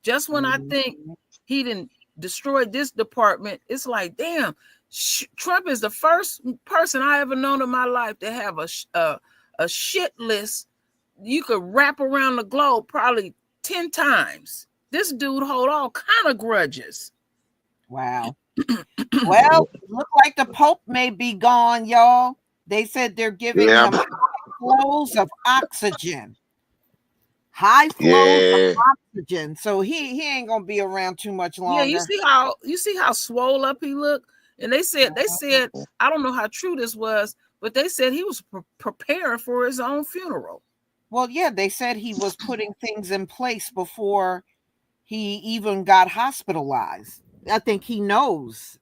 Just when I think he didn't destroy this department, it's like, damn, Trump is the first person I ever known in my life to have a shit list you could wrap around the globe probably 10 times. This dude hold all kind of grudges. Wow. Well, look like the Pope may be gone, y'all. They said they're giving him high flows of oxygen. High flows of oxygen. So he ain't gonna be around too much longer. Yeah, you see how swole up he looked? And they said, I don't know how true this was, but they said he was preparing for his own funeral. Well, yeah, they said he was putting things in place before he even got hospitalized. I think he knows.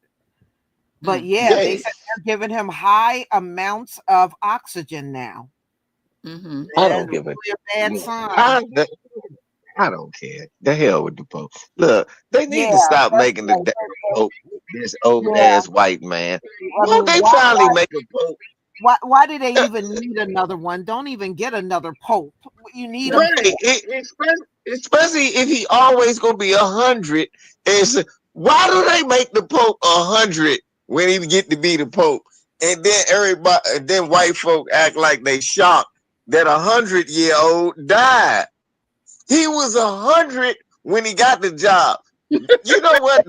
But yeah, they said they're giving him high amounts of oxygen now. I don't give a bad sign. I don't care. The hell with the Pope. Look, they need to stop making the Pope this old ass white man. Why they finally make a Pope? Why do they even need another one? Don't even get another Pope. You need especially if he always gonna be 100. Why do they make the Pope 100 when he get to be the Pope? And then white folk act like they shocked that 100-year-old died. He was 100 when he got the job. You know what?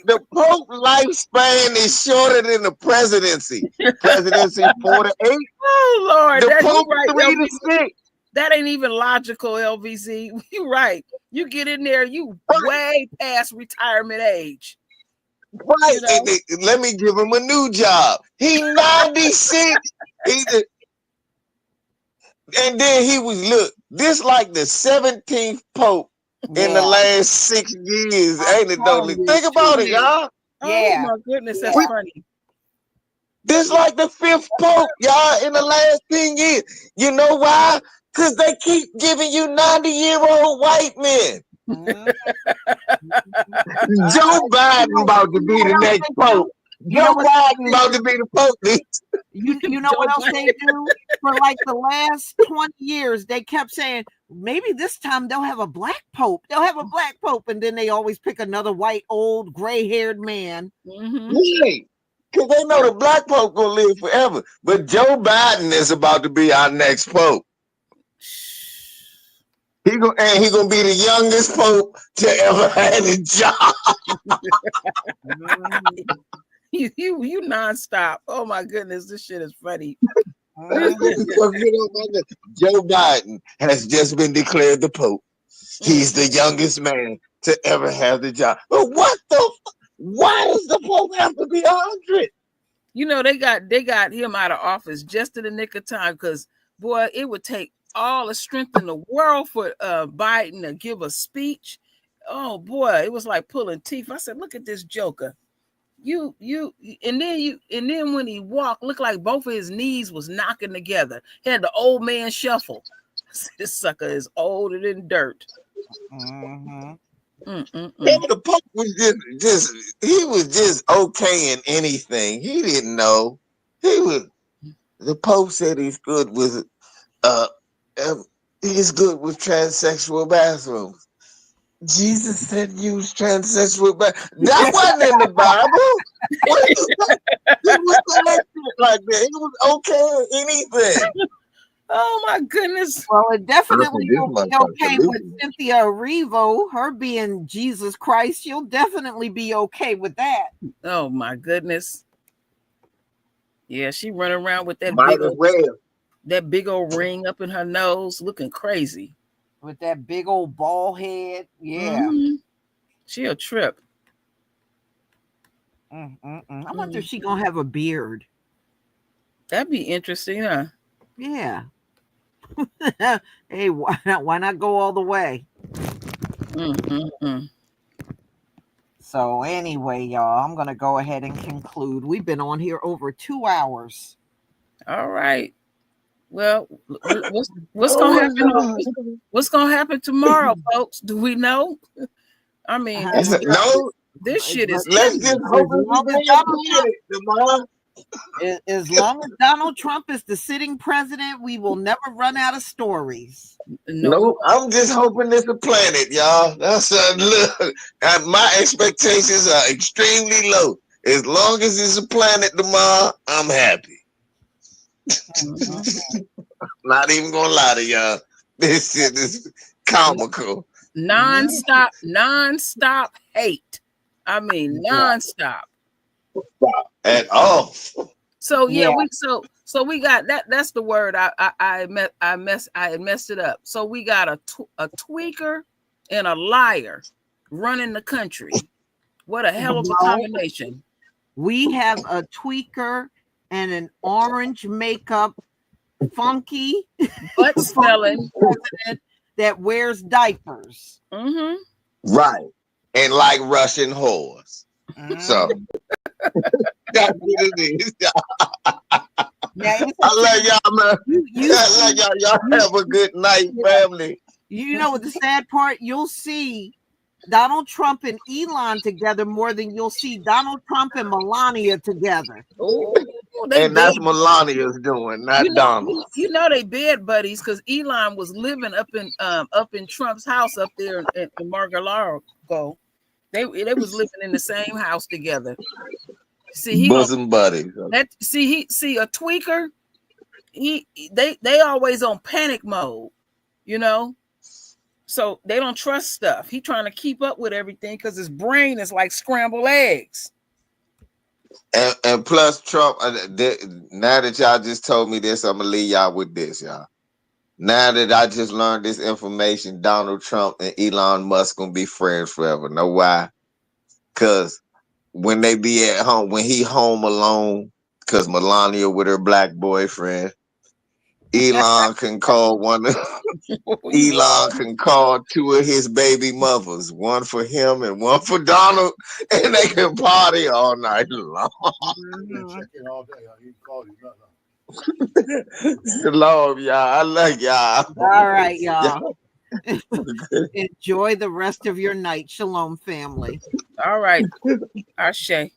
The Pope lifespan is shorter than the presidency. Presidency 4 to 8. Oh Lord, the Pope right, 3 to 6. That ain't even logical, LVZ. You right. You get in there, you way past retirement age. Right. Let me give him a new job. He 96. And then he was this like the 17th Pope in the last 6 years. Ain't it, though? Think about it, y'all. Oh my goodness, that's funny. This like the 5th Pope, y'all, in the last 10 years. You know why? Because they keep giving you 90-year-old white men. Joe Biden about to be the next Pope. Joe Biden about to be the Pope. You know what else they do? For like the last 20 years, they kept saying, maybe this time they'll have a black pope. They'll have a black pope, and then they always pick another white, old, gray-haired man. Right. Because they know the black pope gonna live forever. But Joe Biden is about to be our next pope. He gonna be the youngest pope to ever have a job. You nonstop. Oh my goodness, this shit is funny. Joe Biden has just been declared the pope. He's the youngest man to ever have the job. But what the? Why does the pope have to be 100? You know, they got him out of office just in the nick of time, because boy, it would take all the strength in the world for Biden to give a speech. Oh boy, it was like pulling teeth. I said, look at this joker. And then when he walked, looked like both of his knees was knocking together. He had the old man shuffle. This sucker is older than dirt. Yeah, the Pope was he was just okay in anything. He didn't know. The Pope said he's good with transsexual bathrooms. Jesus said use transsexual bathrooms. That wasn't in the Bible. He was like that. He was okay in anything. Oh my goodness. Well, it definitely will be okay with Cynthia Erivo, her being Jesus Christ. You'll definitely be okay with that. Oh my goodness. Yeah, she running around with that big old ring up in her nose, looking crazy. With that big old bald head. Yeah. She a trip. I wonder if she gonna have a beard. That'd be interesting, huh? Yeah. Hey, why not go all the way? So anyway, y'all, I'm gonna go ahead and conclude. We've been on here over 2 hours. All right. Well, what's gonna happen? What's gonna happen tomorrow, folks? Do we know? I mean, no. This shit is. Let's just hope as long as Donald Trump is the sitting president, we will never run out of stories. No, I'm just hoping it's a planet, y'all. That's look. My expectations are extremely low. As long as it's a planet tomorrow, I'm happy. Not even gonna lie to y'all. This shit is comical. Non-stop hate. I mean, non-stop. At all. So we got that. That's the word I messed it up. So we got a tweaker and a liar running the country. What a hell of a combination. We have a tweaker and an orange makeup funky butt smelling president that wears diapers. Right. And like Russian whores. So that's what it is. I love y'all, man. I love y'all have a good night, family. You know what the sad part? You'll see Donald Trump and Elon together more than you'll see Donald Trump and Melania together. And that's Melania's doing, not Donald. You know they bed buddies, because Elon was living up in Trump's house up there in Mar-a-Lago. They was living in the same house together. See, bosom buddies. See a tweaker. They always on panic mode, you know. So they don't trust stuff. He trying to keep up with everything because his brain is like scrambled eggs. And plus Trump, now that y'all just told me this, I'm gonna leave y'all with this, y'all. Now that I just learned this information, Donald Trump and Elon Musk gonna be friends forever. Know why? Because when they be at home, when he home alone, because Melania with her black boyfriend, Elon can call Elon can call two of his baby mothers, one for him and one for Donald, and they can party all night long. Shalom, y'all. I love y'all. All right, y'all. Enjoy the rest of your night. Shalom, family. All right. Ashe.